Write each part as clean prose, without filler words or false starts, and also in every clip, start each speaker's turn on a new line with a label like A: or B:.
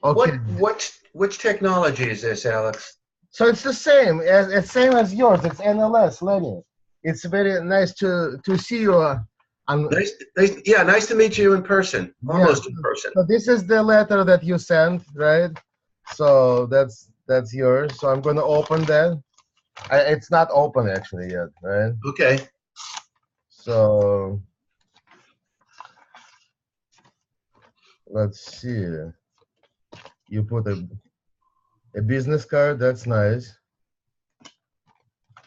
A: Okay.
B: Which technology is this, Alex?
A: So it's the same as yours. It's NLS, Lenny. It's very nice to see you.
B: Yeah, nice to meet you in person,
A: Yeah.
B: almost in person.
A: So this is the letter that you sent, right? So that's yours. So I'm gonna open that. It's not open actually yet, right?
B: Okay.
A: So let's see. You put a business card. That's nice.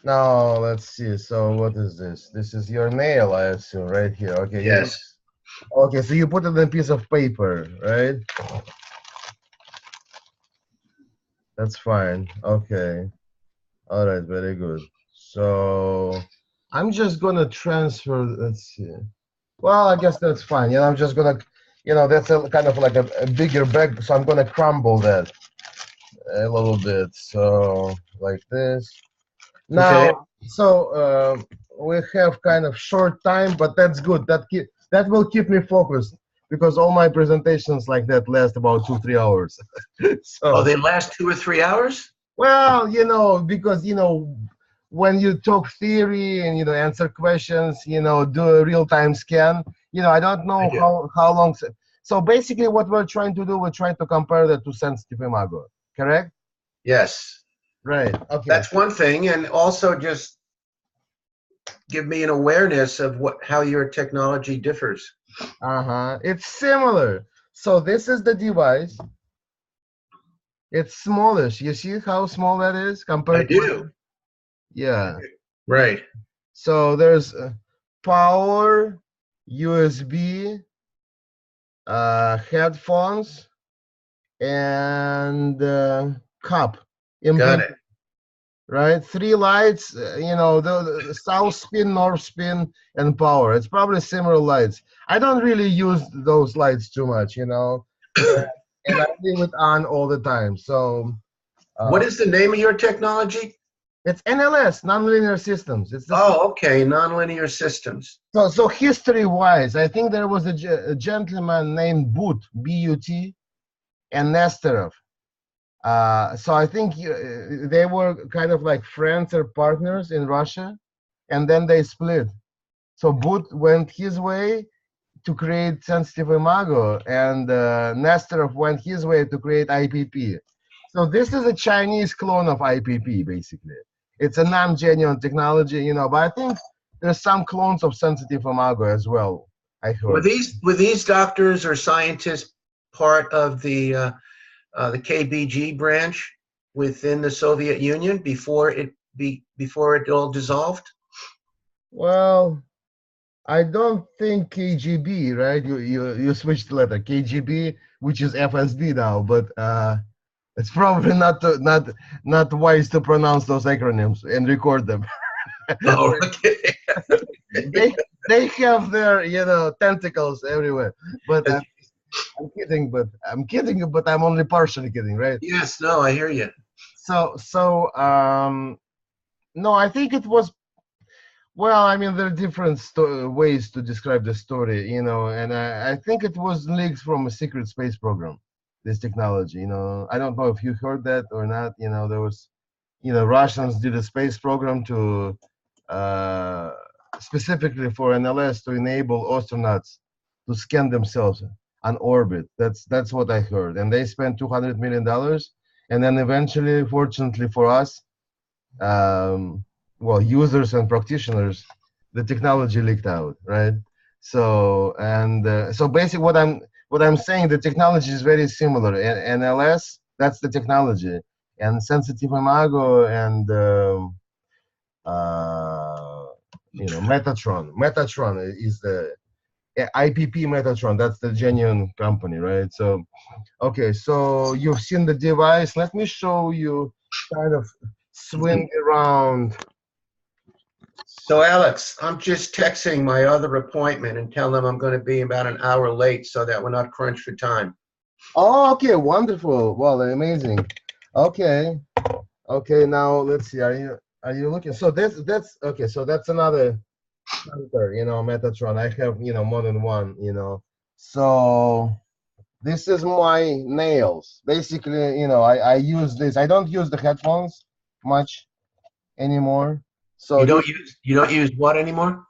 A: Now let's see. So what is this? This is your mail, I assume, right here. Okay.
B: Yes.
A: Okay. So you put it in a piece of paper, right? That's fine. Okay. All right. Very good. So I'm just gonna transfer. Let's see. Well, I guess that's fine. I'm just gonna, that's a kind of like a bigger bag, so I'm gonna crumble that a little bit. So like this.
B: Okay.
A: Now, so we have kind of short time, but that's good. That will keep me focused because all my presentations like that last about 2-3 hours.
B: Oh,
A: So
B: they last 2 or 3 hours?
A: well, because when you talk theory and answer questions, do a real-time scan. I don't
B: I
A: know
B: do.
A: how long. So basically, what we're trying to do, we're trying to compare that to Sensitiv Imago. Correct?
B: Yes.
A: Right. Okay.
B: That's one thing, and also just give me an awareness of how your technology differs.
A: It's similar. So this is the device. It's smallish. You see how small that is
B: I
A: compared to what?
B: do.
A: Yeah.
B: Right.
A: So there's power, USB, headphones, and cup
B: Got
A: implement.
B: it.
A: Right? Three lights. The south spin, north spin, and power. It's probably similar lights. I don't really use those lights too much, and I leave it on all the time. So
B: What
A: uh,
B: is the name of your technology?
A: it's NLS, nonlinear systems. It's the
B: Oh, okay. Nonlinear systems.
A: so history-wise, I think there was a gentleman named B-U-T, and Nesterov. So I think they were kind of like friends or partners in Russia, and then they split. So But went his way to create Sensitiv Imago, and Nesterov went his way to create IPP. So this is a Chinese clone of IPP, basically. It's a non-genuine technology, but I think there's some clones of Sensitiv Imago as well, I
B: Were
A: heard.
B: these doctors or scientists part of the KBG branch within the Soviet Union before it all dissolved?
A: Well, I don't think KGB, right? You switched the letter KGB, which is FSB now, but it's probably not wise to pronounce those acronyms and record them.
B: Oh, okay.
A: they they have their tentacles everywhere. But I'm kidding. But I'm only partially kidding, right?
B: Yes, no, I hear you.
A: So no, I think it was. Well, I mean, there are different ways to describe the story, and I think it was leaked from a secret space program, this technology, I don't know if you heard that or not, there was, Russians did a space program to, uh, specifically for NLS to enable astronauts to scan themselves on orbit. That's what I heard. And they spent $200 million. And then eventually, fortunately for us, well, users and practitioners, the technology leaked out, right? So basically, what I'm saying, the technology is very similar. NLS, that's the technology, and Sensitiv Imago and uh, Metatron is the IPP Metatron. That's the genuine company, right? So okay, so you've seen the device. Let me show you kind of swing around.
B: So, Alex, I'm just texting my other appointment and telling them I'm going to be about an hour late so that we're not crunched for time.
A: Oh, okay, wonderful. Well, amazing. Okay, okay. Now let's see. Are you looking? So that's okay. So that's another counter, Metatron. I have more than one. So This is my nails. Basically, you know, I use this. I don't use the headphones much anymore. So this
B: You don't use what anymore?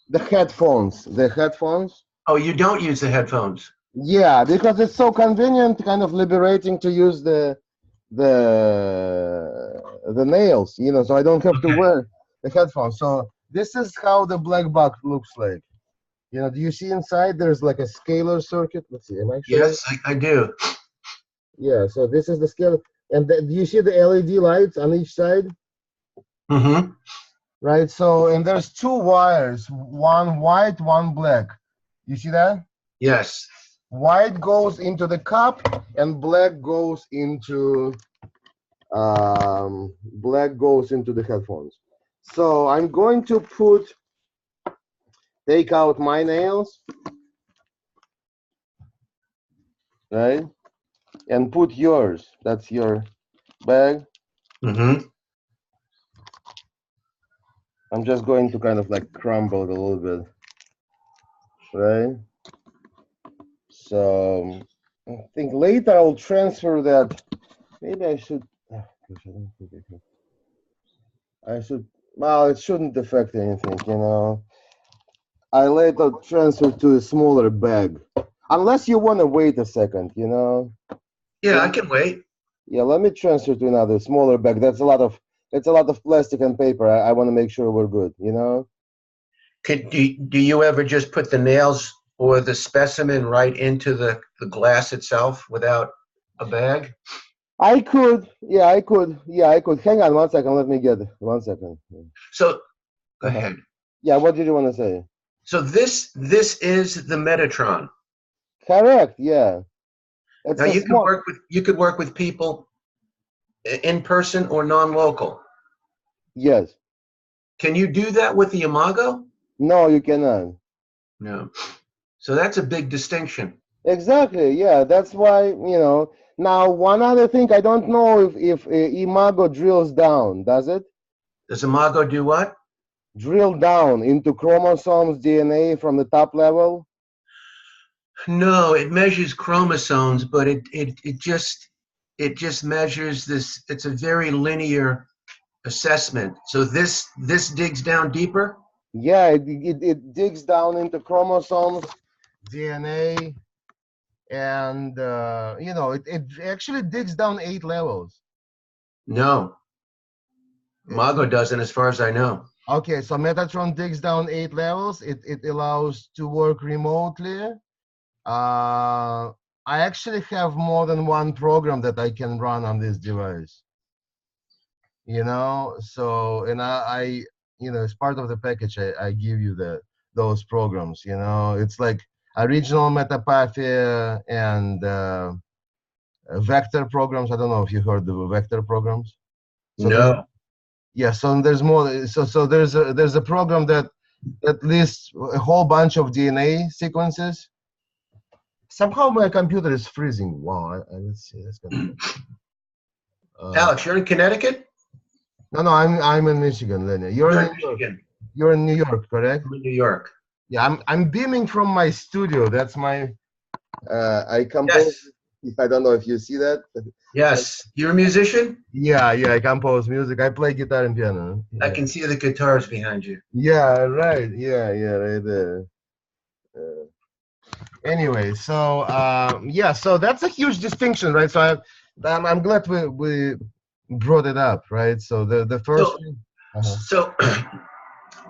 A: the headphones. The headphones.
B: Oh, you don't use the headphones.
A: Yeah, because it's so convenient, kind of liberating to use the nails, you know, so I don't have to
B: Okay.
A: wear the headphones. So this is how the black box looks like. You know, do you see inside? There's like a scalar circuit. Let's see, am I showing?
B: Yes, I do.
A: Yeah, so this is the scale. And do you see the LED lights on each side?
B: Mm-hmm.
A: Right, so, and there's two wires, one white, one black. You see that?
B: Yes.
A: White goes into the cup and black goes into the headphones. So I'm going to take out my nails, right? And put yours. That's your bag.
B: Mm-hmm.
A: I'm just going to kind of like crumble it a little bit, right? So I think later I'll transfer that. Maybe I should. Gosh, I don't think I should. Well, it shouldn't affect anything, you know. I later transfer to a smaller bag, unless you want to wait a second, you know.
B: Yeah, I can wait.
A: Yeah, let me transfer to another smaller bag. That's a lot of plastic and paper. I want to make sure we're good, you know.
B: Do you ever just put the nails or the specimen right into the glass itself without a bag?
A: I could, yeah, I could, yeah, I could. Hang on one second. Let me get it. 1 second.
B: So go
A: Uh-huh.
B: ahead.
A: Yeah, what did you want to say?
B: So this is the Metatron.
A: Correct. Yeah, it's
B: Now
A: a small.
B: you could work with people in person or non-local.
A: Yes.
B: Can you do that with the Imago?
A: No, you cannot.
B: No. So that's a big distinction.
A: Exactly. Yeah, that's why, you know. Now, one other thing, I don't know if Imago drills down. Does it?
B: Does Imago do what?
A: Drill down into chromosomes, DNA from the top level?
B: No, it measures chromosomes, but it just measures this. It's a very linear assessment. So this digs down deeper?
A: Yeah, it digs down into chromosomes, DNA, and you know, it actually digs down 8 levels.
B: No. Imago doesn't, as far as I know.
A: Okay, so Metatron digs down 8 levels. It allows to work remotely. I actually have more than one program that I can run on this device. You know, so, and I you know, as part of the package, I give you those programs. You know, it's like original metapathy and vector programs. I don't know if you heard the vector programs. So there's,
B: No.
A: yeah, so there's more. So there's a program that lists a whole bunch of DNA sequences. Somehow my computer is freezing. Wow, let's see. That's gonna.
B: Alex, you're in Connecticut?
A: No, I'm in Michigan, Lenny. You're
B: You're
A: in
B: in
A: New York.
B: Michigan.
A: You're in New York, correct?
B: I'm in New York.
A: Yeah, I'm beaming from my studio. That's my I compose.
B: Yes.
A: I don't know if you see that.
B: Yes. You're a musician?
A: Yeah, I compose music. I play guitar and piano.
B: I
A: Yeah,
B: can see the guitars behind you.
A: yeah, right. Yeah, right there. Anyway, so yeah, so that's a huge distinction, right? So I'm glad we brought it up, right? So the first
B: So
A: thing.
B: so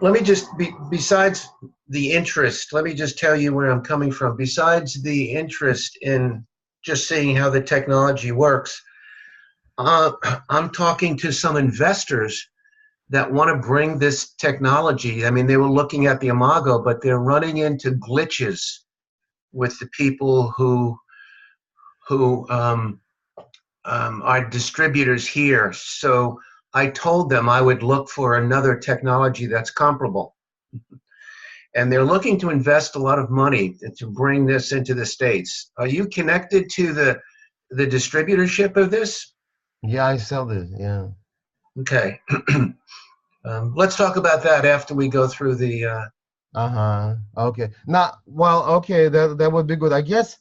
B: let me just besides the interest, let me just tell you where I'm coming from. Besides the interest in just seeing how the technology works, I'm talking to some investors that want to bring this technology. I mean, they were looking at the Imago, but they're running into glitches with the people who are distributors here. So I told them I would look for another technology that's comparable. And they're looking to invest a lot of money to bring this into the States. Are you connected to the distributorship of this?
A: Yeah, I sell this. Yeah.
B: Okay. Let's talk about that after we go through the.
A: Okay. Now, well, okay, that would be good. I guess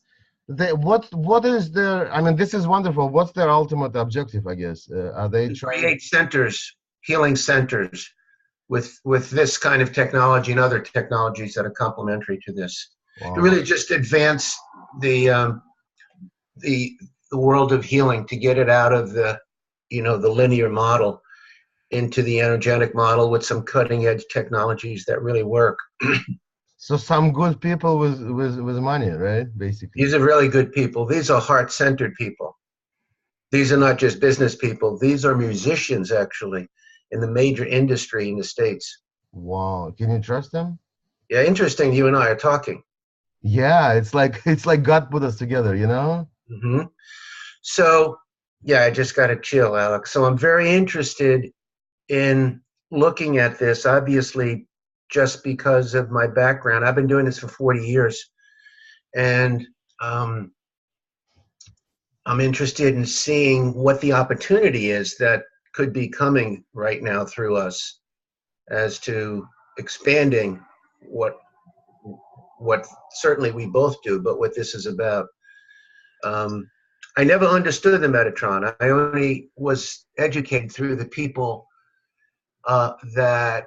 A: What is their? I mean, this is wonderful. What's their ultimate objective? I guess are they
B: To
A: trying?
B: create centers, healing centers, with this kind of technology and other technologies that are complementary to this. To
A: Wow.
B: really just advance the um, the the world of healing, to get it out of the the linear model into the energetic model with some cutting edge technologies that really work.
A: So some good people with money, right? Basically.
B: These are really good people. These are heart centered people. These are not just business people. These are musicians, actually, in the major industry in the States.
A: Wow. Can you trust them?
B: Yeah, interesting. You and I are talking.
A: Yeah, it's like it's like God put us together, you know?
B: Hmm. So, yeah, I just got to chill, Alex. So, I'm very interested in looking at this, obviously, just because of my background. I've been doing this for 40 years, and um, I'm interested in seeing what the opportunity is that could be coming right now through us as to expanding what what certainly we both do, but what this is about. Um, I never understood the Metatron. I only was educated through the people that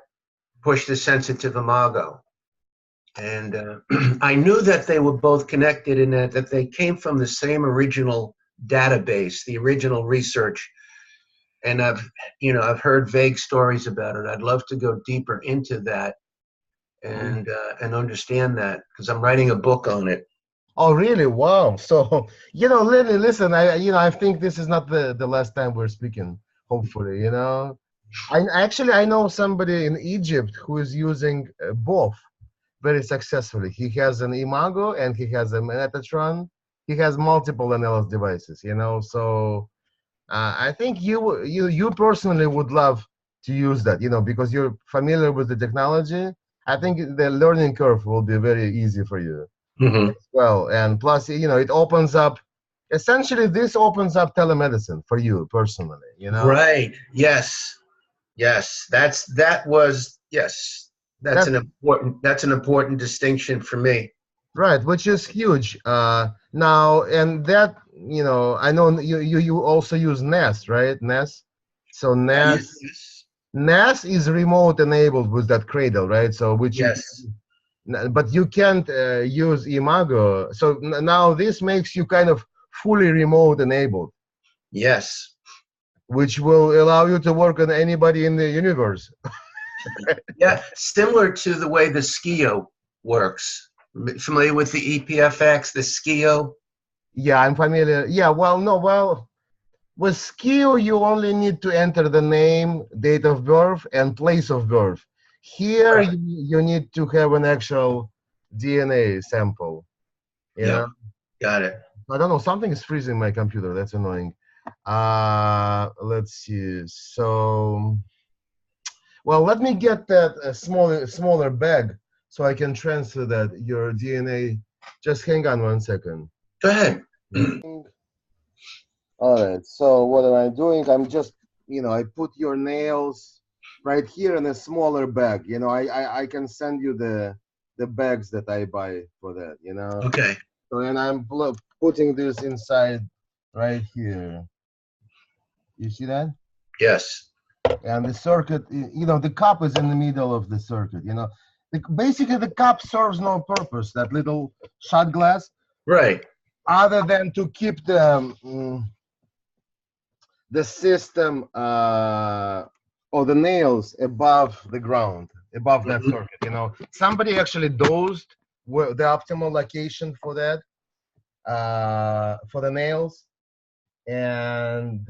B: pushed the Sensitiv Imago. And I knew that they were both connected in that they came from the same original database, the original research. And I've heard vague stories about it. I'd love to go deeper into that and understand that, because I'm writing a book on it.
A: Oh, really? Wow. So, Lenny, listen, I think this is not the last time we're speaking, hopefully, I know somebody in Egypt who is using both very successfully. He has an Imago and he has a Metatron. He has multiple NLS devices, so I think you personally would love to use that, because you're familiar with the technology. I think the learning curve will be very easy for you.
B: Hmm.
A: Well, and plus, it opens up, essentially, this opens up telemedicine for you personally.
B: Right. Yes. Yes. Yes.
A: That,
B: That's an important distinction for me.
A: right, which is huge. Now, and that, I know you also use NAS, right? NAS. So
B: Yes.
A: NAS is remote enabled with that cradle, right? So which you
B: Yes.
A: but you can't use Imago. So now this makes you kind of fully remote enabled,
B: Yes.
A: which will allow you to work on anybody in the universe.
B: Yeah. Similar to the way the Skio works. Familiar with the EPFX, the Skio?
A: Yeah, I'm familiar. Yeah, well, no, well, with Skill, you only need to enter the name, date of birth, and place of birth. Here,
B: Right.
A: you need to have an actual DNA sample. You
B: Yep.
A: know,
B: Got it.
A: I don't know. Something is freezing my computer. That's annoying. Let's see. So, well, let me get that smaller bag so I can transfer that your DNA. Just hang on 1 second.
B: Go ahead.
A: All right. So what am I doing? I'm just, I put your nails right here in a smaller bag. I can send you the bags that I buy for that.
B: Okay.
A: So and I'm putting this inside right here. You see that?
B: Yes.
A: And the circuit, the cup is in the middle of the circuit. Basically the cup serves no purpose. That little shot glass,
B: Right.
A: other than to keep the system or the nails above the ground, above that
B: Hmm.
A: circuit. Somebody actually dosed the optimal location for that, for the nails, and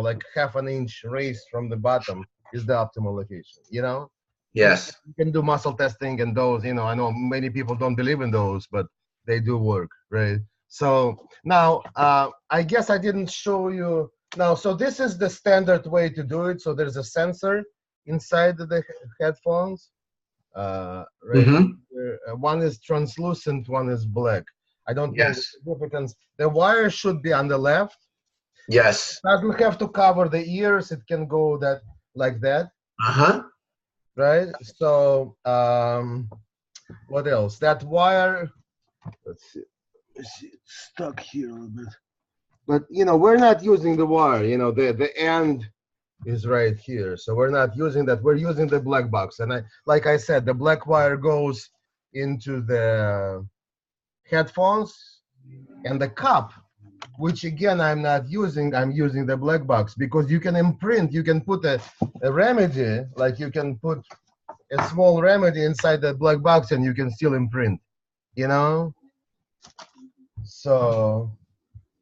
A: like half an inch raised from the bottom is the optimal location. You
B: Yes.
A: you can do muscle testing and those. I know many people don't believe in those, but they do work, right? So now, I guess I didn't show you. Now, so this is the standard way to do it. So there's a sensor inside the headphones, right
B: Hmm.
A: here. One is translucent, one is black. I don't know the
B: Yes.
A: significance. The wire should be on the left.
B: Yes.
A: Doesn't have to cover the ears. It can go that like that,
B: Uh-huh.
A: right? So what else? That wire. Let's see. see, it's stuck here a little bit. But we're not using the wire. The end is right here, so we're not using that. We're using the black box, and like I said, the black wire goes into the headphones, and the cup, which again I'm not using. I'm using the black box because you can imprint. You can put a remedy, like you can put a small remedy inside that black box, and you can still imprint. So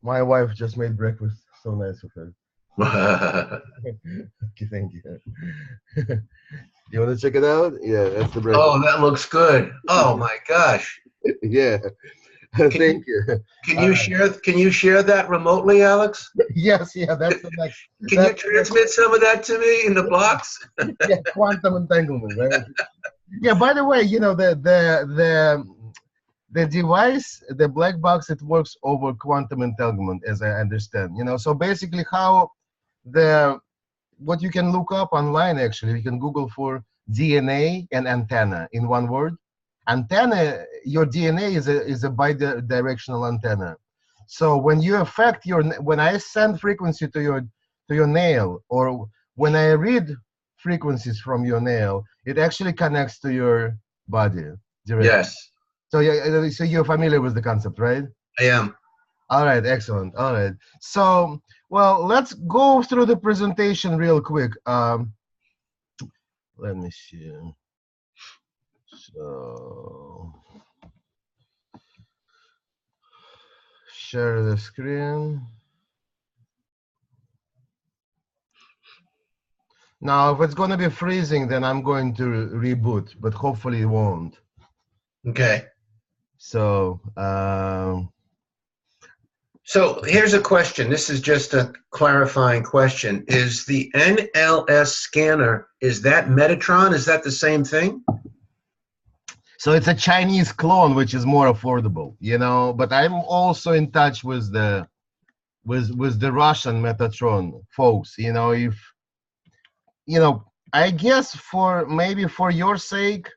A: my wife just made breakfast. So nice of her. Okay, thank you. You want to check it out? Yeah, that's the breakfast.
B: Oh, that looks good. Oh my gosh.
A: Yeah. Thank you.
B: Can you share that remotely, Alex?
A: Yes, yeah, that's the next.
B: Can you transmit some of that to me in the box?
A: Yeah, quantum entanglement, right? Yeah, by the way, the device, the black box, it works over quantum entanglement, as I understand. So basically how what you can look up online, actually, you can Google for DNA and antenna in one word. Antenna, your DNA is a bidirectional antenna. So when you affect when I send frequency to your nail, or when I read frequencies from your nail, it actually connects to your body directly.
B: Yes,
A: So yeah, so you're familiar with the concept, right?
B: I am.
A: All right, excellent. All right. So, well, let's go through the presentation real quick. Let me see. So, share the screen. Now, if it's going to be freezing, then I'm going to reboot, but hopefully it won't.
B: Okay.
A: So,
B: So here's a question. This is just a clarifying question. Is the NLS scanner, is that Metatron? Is that the same thing?
A: so it's a Chinese clone, which is more affordable, but I'm also in touch with the Russian Metatron folks, if I guess maybe for your sake,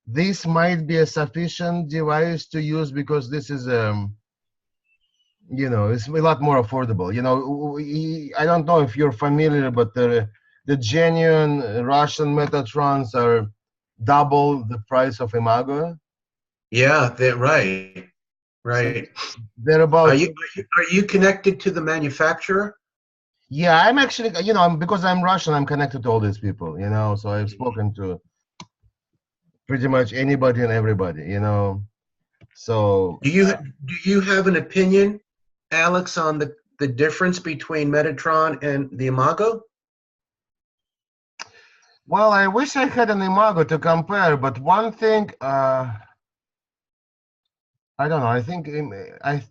A: this might be a sufficient device to use, because this is it's a lot more affordable. I don't know if you're familiar, but the genuine Russian Metatrons are double the price of Imago.
B: Yeah, they're right. Right.
A: So they're about.
B: Are you connected to the manufacturer?
A: Yeah, I'm actually, because I'm Russian, I'm connected to all these people, so I've spoken to pretty much anybody and everybody, so.
B: Do you have an opinion, Alex, on the difference between Metatron and the Imago?
A: Well, I wish I had an Imago to compare, but one thing, I don't know, I think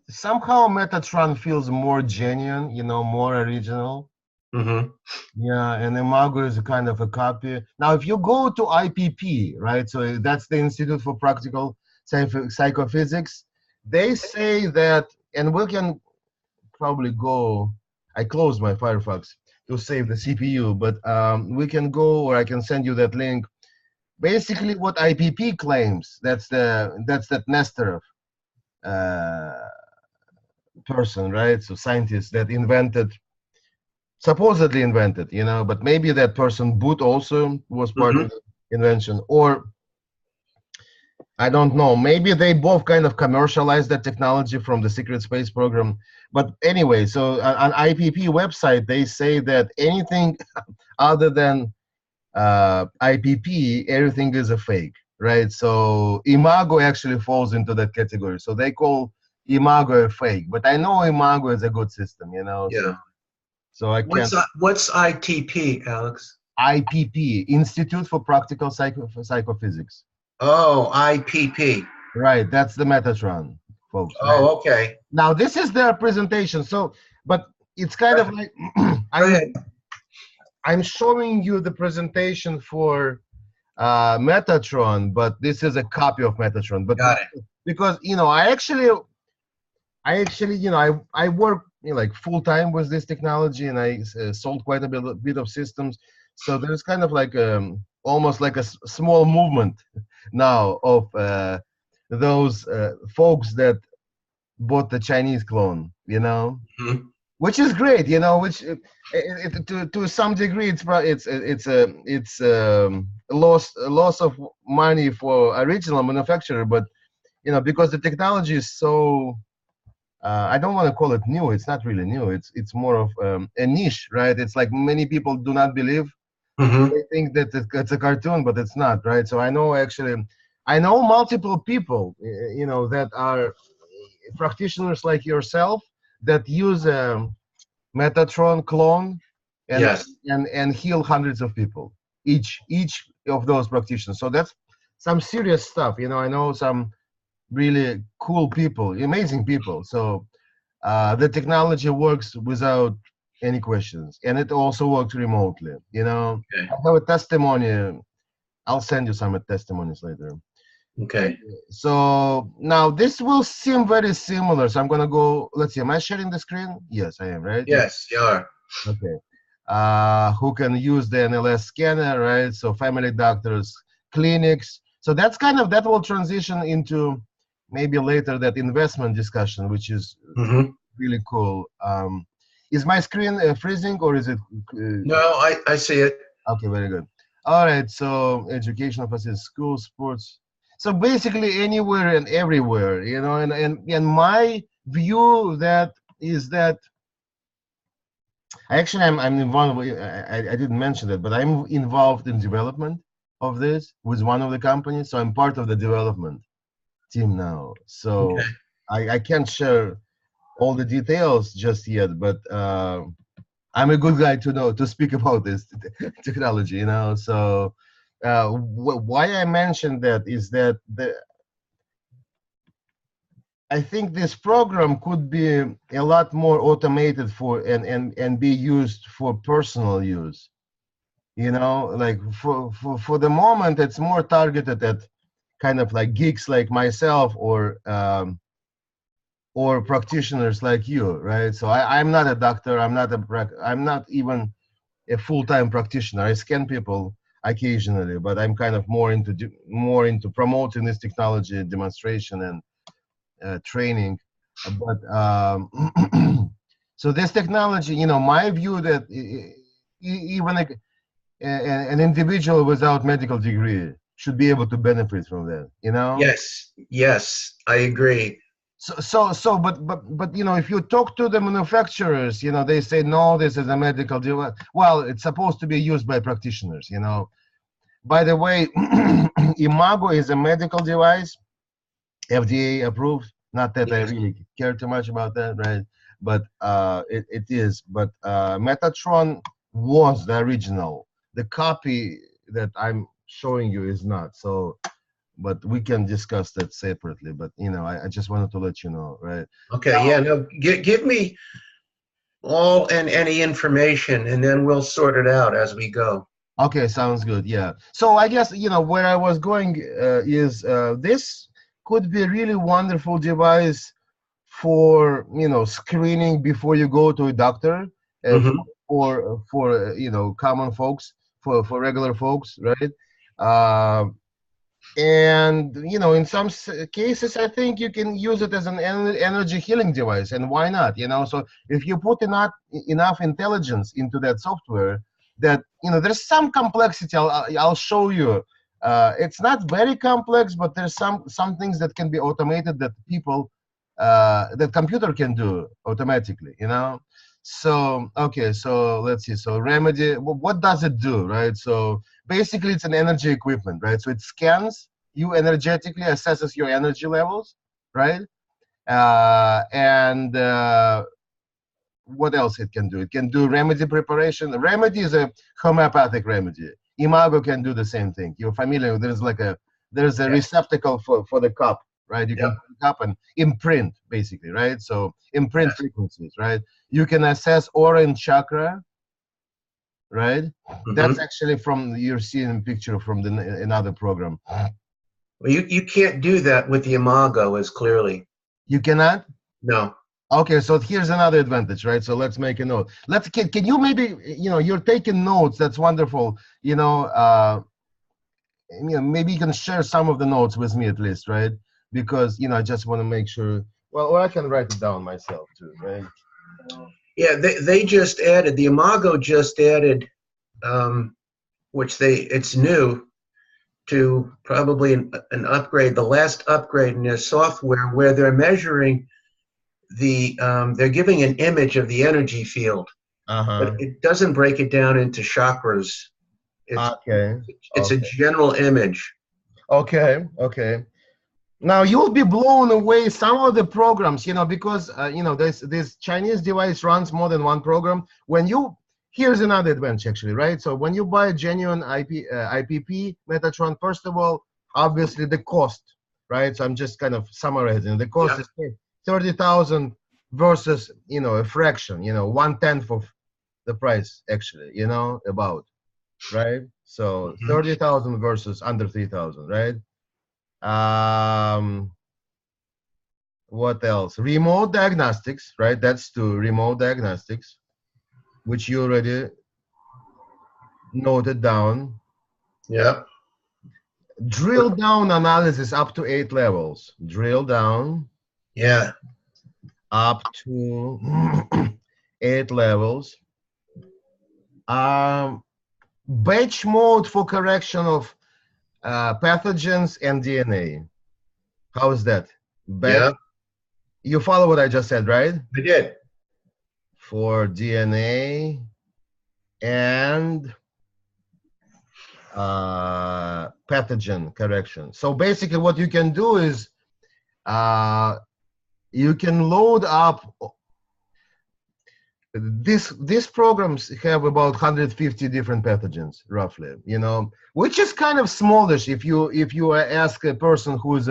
A: somehow Metatron feels more genuine, more original.
B: Mm-hmm.
A: Yeah, and Imago is a kind of a copy. Now, if you go to IPP, right, so that's the Institute for Practical Psychophysics, they say that, and we can probably go, I closed my Firefox to save the CPU, but we can go, or I can send you that link. Basically, what IPP claims, that's that Nesterov person, right? So scientist that supposedly invented, but maybe that person Boot also was part of the invention, or I don't know. Maybe they both kind of commercialized that technology from the secret space program. But anyway, so on IPP website, they say that anything other than IPP, everything is a fake, right? So Imago actually falls into that category. So they call Imago a fake. But I know Imago is a good system,
B: Yeah.
A: So I can't.
B: What's ITP, Alex?
A: IPP, Institute for Practical Psychophysics.
B: Oh, IPP.
A: Right, that's the Metatron, folks. Right?
B: Oh, okay.
A: Now this is their presentation. So, but it's kind of like I'm showing you the presentation for Metatron, but this is a copy of Metatron. But
B: Got it.
A: Because I actually I work like full time with this technology, and I sold quite a bit of systems. So there's kind of like almost like a small movement now of those folks that bought the Chinese clone, you know,
B: Mhm.
A: which is great, you know, which to some degree it's a loss of money for original manufacturer, but you know, because the technology is so I don't want to call it new. It's not really new. It's more of a niche, right? It's like many people do not believe.
B: Mhm.
A: They think that it's a cartoon, but it's not, right? So I know actually, I know multiple people, you know, that are practitioners like yourself that use a Metatron clone and
B: Yes.
A: and heal hundreds of people each of those practitioners. So that's some serious stuff. You know, I know some really cool people, amazing people. So the technology works without any questions, and it also works remotely. You know,
B: Okay.
A: I have a testimony. I'll send you some testimonies later.
B: Okay.
A: So now this will seem very similar. So I'm gonna go. Let's see. Am I sharing the screen? Yes, I am. Right? Yeah.
B: Yes, you are.
A: Okay. Who can use the NLS scanner? Right. So family doctors, clinics. So that's kind of that will transition into maybe later that investment discussion, which is
B: Hmm.
A: really cool. Is my screen freezing or is it?
B: No, I see it.
A: Okay, very good. All right, so educational facilities, schools, sports. So basically anywhere and everywhere, you know, and my view that is that actually I'm involved. I didn't mention that, but I'm involved in development of this with one of the companies. So I'm part of the development team now. So
B: Okay.
A: I can't share all the details just yet, but I'm a good guy to know to speak about this technology, you know. So why I mentioned that is that I think this program could be a lot more automated for and be used for personal use. You know, like for the moment, it's more targeted at kind of like geeks like myself or practitioners like you, right? So I'm not a doctor. I'm not even a full-time practitioner. I scan people occasionally, but I'm kind of more into promoting this technology, demonstration, and training. But so this technology, you know, my view that even an individual without medical degree should be able to benefit from that. You know.
B: Yes. Yes, I agree.
A: But you know, if you talk to the manufacturers, you know, they say no, this is a medical device. Well, it's supposed to be used by practitioners, you know. By the way, Imago is a medical device, FDA approved. Not that I
B: Yes.
A: really care too much about that, right? But it is. But Metatron was the original. The copy that I'm showing you is not. So but we can discuss that separately. But you know, I just wanted to let you know, right?
B: Okay. Yeah. No. Give me all and any information, and then we'll sort it out as we go.
A: Okay, sounds good. Yeah. So I guess you know where I was going is this could be a really wonderful device for you know screening before you go to a doctor uh,
B: Hmm.
A: for you know common folks for regular folks, right? Uh, and you know in some cases I think you can use it as an energy healing device, and why not, you know? So if you put enough intelligence into that software, that you know there's some complexity. I'll show you. It's not very complex, but there's some things that can be automated that people that computer can do automatically, you know. So okay, so let's see. So remedy, what does it do, right? So basically it's an energy equipment, right? So it scans you energetically, assesses your energy levels, right? And what else it can do? It can do remedy preparation. The remedy is a homeopathic remedy. Imago can do the same thing. You're familiar. There's a
B: Yes.
A: receptacle for the cup, right? You can
B: Yep.
A: put the cup and imprint, basically, right? So imprint
B: Yes.
A: frequencies, right? You can assess aura and chakra, right? That's
B: Hmm.
A: actually from you're seeing a picture from another program.
B: Well, you can't do that with the Imago as clearly.
A: You cannot.
B: No.
A: Okay, so here's another advantage, right? So let's make a note. Can you maybe, you know, you're taking notes. That's wonderful. You know, maybe you can share some of the notes with me at least, right? Because you know, I just want to make sure. Well, or I can write it down myself too, right?
B: Yeah, they just added, the Imago just added, which it's new to probably an upgrade, the last upgrade in their software, where they're measuring they're giving an image of the energy field, but
A: Uh-huh.
B: it doesn't break it down into chakras. It's
A: Okay.
B: it's a
A: Okay.
B: general image.
A: Okay. Okay. Now you'll be blown away some of the programs, because this Chinese device runs more than one program. Here's another advantage actually, right? So when you buy a genuine IPP Metatron, first of all, obviously the cost, right? So I'm just kind of summarizing. The cost
B: Yeah.
A: is 30,000 versus a fraction, 1/10 of the price actually, about, right? So
B: Mhm.
A: 30,000 versus under 3,000, right? Um, what else? Remote diagnostics, right? That's to remote diagnostics, which you already noted down.
B: Yeah.
A: Drill down analysis up to 8 levels. Drill down
B: Yeah.
A: up to 8 levels. Batch mode for correction of pathogens and DNA. How is that?
B: Yeah.
A: You follow what I just said, right?
B: I did.
A: For DNA and pathogen correction. So basically what you can do is you can load up these programs have about 150 different pathogens roughly, which is kind of smallish if you ask a person who's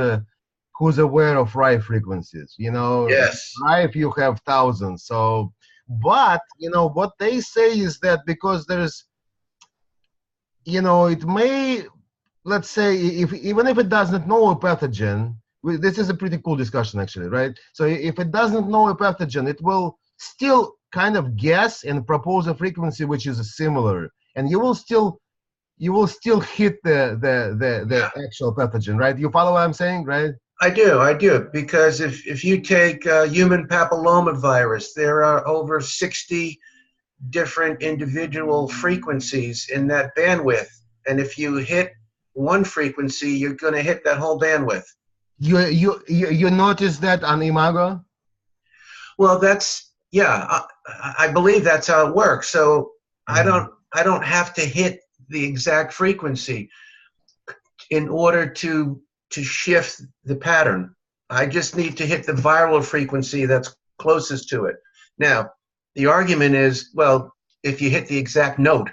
A: aware of RIFE frequencies,
B: Yes.
A: RIFE you have thousands. So but what they say is that because there's it may, let's say, even if it doesn't know a pathogen, this is a pretty cool discussion actually, right? So if it doesn't know a pathogen, it will still kind of guess and propose a frequency which is similar, and you will still hit the actual pathogen, right? You follow what I'm saying, right?
B: I do, because if you take human papilloma virus, there are over 60 different individual frequencies in that bandwidth. And if you hit one frequency, you're going to hit that whole bandwidth.
A: You notice that on Imago?
B: Well, I believe that's how it works. So
A: Mhm.
B: I don't have to hit the exact frequency in order to shift the pattern. I just need to hit the viral frequency that's closest to it. Now, the argument is, well, if you hit the exact note,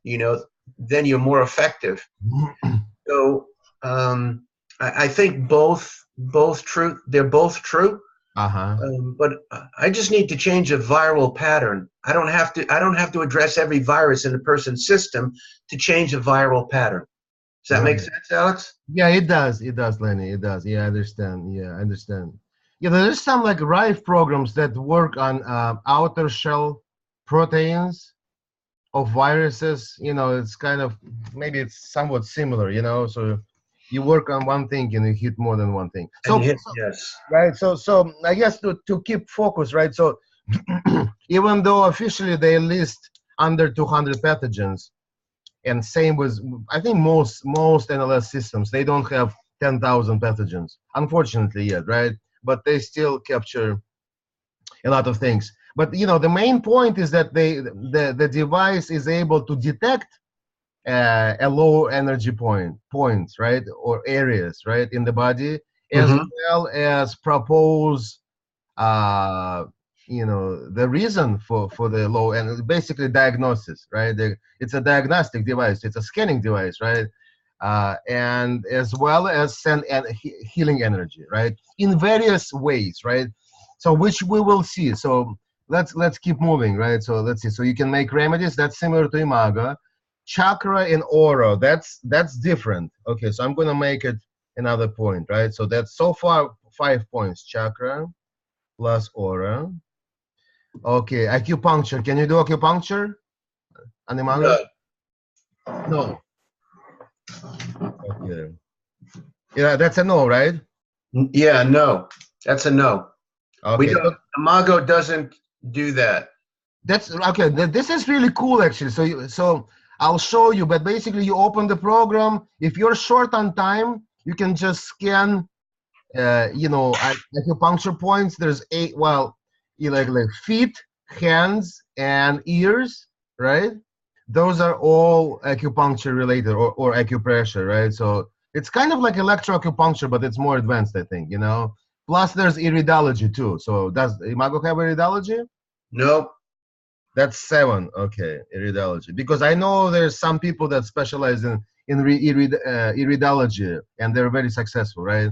B: you know, then you're more effective. So I think both true. They're both true.
A: Uh-huh.
B: But I just need to change a viral pattern. I don't have to address every virus in a person's system to change a viral pattern. Does that make
A: Right.
B: sense, Alex?
A: Yeah, it does. It does, Lenny. It does. Yeah, I understand. Yeah, I understand. Yeah, there's some like RIFE programs that work on outer shell proteins of viruses. It's kind of, maybe it's somewhat similar. So you work on one thing and you hit more than one thing.
B: And you
A: So,
B: hit yes.
A: right. So I guess to keep focus, right? So even though officially they list under 200 pathogens, and same with, I think most NLS systems, they don't have 10,000 pathogens, unfortunately yet, right? But they still capture a lot of things. But the main point is that the device is able to detect a low energy points, right, or areas, right, in the body, as
B: Mm-hmm.
A: well as propose uh, the reason for the low, and basically diagnosis, right? It's a diagnostic device, it's a scanning device, right? And as well as send healing energy, right, in various ways, right? So which we will see. So let's keep moving, right? So let's see. So you can make remedies, that's similar to Imago. Chakra and aura, that's different. Okay, so I'm gonna make it another point, right? So that's so far 5 points: chakra plus aura. Okay, acupuncture. Can you do acupuncture, Animago?
B: No.
A: No. Okay. Yeah, that's a no, right?
B: Yeah, no. That's a no. We
A: Okay,
B: don't. Imago doesn't do that.
A: that's okay. This is really cool, actually. So I'll show you. But basically, you open the program. If you're short on time, you can just scan. Acupuncture points. There's eight. Well, like feet, hands, and ears. Right. Those are all acupuncture related or acupressure. Right. So it's kind of like electroacupuncture, but it's more advanced, I think. Plus, there's iridology too. So does Imago have iridology?
B: Nope.
A: That's 7. Okay, iridology. Because I know there's some people that specialize in iridology, and they're very successful, right?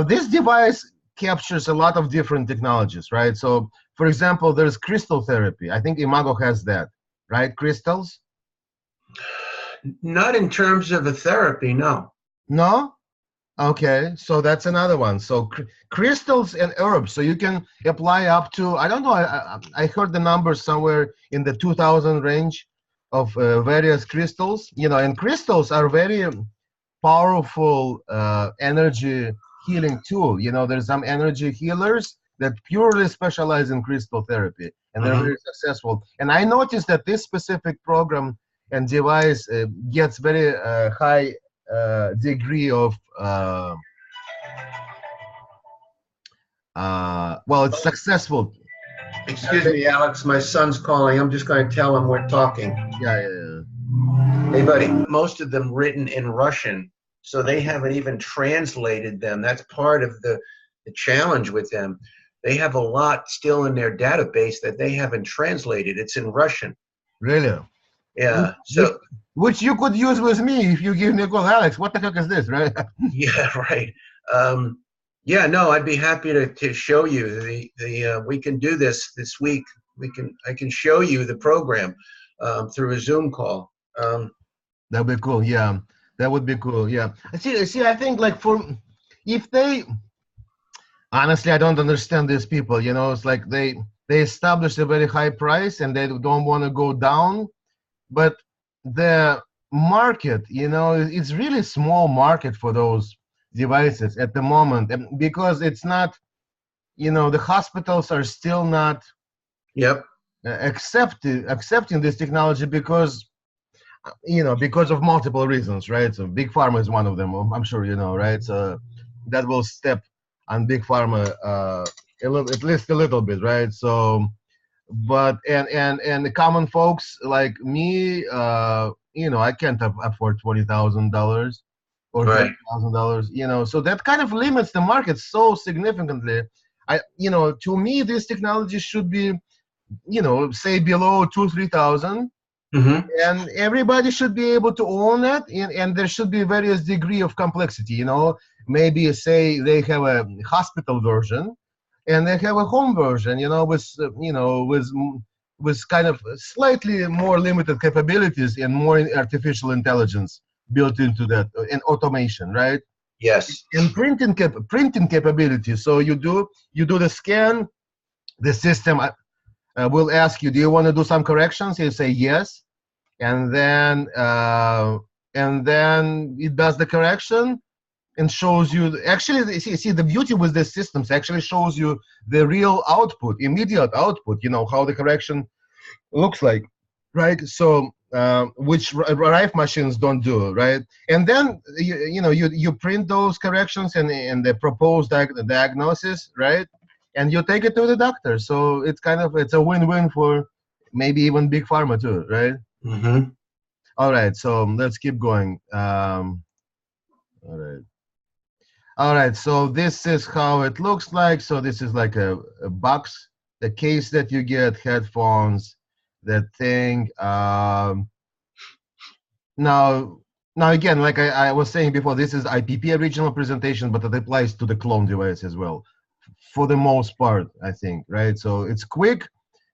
A: This device captures a lot of different technologies, right? So, for example, there's crystal therapy. I think Imago has that, right? Crystals?
B: Not in terms of a therapy, no.
A: No? Okay, so that's another one. So crystals and herbs. So you can apply up to, I don't know, I heard the number somewhere in the 2000 range of various crystals. And crystals are very powerful energy healing tool. There's some energy healers that purely specialize in crystal therapy, and they're very successful. And I noticed that this specific program and device gets very high degree of well, it's successful.
B: Excuse me, Alex. My son's calling. I'm just going to tell him we're talking.
A: Yeah.
B: Hey, buddy. Most of them written in Russian, so they haven't even translated them. That's part of the challenge with them. They have a lot still in their database that they haven't translated. It's in Russian.
A: Really?
B: Yeah. So.
A: Which you could use with me if you give me a call, Alex. What the heck is this, right?
B: Yeah, right. Yeah, no, I'd be happy to show you we can do this week. I can show you the program through a Zoom call.
A: That'd be cool. Yeah, that would be cool. Yeah. See, I think like if they, honestly, I don't understand these people. It's like they establish a very high price and they don't want to go down, but the market, it's really small market for those devices at the moment, and because it's not, the hospitals are still not accepting this technology because of multiple reasons, right? So big pharma is one of them, I'm sure right? So that will step on big pharma at least a little bit, right? So but and the common folks like me, I can't afford $20,000 or $30,000, so that kind of limits the market so significantly. To me, this technology should be, say below 2,000-3,000, and everybody should be able to own it, and there should be various degree of complexity. Maybe say they have a hospital version, and they have a home version, with kind of slightly more limited capabilities and more artificial intelligence built into that, and automation, right?
B: Yes.
A: And printing capabilities. So you do the scan, the system will ask you, do you want to do some corrections? You say yes, and then it does the correction and shows you, actually, see the beauty with the systems actually shows you the real output, immediate output, how the correction looks like, right? So which Rife machines don't do, right? And then you print those corrections and the proposed diagnosis, right? And you take it to the doctor. So it's a win-win for maybe even big pharma too, right? All right, so let's keep going. All right, so this is how it looks like. So this is like a box, the case that you get, headphones, that thing. Now again, like I was saying before, this is IPP original presentation, but it applies to the clone device as well, for the most part, I think, right? So it's quick,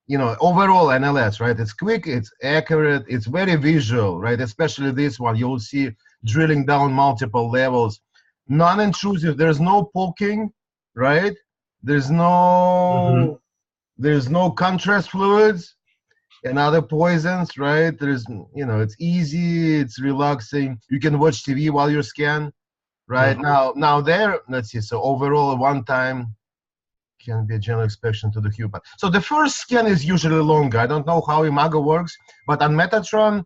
A: overall NLS, right? It's quick, it's accurate, it's very visual, right? Especially this one, you'll see drilling down multiple levels. Non-intrusive, there's no poking, right? There's no contrast fluids and other poisons, right? It's easy, it's relaxing. You can watch TV while you scan, right? Now there, let's see, so overall one time can be a general expression to the human. So the first scan is usually longer. I don't know how Imago works, but on Metatron,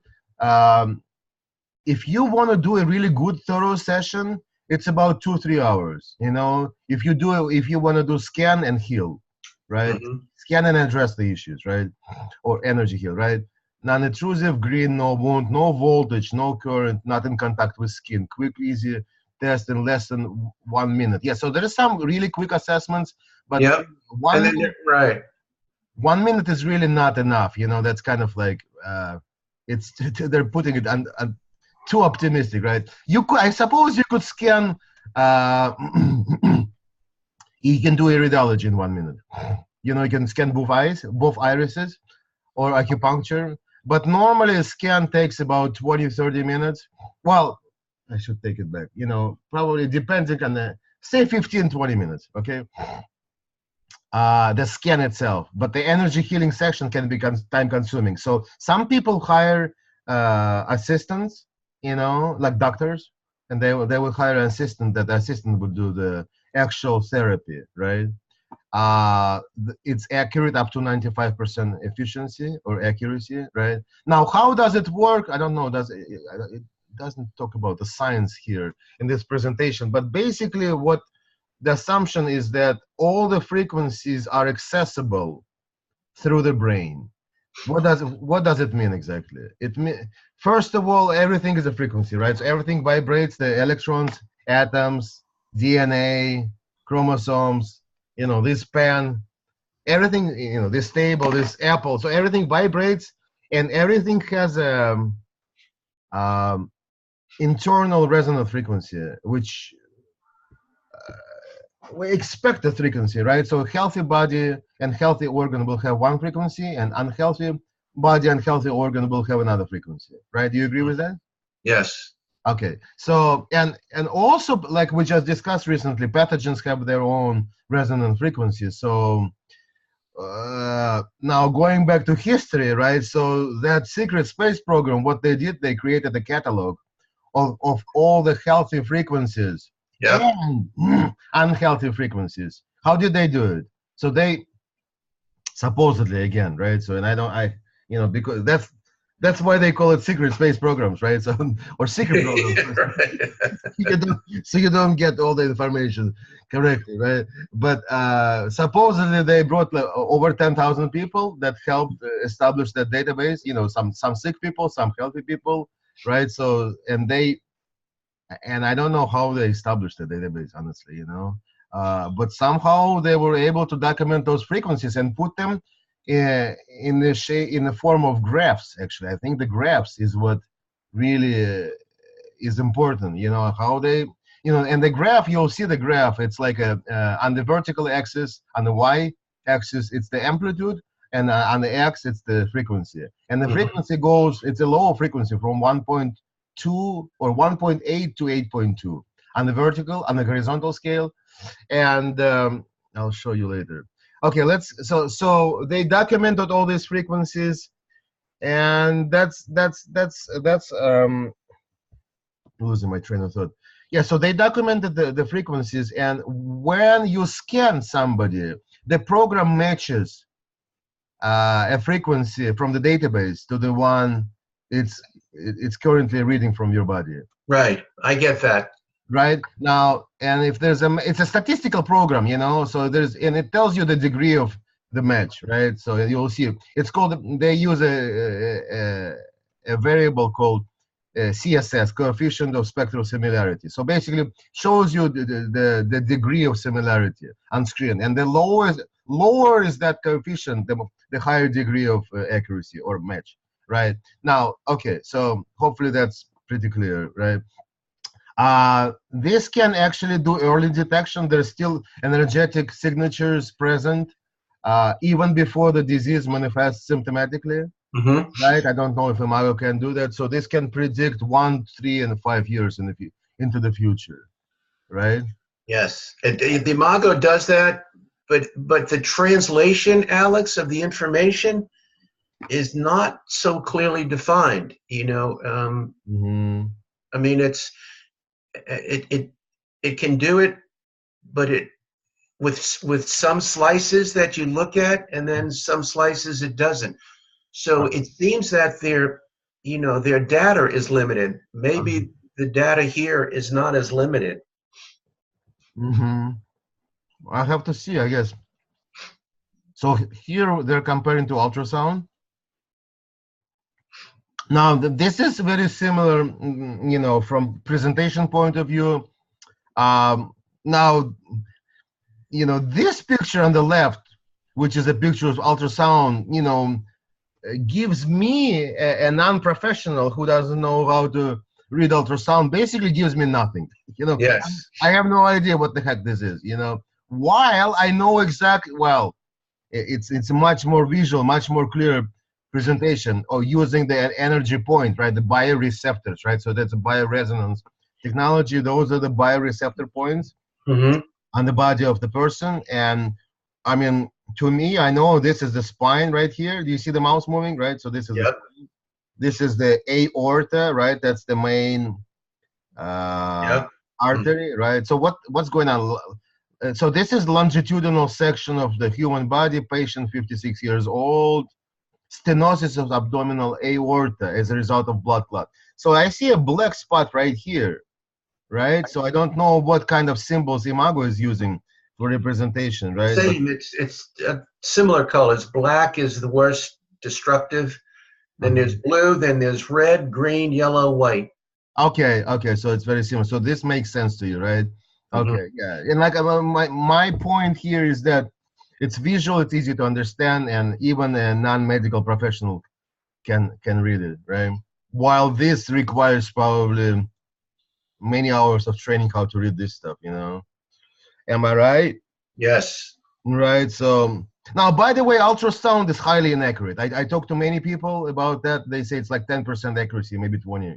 A: if you want to do a really good, thorough session, it's about 2-3 hours. You know, if you want to do scan and heal, right?
B: Mm-hmm.
A: Scan and address the issues, right? Or energy heal, right? Non-intrusive, green, no wound, no voltage, no current, not in contact with skin. Quick, easy test in less than 1 minute. Yeah, so there is some really quick assessments, but
B: Yep.
A: one
B: And then
A: minute,
B: right.
A: 1 minute is really not enough. You know, that's kind of like it's they're putting it on too optimistic, right? You could, I suppose, you could scan. You can do iridology in 1 minute. You know, you can scan both eyes, both irises, or acupuncture. But normally a scan takes about 20-30 minutes. Well, I should take it back. You know, probably depending on the, say 15-20 minutes, okay? The scan itself, but the energy healing section can be time consuming. So some people hire assistants, you know, like doctors, and they will hire an assistant. That the assistant will do the actual therapy, right? It's accurate up to 95% efficiency or accuracy, right? Now, how does it work? I don't know. It doesn't talk about the science here in this presentation, but basically what the assumption is that all the frequencies are accessible through the brain. What does it mean exactly? First of all, everything is a frequency, right? So everything vibrates, the electrons, atoms, DNA, chromosomes, you know, this pen, everything, you know, this table, this apple. So everything vibrates, and everything has a internal resonant frequency, which we expect the frequency, right? So healthy body and healthy organ will have one frequency, and unhealthy body and healthy organ will have another frequency, right? Do you agree with that?
B: Yes.
A: Okay. So and also, like we just discussed recently, pathogens have their own resonant frequencies. So now going back to history, right? So that secret space program, what they did, they created a catalog of all the healthy frequencies
B: Yep.
A: and unhealthy frequencies. How did they do it? So they supposedly, again, right? So, and you know, because that's why they call it secret space programs, right? So, or secret programs. So you don't get all the information correctly, right? But supposedly they brought like, over 10,000 people that helped establish that database. You know, some sick people, some healthy people, right? So, and I don't know how they established the database, honestly, you know. But somehow they were able to document those frequencies and put them in the form of graphs. Actually, I think the graphs is what really is important. You know how they, you know, and the graph, you'll see the graph. It's like on the vertical axis, on the y-axis, it's the amplitude, and on the x, it's the frequency. And the frequency goes, it's a low frequency from 1.2 or 1.8 to 8.2 on the vertical, on the horizontal scale. And I'll show you later. Okay, so they documented all these frequencies, and that's losing my train of thought. Yeah, so they documented the frequencies, and when you scan somebody, the program matches a frequency from the database to the one it's currently reading from your body.
B: Right. I get that.
A: Right now, and if there's it's a statistical program, you know, so and it tells you the degree of the match, right? So you'll see it's called, they use a variable called CSS, coefficient of spectral similarity. So basically shows you the degree of similarity on screen, and the lower is that coefficient, the higher degree of accuracy or match, right? Now, okay, so hopefully that's pretty clear, right? This can actually do early detection. There's still energetic signatures present even before the disease manifests symptomatically, right? I don't know if Imago can do that. So this can predict 1, 3, and 5 years into the future, right?
B: Yes. The Imago does that, but the translation, Alex, of the information is not so clearly defined. You know, I mean, it can do it, but with some slices that you look at, and then some slices it doesn't. So it seems that their data is limited. Maybe the data here is not as limited.
A: I have to see, I guess. So here they're comparing to ultrasound. Now this is very similar, from presentation point of view. Now, this picture on the left, which is a picture of ultrasound, gives me a non-professional who doesn't know how to read ultrasound, basically gives me nothing.
B: Yes.
A: I have no idea what the heck this is. While I know exactly, well, it's a much more visual, much more clear presentation of using the energy point, right? The bioreceptors, right? So that's a bioresonance technology. Those are the bioreceptor points on the body of the person. And I mean, to me, I know this is the spine right here. Do you see the mouse moving, right? So this is this is the aorta, right? That's the main artery, right? So what's going on? So this is longitudinal section of the human body. Patient 56 years old, stenosis of abdominal aorta as a result of blood clot. So I see a black spot right here, right? So I don't know what kind of symbols Imago is using for representation, right?
B: Same. It's similar colors. Black is the worst destructive. Then there's blue. Then there's red, green, yellow, white.
A: Okay. So it's very similar. So this makes sense to you, right? Okay. Yeah. And like my point here is that it's visual, it's easy to understand, and even a non-medical professional can read it, right? While this requires probably many hours of training how to read this stuff, Am I right?
B: Yes.
A: Right. So now, by the way, ultrasound is highly inaccurate. I talked to many people about that. They say it's like 10% accuracy, maybe 20,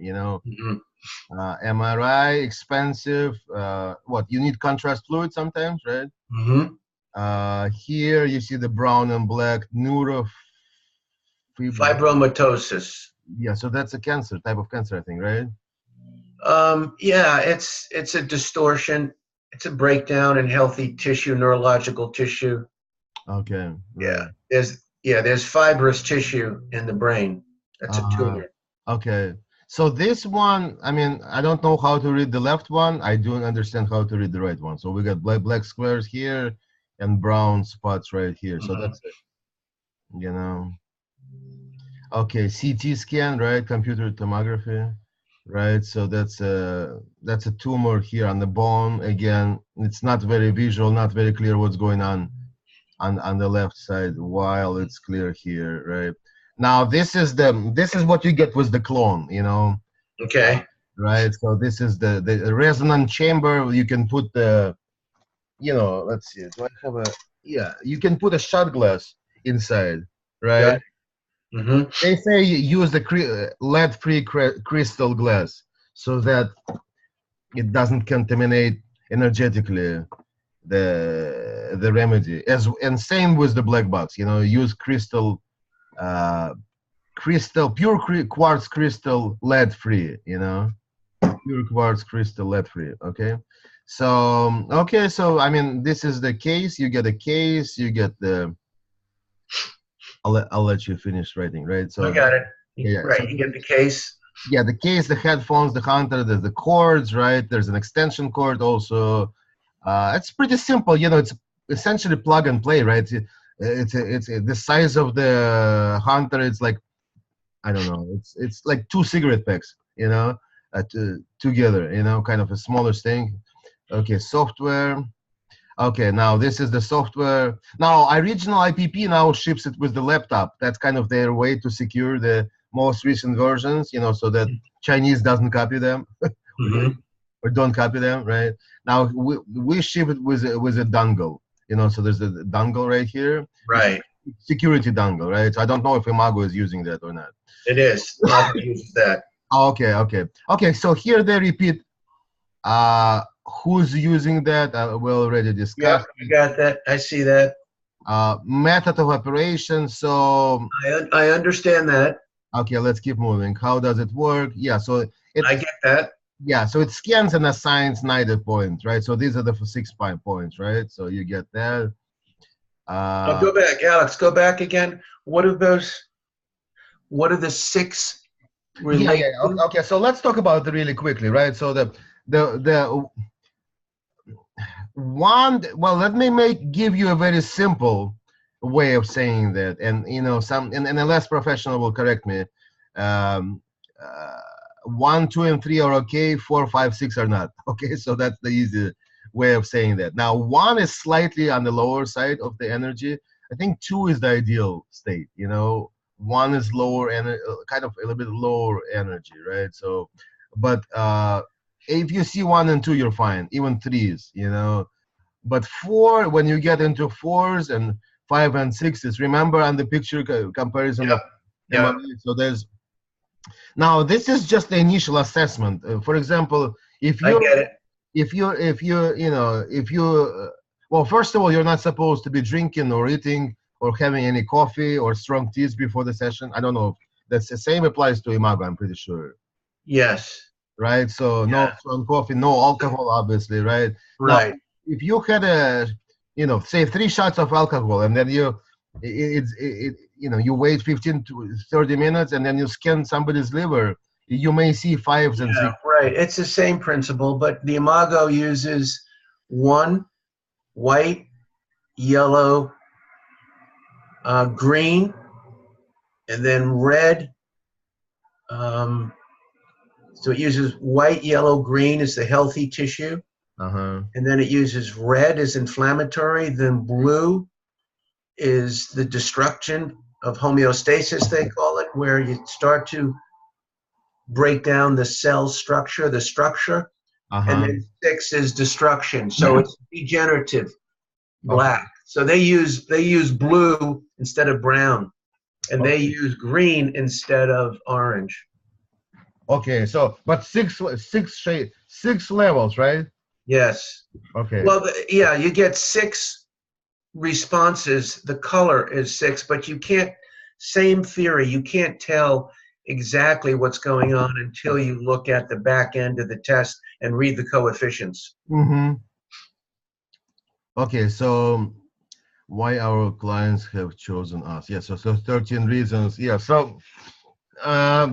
A: MRI, expensive. What, you need contrast fluid sometimes, right? Here you see the brown and black
B: fibromatosis.
A: Yeah, so that's a cancer, type of cancer, I think, right?
B: Yeah, it's a distortion. It's a breakdown in healthy tissue, neurological tissue.
A: Okay. Right.
B: Yeah, there's fibrous tissue in the brain. That's a tumor.
A: Okay. So this one, I mean, I don't know how to read the left one. I do understand how to read the right one. So we got black squares here and brown spots right here. So that's it. Okay, CT scan, right? Computer tomography, right? So that's a tumor here on the bone. Again, it's not very visual, not very clear what's going on the left side, while it's clear here, right? Now this is what you get with the clone,
B: Okay.
A: Right. So this is the resonant chamber. You can put the, let's see. Do I have a? Yeah, you can put a shot glass inside, right? They say use the lead-free crystal glass so that it doesn't contaminate energetically the remedy. And same with the black box. Use crystal, pure quartz crystal, lead-free. Pure quartz crystal, lead-free. Okay. So I mean, this is the case. You get a case. You get the. I'll let you finish writing, right? So
B: I got it. Right,
A: so
B: you get the case.
A: Yeah, the case, the headphones, the hunter, the cords, right? There's an extension cord also. It's pretty simple, it's essentially plug and play, right? It's the size of the hunter. It's like, I don't know. It's like 2 cigarette packs, together, kind of a smaller thing. Okay, software. Okay, now this is the software. Now, original IPP now ships it with the laptop. That's kind of their way to secure the most recent versions, so that Chinese doesn't copy them or don't copy them, right? Now, we ship it with a dongle, so there's a dongle right here.
B: Right.
A: Security dongle, right? So I don't know if Imago is using that or not.
B: It is. Imago uses that.
A: Okay, so here they repeat who's using that. We already discussed.
B: Yeah, I got that. I see that.
A: Method of operation. So
B: I understand that.
A: Okay, let's keep moving. How does it work? Yeah, so
B: I get that.
A: Yeah, so it scans and assigns neither point, right? So these are the 6 points, right? So you get that.
B: I'll go back, Alex. Go back again. What are those? What are the 6
A: Yeah,
B: relate
A: yeah.
B: to?
A: Okay, so let's talk about it really quickly, right? So the one, well, let me give you a very simple way of saying that, and and a less professional will correct me. Um, uh, 1, 2, and 3 are okay. 4, 5, 6 are not. Okay, so that's the easy way of saying that. Now, 1 is slightly on the lower side of the energy. I think 2 is the ideal state. 1 is lower and kind of a little bit lower energy, right? So, but if you see 1 and 2, you're fine. Even 3s. But 4, when you get into 4s and 5 and 6s, remember on the picture comparison of
B: Yeah.
A: MRI. So now this is just the initial assessment. For example, if
B: I
A: you
B: get it.
A: well, first of all, you're not supposed to be drinking or eating or having any coffee or strong teas before the session. I don't know if that's the same applies to Imago, I'm pretty sure.
B: Yes.
A: Right? So no
B: Yeah.
A: strong coffee, no alcohol, obviously, right? Now,
B: Right.
A: if you had say 3 shots of alcohol and then you wait 15 to 30 minutes and then you scan somebody's liver, you may see 5s and 6s.
B: Yeah, right. It's the same principle, but the Imago uses 1 white, yellow, green, and then red. So it uses white, yellow, green as the healthy tissue,
A: Uh-huh.
B: and then it uses red as inflammatory, then blue is the destruction of homeostasis, they call it, where you start to break down the cell structure, the structure, and
A: Uh-huh.
B: then 6 is destruction. So it's degenerative,
A: Okay.
B: black. So they use blue instead of brown, and they
A: Okay.
B: use green instead of orange.
A: Okay. So, but 6 levels, right?
B: Yes.
A: Okay.
B: Well, yeah, you get 6 responses. The color is 6, but you can't. Same theory. You can't tell exactly what's going on until you look at the back end of the test and read the coefficients.
A: Mm-hmm. Okay. So, why our clients have chosen us? Yeah. So 13 reasons. Yeah. So,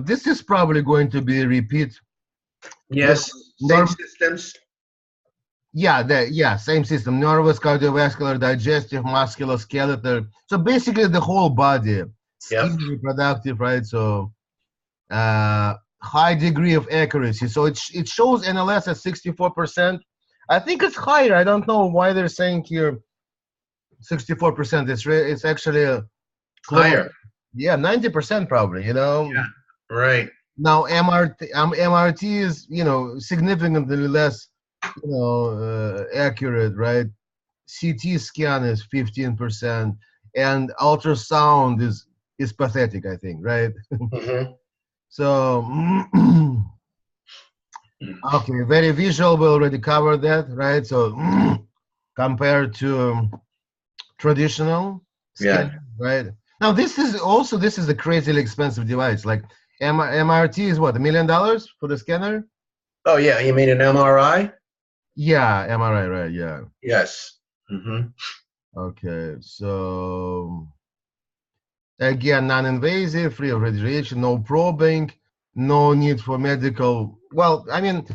A: this is probably going to be a repeat.
B: Yes, same systems.
A: Yeah, same system: nervous, cardiovascular, digestive, musculoskeletal. So basically, the whole body,
B: Yep.
A: skin, reproductive, right? So high degree of accuracy. So it shows NLS at 64%. I think it's higher. I don't know why they're saying here 64%. It's actually close.
B: Higher.
A: Yeah, 90% probably.
B: Yeah. Right.
A: Now MRT is significantly less accurate, right? CT scan is 15%, and ultrasound is pathetic, I think, right?
B: Mm-hmm.
A: So okay, very visual. We already covered that, right? So compared to traditional
B: Yeah.
A: scan, right? Now this is a crazily expensive device. Like MRT is what, $1 million for the scanner?
B: Oh, yeah. You mean an MRI?
A: Yeah, MRI, right? Yeah.
B: Yes. Mm-hmm.
A: Okay, so again, non-invasive, free of radiation, no probing, no need for medical. Well, I mean,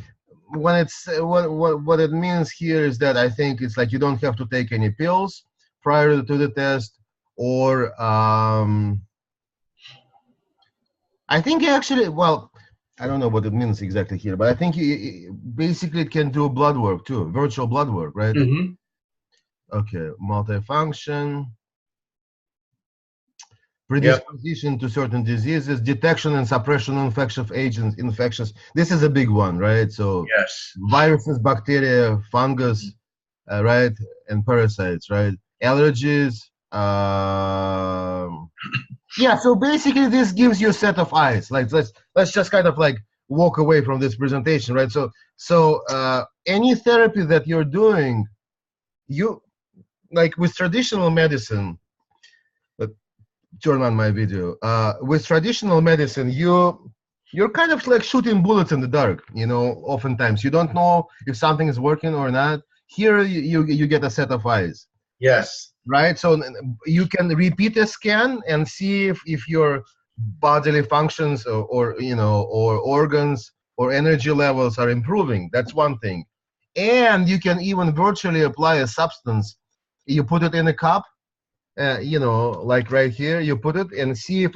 A: when it's what it means here is that I think it's like you don't have to take any pills prior to the test, or I think actually, well, I don't know what it means exactly here, but I think basically it can do blood work too, virtual blood work, right?
B: Mm-hmm.
A: Okay, multifunction.
B: Yep.
A: Predisposition to certain diseases, detection and suppression of infections. This is a big one, right? So
B: Yes.
A: viruses, bacteria, fungus, right, and parasites, right? Allergies. Yeah. So basically, this gives you a set of eyes. Like let's just kind of like walk away from this presentation, right? So any therapy that you're doing, you like with traditional medicine. Turn on my video. With traditional medicine, you you're kind of like shooting bullets in the dark, oftentimes. You don't know if something is working or not. Here, you get a set of eyes,
B: Yes.
A: right? So you can repeat a scan and see if your bodily functions or organs or energy levels are improving. That's one thing. And you can even virtually apply a substance. You put it in a cup, like right here, you put it and see if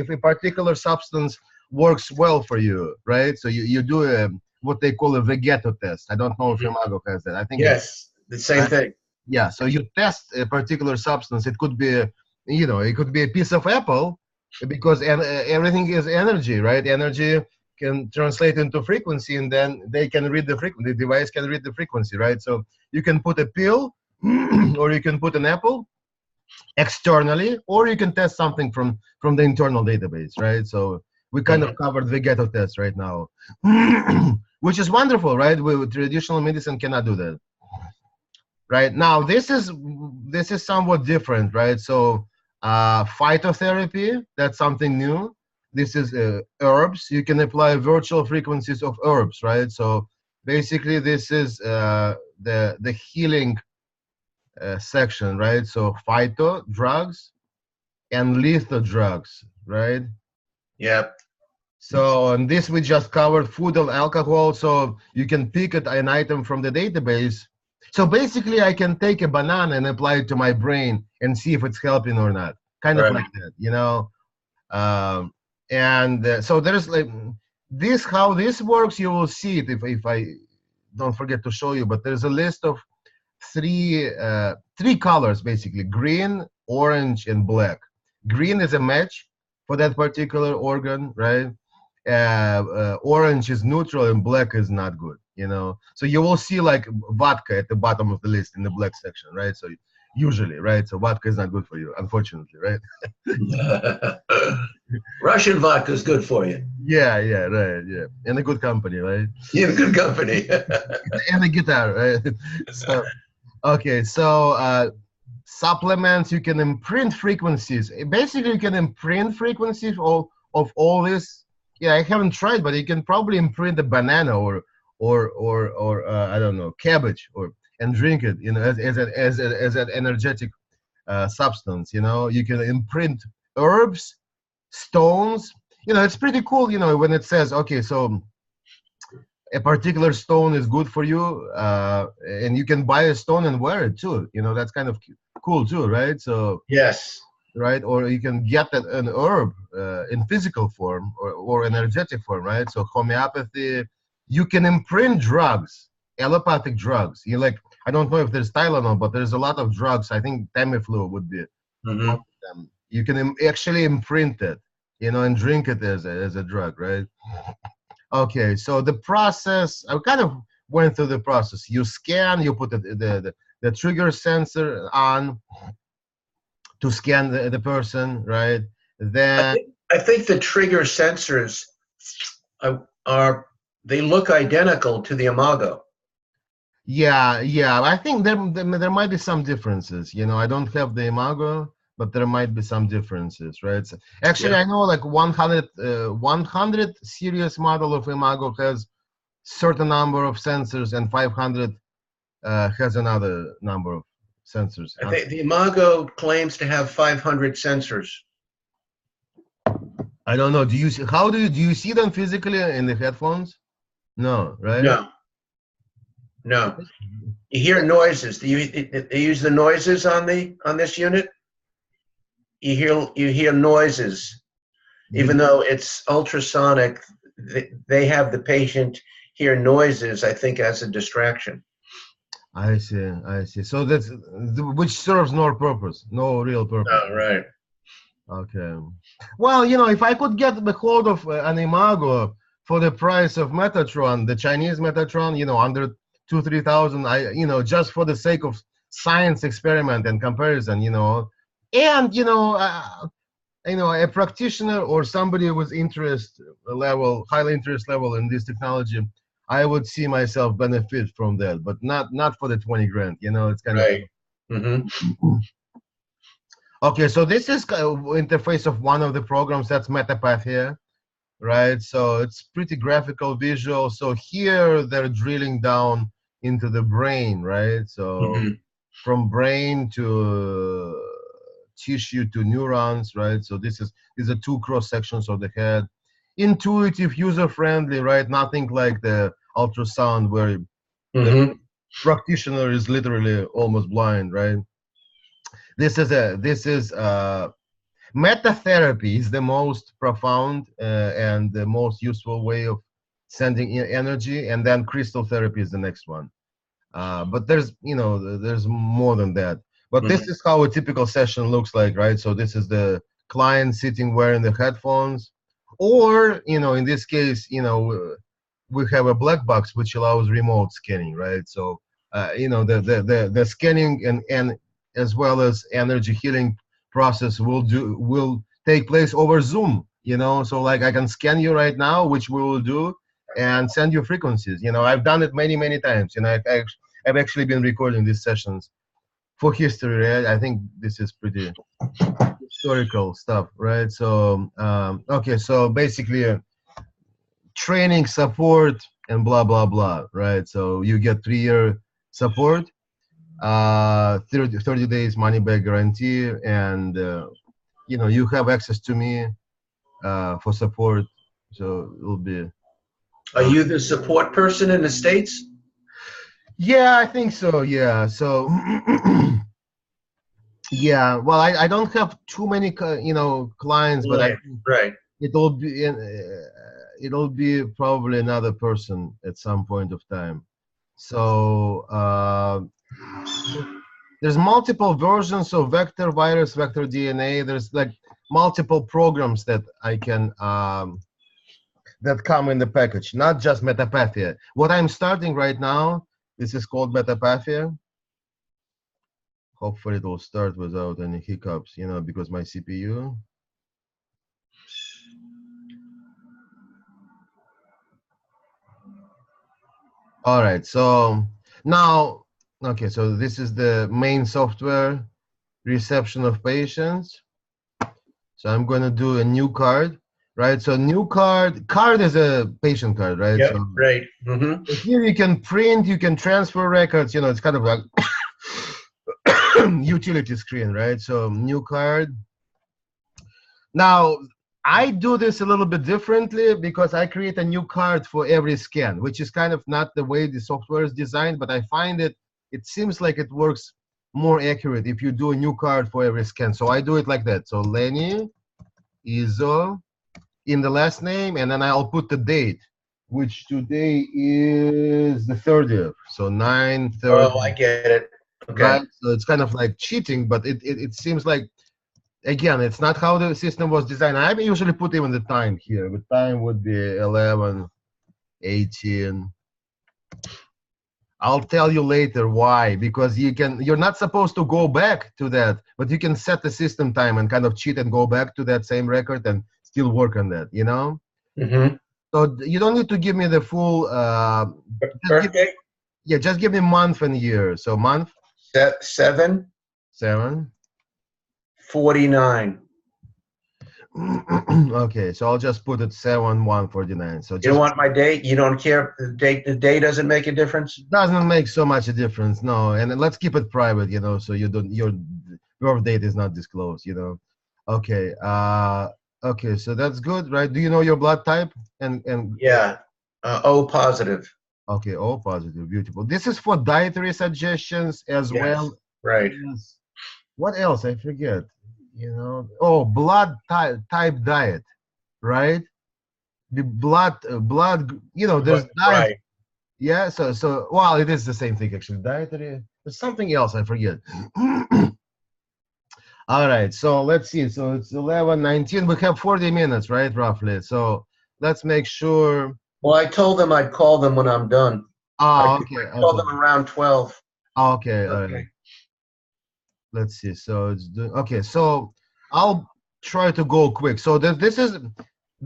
A: a particular substance works well for you, right? So you do what they call a Vegeto test. I don't know if Imago has that. I think it.
B: Yes, the same thing.
A: Yeah. So you test a particular substance. It could be, it could be a piece of apple, because everything is energy, right? Energy can translate into frequency, and then they can read the frequency. The device can read the frequency, right? So you can put a pill, or you can put an apple externally, or you can test something from the internal database, right? So we kind of covered the ghetto test right now, which is wonderful, right? Traditional medicine cannot do that, right? Now this is somewhat different, right? So phytotherapy, that's something new. This is herbs. You can apply virtual frequencies of herbs, right? So basically this is the healing section, right? So phyto drugs and lethal drugs, right?
B: Yep.
A: So and this we just covered food and alcohol. So you can pick an item from the database. So basically, I can take a banana and apply it to my brain and see if it's helping or not. Kind of like that, so there's like this. How this works, you will see it if I don't forget to show you. But there's a list of three colors basically: green, orange, and black. Green is a match for that particular organ, right? Orange is neutral and black is not good, so you will see like vodka at the bottom of the list in the black section, right? So usually, right? So vodka is not good for you, unfortunately, right?
B: Russian vodka is good for you.
A: Yeah, right, yeah, and a good company, right?
B: Yeah, good company.
A: And a guitar, right? So okay, so supplements, you can imprint frequencies. Basically, you can imprint frequencies of all this. Yeah, I haven't tried, but you can probably imprint a banana or I don't know, cabbage, and drink it, as an energetic substance. You can imprint herbs, stones. It's pretty cool. When it says, okay, so a particular stone is good for you, and you can buy a stone and wear it too. That's kind of cool too, right? So
B: yes.
A: Right, or you can get an herb in physical form or energetic form, right? So homeopathy, you can imprint drugs, allopathic drugs. I don't know if there's Tylenol, but there's a lot of drugs. I think Tamiflu would be one of them. You can actually imprint it, and drink it as a drug, right? Okay, so the process, I kind of went through the process. You scan, you put the trigger sensor on to scan the person, right? Then
B: I think the trigger sensors they look identical to the Imago.
A: Yeah. I think there might be some differences. I don't have the Imago, but there might be some differences, right? So actually, I know like 100 series model of Imago has certain number of sensors, and 500 has another number of sensors.
B: I think the Imago claims to have 500 sensors.
A: I don't know. Do you see them physically in the headphones? No, right?
B: No. You hear noises. They use the noises on this unit. You hear noises, even though it's ultrasonic. They have the patient hear noises, I think, as a distraction.
A: I see. So that's which serves no purpose, no real purpose.
B: Oh, right.
A: Okay. Well, if I could get the hold of an Imago for the price of Metatron, the Chinese Metatron, under 2,000-3,000, just for the sake of science experiment and comparison, and a practitioner or somebody with highly interest level in this technology, I would see myself benefit from that, but not for the 20 grand. It's kind
B: of.
A: Okay, so this is interface of one of the programs. That's MetaPath here, right? So it's pretty graphical visual. So here they're drilling down into the brain, right? So
B: Hmm.
A: from brain to tissue to neurons, right? So these are two cross sections of the head. Intuitive, user friendly, right? Nothing like the ultrasound where the
B: Hmm.
A: practitioner is literally almost blind, right? This is metatherapy is the most profound and the most useful way of sending energy, and then crystal therapy is the next one. But there's more than that. But this
B: Hmm.
A: is how a typical session looks like, right? So this is the client sitting wearing the headphones, or in this case, we have a black box which allows remote scanning, right? So the scanning and as well as energy healing process will take place over Zoom. So like I can scan you right now, which we will do, and send you frequencies. I've done it many times. I've actually been recording these sessions for history, right? I think this is pretty historical stuff, right? So okay, so basically training, support, and blah blah blah, right? So you get 3-year support, 30 days money back guarantee, and you have access to me for support. So it'll be
B: Are you the support person in the States?
A: yeah, I think so. Yeah, so yeah, well, I don't have too many clients, but I
B: Right,
A: think
B: right.
A: it'll be probably another person at some point of time. So there's multiple versions of vector virus, vector DNA. There's like multiple programs that I can that come in the package, not just Metapathia. What I'm starting right now, this is called Metapathia. Hopefully it will start without any hiccups, because my CPU. All right, so now, okay, so this is the main software reception of patients. So I'm going to do a new card, right? So new card is a patient card, right?
B: Yep,
A: So
B: right. Hmm.
A: here you can print, you can transfer records, it's kind of like utility screen, right? So new card. Now, I do this a little bit differently because I create a new card for every scan, which is kind of not the way the software is designed, but I find it seems like it works more accurate if you do a new card for every scan. So I do it like that. So Lenny, ISO, in the last name, and then I'll put the date, which today is the 30th. So 9/30,
B: Oh, I get it. Okay.
A: right? So it's kind of like cheating, but it seems like, again, it's not how the system was designed. I usually put even the time here. The time would be 11:18. I'll tell you later why, because you're not supposed to go back to that, but you can set the system time and kind of cheat and go back to that same record and still work on that,
B: Hmm.
A: So you don't need to give me the full, just give,
B: Birthday?
A: yeah, just give me month and year. So month,
B: 7
A: 7.
B: 49.
A: Okay, so I'll just put it 7/1/49. So
B: You don't
A: just
B: want my date? You don't care if the date? The day doesn't make a difference?
A: doesn't make so much a difference, no. And let's keep it private, so you don't your date is not disclosed. Okay, okay, so that's good, right? Do you know your blood type? And
B: Yeah. O positive.
A: okay, all positive, beautiful. This is for dietary suggestions as
B: Yes.
A: well
B: Right.
A: as what else? I forget. Oh, blood type diet, right? The blood. There's diet.
B: Right.
A: Yeah. So well, it is the same thing actually. Dietary. There's something else I forget. All right. So let's see. So it's 11:19. We have 40 minutes, right, roughly. So let's make sure.
B: Well, I told them I'd call them when I'm done. I
A: Oh,
B: could
A: okay.
B: call
A: Okay.
B: them around 12.
A: Okay. All right.
B: Okay.
A: Let's see. So it's okay. So I'll try to go quick. So this is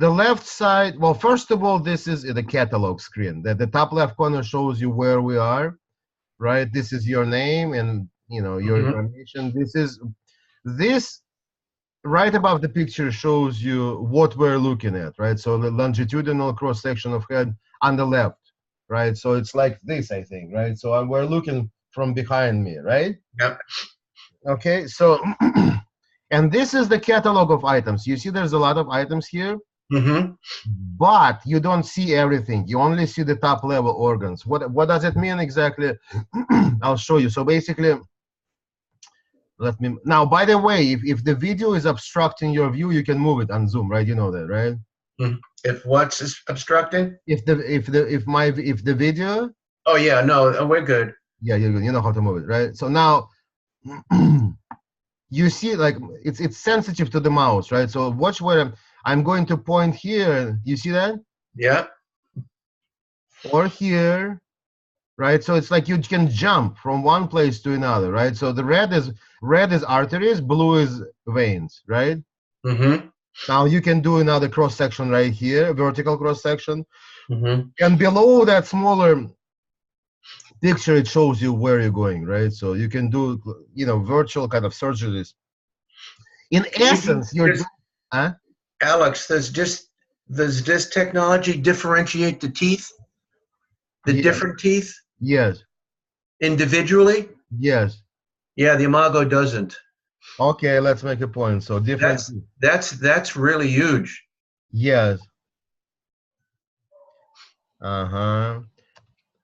A: the left side. Well, first of all, this is the catalog screen. The top left corner shows you where we are, right? This is your name and your
B: Hmm.
A: information. This right above the picture shows you what we're looking at, right? So the longitudinal cross section of head on the left, right? So it's like this, I think, right? So we're looking from behind me, right?
B: Yep.
A: Okay, so and this is the catalog of items. You see there's a lot of items here,
B: Mm-hmm.
A: but you don't see everything. You only see the top level organs. What does it mean exactly? I'll show you. So basically, let me now, by the way, if the video is obstructing your view, you can move it on Zoom, right? You know that, right?
B: If what's is obstructing?
A: If the video,
B: Oh yeah, no, we're good.
A: yeah, you know how to move it, right? So now you see, like it's sensitive to the mouse, right? So watch where I'm going to point here. You see that?
B: Yeah.
A: Or here, right? So it's like you can jump from one place to another, right? So the red is arteries, blue is veins, right?
B: Mm-hmm.
A: Now you can do another cross section right here, vertical cross section,
B: Mm-hmm.
A: and below that smaller picture, it shows you where you're going, right? So you can do, virtual kind of surgeries. In essence, you're doing, huh?
B: Alex, does this technology differentiate the teeth, the
A: Yes,
B: different teeth
A: yes,
B: individually?
A: yes.
B: Yeah, the Imago doesn't.
A: Okay, let's make a point. So different,
B: That's really huge.
A: yes. Uh-huh.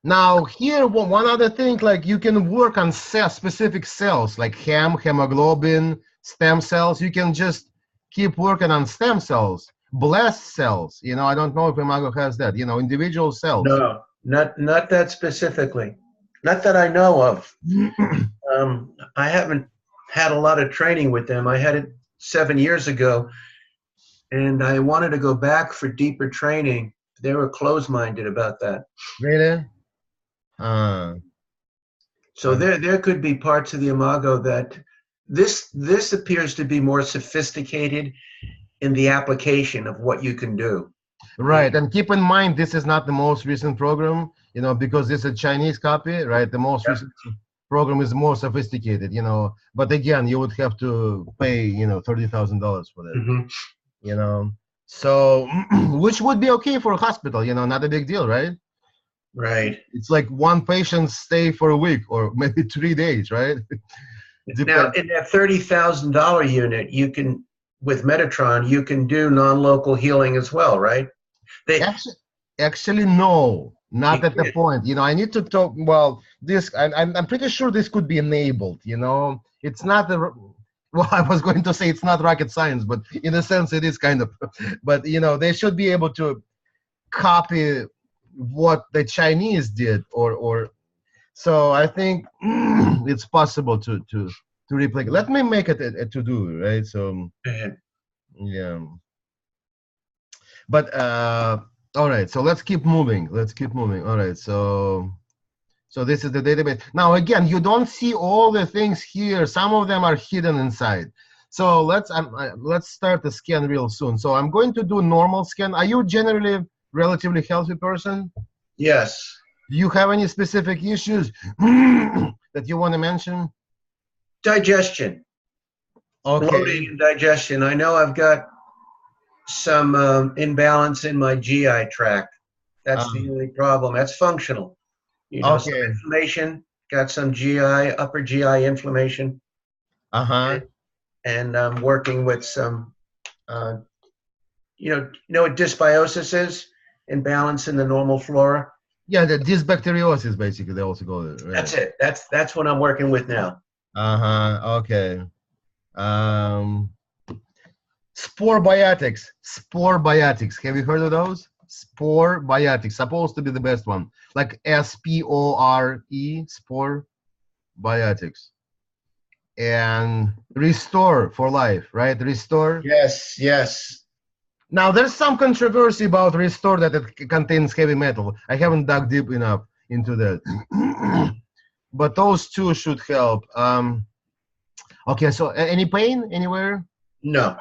A: Now here, one other thing, like you can work on specific cells, like hemoglobin, stem cells. You can just keep working on stem cells, blast cells. I don't know if Imago has that, individual cells.
B: No, not that specifically. Not that I know of. I haven't had a lot of training with them. I had it 7 years ago, and I wanted to go back for deeper training. They were closed-minded about that.
A: Really?
B: So there could be parts of the Imago that this appears to be more sophisticated in the application of what you can do.
A: Right, and keep in mind this is not the most recent program, because it's a Chinese copy, right? The most recent program is more sophisticated, but again, you would have to pay, $30,000 for that,
B: Mm-hmm.
A: So which would be okay for a hospital, not a big deal, right?
B: Right.
A: It's like one patient stay for a week or maybe 3 days, right?
B: Now, in that $30,000 unit, you can, with Metatron, you can do non-local healing as well, right?
A: Actually, no, not at the point. I need to talk. Well, this I'm pretty sure this could be enabled. It's not the. Well, I was going to say it's not rocket science, but in a sense, it is kind of. But they should be able to copy what the Chinese did, or. So I think it's possible to replicate. Let me make it a to do, right? So yeah. But all right, so let's keep moving. All right, so this is the database. Now again, you don't see all the things here. Some of them are hidden inside. So let's start the scan real soon. So I'm going to do normal scan. Are you generally relatively healthy person?
B: Yes.
A: Do you have any specific issues that you want to mention?
B: Digestion.
A: Okay.
B: Bloating and digestion. I know I've got some imbalance in my GI tract. That's the only problem. That's functional. Some inflammation. Got some upper GI inflammation. And I'm working with some, you know what dysbiosis is? Imbalance in the normal flora.
A: Yeah, the dysbacteriosis, basically, they also go there. Right?
B: That's it. That's what I'm working with now.
A: Okay. Spore biotics. Have you heard of those? Spore biotics, supposed to be the best one. Like SPORE, spore biotics. And restore for life, right? Restore.
B: Yes, yes.
A: Now, there's some controversy about restore that it contains heavy metal. I haven't dug deep enough into that. But those two should help. Okay, so any pain anywhere?
B: No.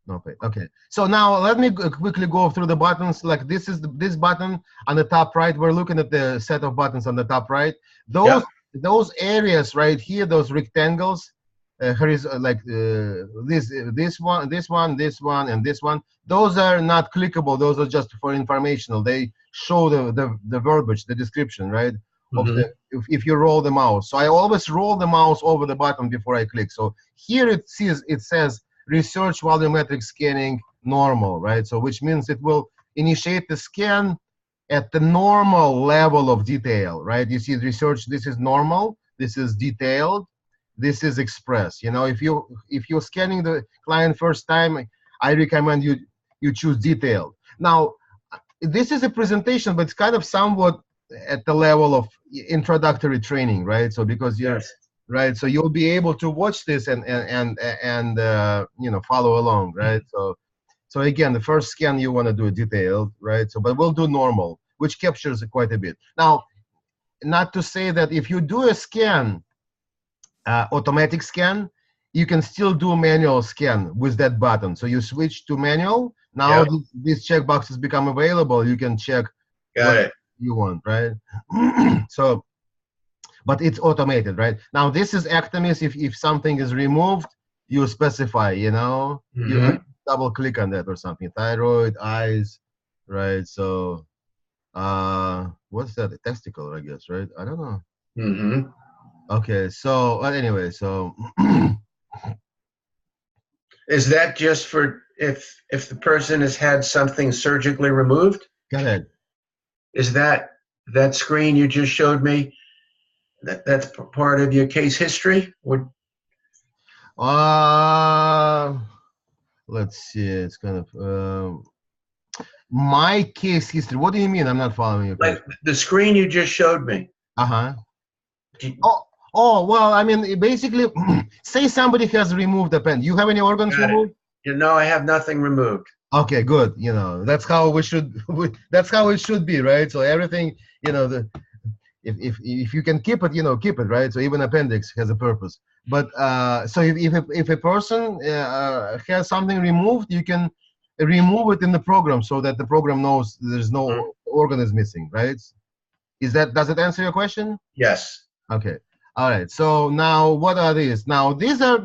A: No pain. Okay. So now let me quickly go through the buttons. Like this is this button on the top right. We're looking at the set of buttons on the top right. Those areas right here, those rectangles, this one, and this one. Those are not clickable. Those are just for informational. They show the verbiage, the description, right? Of
B: Hmm.
A: the if you roll the mouse. So I always roll the mouse over the button before I click. So here it says research volumetric scanning normal, right? So which means it will initiate the scan at the normal level of detail, right? You see research, this is normal, this is detailed, this is express. You know, if you're scanning the client first time, I recommend you choose detailed. Now, this is a presentation, but it's kind of somewhat at the level of introductory training, right? So because you're
B: Yes.
A: right, so you'll be able to watch this and you know, follow along, right? So again, the first scan you want to do detailed, right? So, but we'll do normal, which captures quite a bit. Now, not to say that if you do a scan, automatic scan, you can still do manual scan with that button. So you switch to manual. Now
B: Yep.
A: these checkboxes become available. You can check
B: Got
A: what
B: it.
A: you want, right? So, but it's automated, right? Now this is Actimis. If something is removed, you specify, you know, you
B: Hmm.
A: double click on that or something. Thyroid, eyes, right? So, what's that? A testicle, I guess, right? I don't know.
B: Hmm.
A: Okay, so anyway, so
B: Is that just for if the person has had something surgically removed?
A: go ahead.
B: Is that screen you just showed me? That's part of your case history? Or
A: Uh, let's see. It's kind of my case history. What do you mean? I'm not following your
B: like
A: question.
B: the screen you just showed me?
A: Uh-huh.
B: Do-
A: Oh, oh, well, I mean, basically, say somebody has removed a pen. You have any organs
B: Got it.
A: removed?
B: You know, I have nothing removed.
A: Okay, good. You know, that's how we should. That's how it should be, right? So everything, you know, if you can keep it, you know, keep it, right? So even appendix has a purpose. But so if a person has something removed, you can remove it in the program so that the program knows there's
B: Mhm.
A: no organ is missing, right? Does it answer your question?
B: Yes.
A: Okay. All right. So now what are these? Now these are,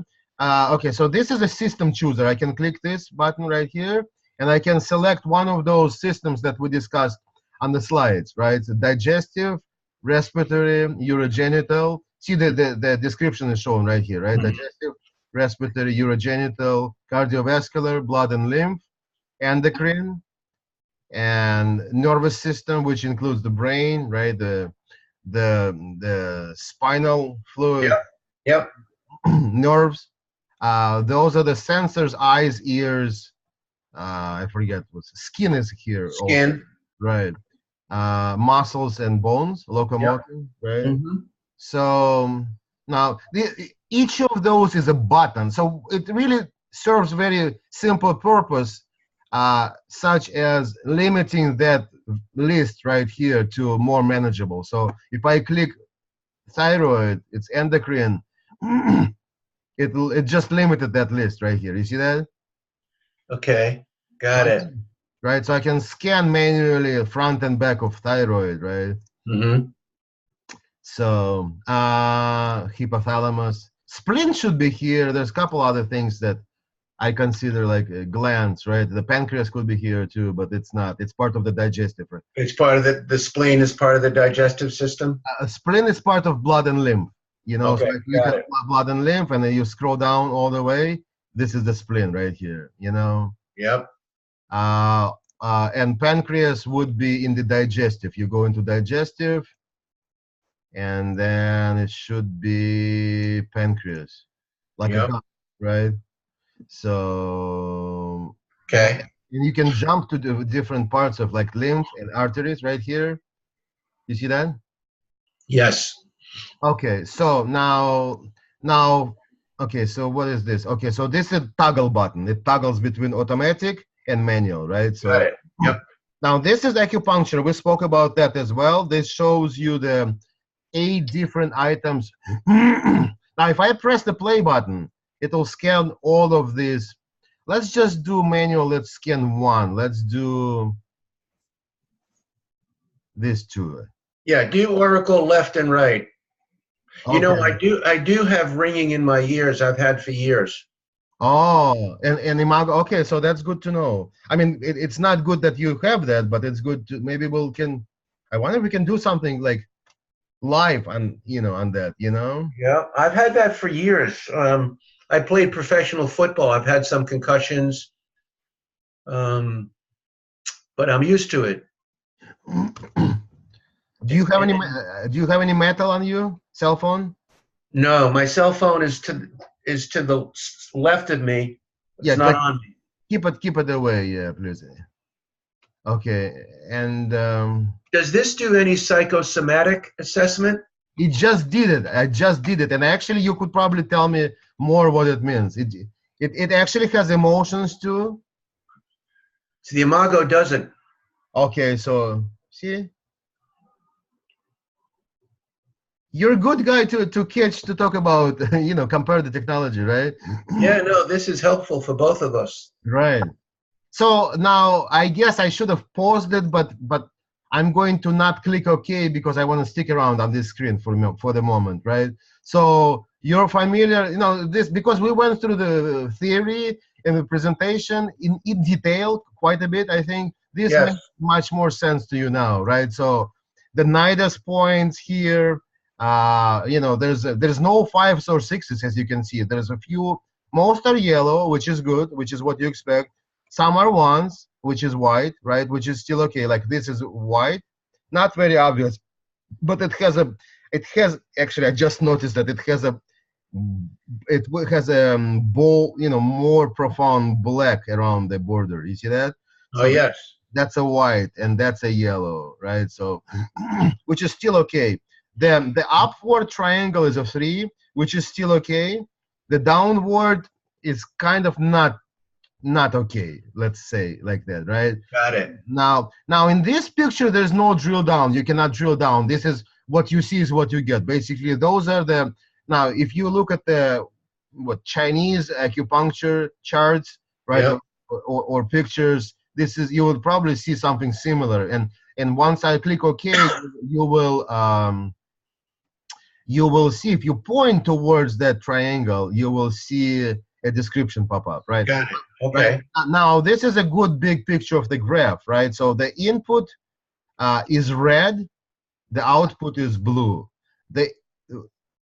A: okay, so this is a system chooser. I can click this button right here and I can select one of those systems that we discussed on the slides, right? So digestive, respiratory, urogenital. See the description is shown right here, right?
B: Mhm.
A: Digestive, respiratory, urogenital, cardiovascular, blood and lymph, endocrine, and nervous system, which includes the brain, right? The spinal fluid,
B: Yep. Yep.
A: nerves. Those are the sensors, eyes, ears. I forget what skin is here also,
B: Skin.
A: right? Muscles and bones,
B: Yep.
A: locomotive, right?
B: Hmm.
A: So now each of those is a button. So it really serves very simple purpose, such as limiting that list right here to more manageable. So if I click thyroid, it's endocrine, it just limited that list right here. You see that?
B: Okay.
A: So
B: Got it.
A: right, so I can scan manually front and back of thyroid, right?
B: Hmm.
A: So hypothalamus, spleen should be here. There's a couple other things that I consider like glands, right? The pancreas could be here too, but it's not. It's part of the digestive. Right?
B: It's part of the spleen is part of the digestive system.
A: Spleen is part of blood and lymph. You know, so
B: Okay.
A: if you
B: Got
A: have
B: it.
A: blood and lymph, and then you scroll down all the way, this is the spleen right here. You know,
B: Yep.
A: uh, and pancreas would be in the digestive. You go into digestive, and then it should be pancreas, like a
B: Yep.
A: gun, right? So,
B: Okay.
A: and you can jump to the different parts of like lymph and arteries right here. You see that?
B: Yes.
A: Okay, so now, okay, so what is this? Okay, so this is a toggle button. It toggles between automatic and manual, right?
B: Got
A: So
B: it. Yep.
A: now this is acupuncture. We spoke about that as well. This shows you the 8 different items. Now, if I press the play button, it will scan all of these. Let's just do manual. Let's scan one. Let's do this two.
B: Yeah. Do Oracle left and right. You know,
A: Okay.
B: I do have ringing in my ears. I've had for years.
A: Oh, and Imago. Okay, so that's good to know. I mean, it's not good that you have that, but it's good to maybe we'll can. I wonder if we can do something like live on on that.
B: Yeah, I've had that for years. I played professional football. I've had some concussions, um, but I'm used to it.
A: Do you
B: And,
A: have any
B: and
A: do you have any metal on you? Cell phone?
B: no, my cell phone is to the left of me. It's
A: Yeah,
B: not
A: like
B: on me.
A: keep it away, yeah, please. Okay, and
B: Does this do any psychosomatic assessment?
A: it just did it. I just did it, and actually, you could probably tell me more what it means. It actually has emotions too.
B: So the Imago doesn't.
A: Okay, so see, you're a good guy to catch to talk about compare the technology, right?
B: Yeah, no, this is helpful for both of us.
A: Right. So now I guess I should have paused it, but I'm going to not click OK because I want to stick around on this screen for the moment, right? So you're familiar, this because we went through the theory and the presentation in detail quite a bit. I think this
B: Yes.
A: makes much more sense to you now, right? So the nidus points here, there's no fives or sixes as you can see. There's a few. Most are yellow, which is good, which is what you expect. Some are ones, which is white, right? Which is still okay. Like this is white, not very obvious, but it has actually. I just noticed that it has a bold, more profound black around the border. You see that?
B: Oh,
A: So
B: yes.
A: that's a white and that's a yellow, right? So, which is still okay. Then the upward triangle is a 3, which is still okay. The downward is kind of not okay, let's say like that, right?
B: Got it.
A: Now in this picture there's no drill down. You cannot drill down. This is what you see is what you get. Basically those are the. Now if you look at the Chinese acupuncture charts, right,
B: Yep.
A: or pictures, this is, you will probably see something similar. And once I click OK, you will see, if you point towards that triangle, you will see a description pop up, right?
B: Got it.
A: Right.
B: Okay.
A: Now, this is a good big picture of the graph, right? So the input is red, the output is blue. The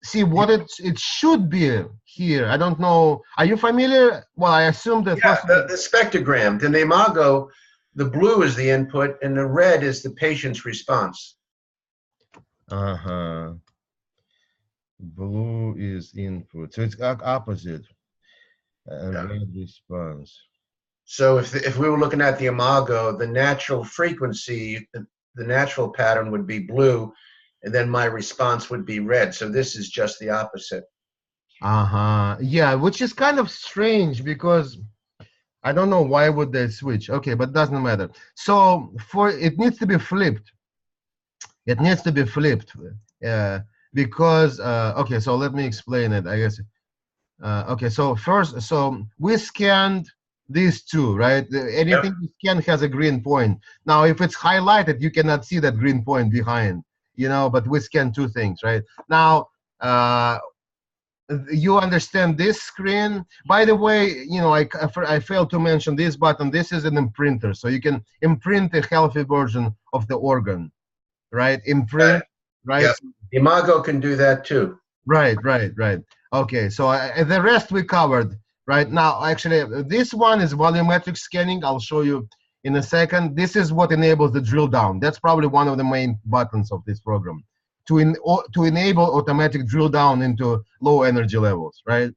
A: See what it should be here. I don't know. Are you familiar? Well, I assume that
B: Yeah,
A: first.
B: the spectrogram. In the Imago, the blue is the input and the red is the patient's response.
A: Uh-huh. Blue is input, so it's opposite. And
B: Yeah.
A: red response.
B: So if we were looking at the Imago, the natural frequency, the natural pattern would be blue, and then my response would be red. So this is just the opposite.
A: Uh-huh. Yeah, which is kind of strange because I don't know why would they switch. Okay, but doesn't matter. So it needs to be flipped. It needs to be flipped because okay. So let me explain it. I guess. Okay. So first, we scanned these two, right?
B: Yep.
A: Anything you scan has a green point. Now, if it's highlighted, you cannot see that green point behind. But we scan two things, right? Now, you understand this screen. By the way, I failed to mention this button. This is an imprinter, so you can imprint a healthy version of the organ, right? Imprint, right?
B: Yep. The Imago can do that too.
A: Right. Okay, so the rest we covered. Right now, actually, this one is volumetric scanning. I'll show you in a second. This is what enables the drill down. That's probably one of the main buttons of this program, to enable automatic drill down into low energy levels, right?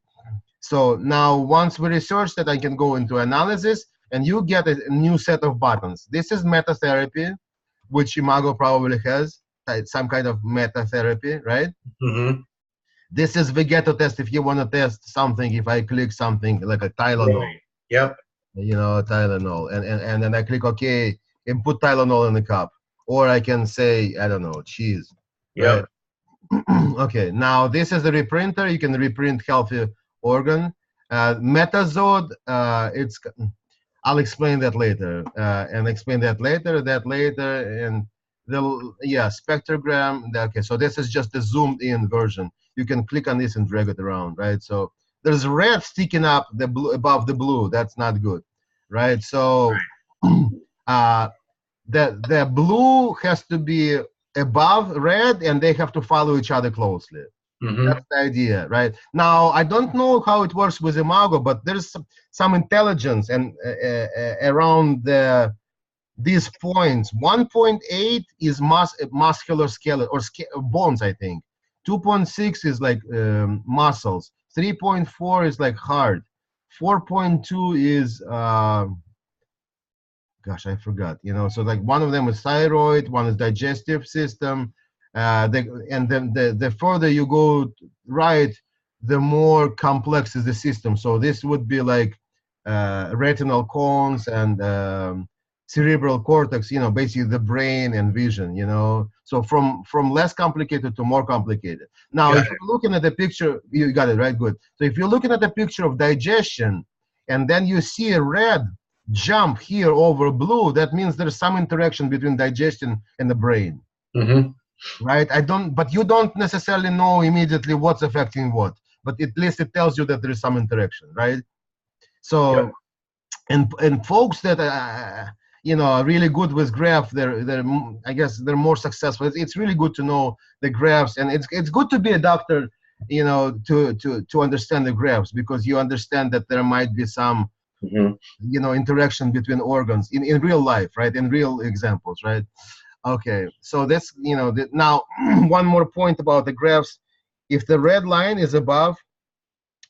A: So now, once we research that, I can go into analysis, and you get a new set of buttons. This is meta therapy, which Imago probably has, some kind of meta therapy, right?
B: Mm-hmm.
A: This is Vegeto test if you want to test something. If I click something like a Tylenol,
B: Right. Yep.
A: Tylenol, and then I click OK and put Tylenol in the cup. Or I can say, I don't know, cheese, right?
B: Yep.
A: Okay, now this is the reprinter. You can reprint healthy organ. Metazode, I'll explain that later, and explain that later, and Yeah, spectrogram. Okay, so this is just the zoomed in version. You can click on this and drag it around, right? So there's red sticking up the blue above the blue. That's not good, right? So the blue has to be above red, and they have to follow each other closely.
B: Mm-hmm.
A: That's the idea, right? Now, I don't know how it works with Imago, but there's some intelligence and around these points. 1.8 is muscular skeleton or bones, I think. 2.6 is like muscles. 3.4 is like heart. 4.2 is gosh, I forgot. You know, so like one of them is thyroid, one is digestive system, and then the further you go right, the more complex is the system. So this would be like retinal cones and cerebral cortex. You know, basically the brain and vision. You know, so from less complicated to more complicated. Now, if you're looking at the picture, you got it right. Good. So if you're looking at the picture of digestion, and then you see a red jump here over blue, that means there's some interaction between digestion and the brain.
B: Mm-hmm.
A: Right? But you don't necessarily know immediately what's affecting what, but at least it tells you that there is some interaction, right? So, and folks that you know, are really good with graph, I guess they're more successful. It's really good to know the graphs, and it's good to be a doctor, you know, to understand the graphs, because you understand that there might be some you know, interaction between organs in real life, right? In real examples, right? Okay, so that's, you know, now one more point about the graphs. If the red line is above,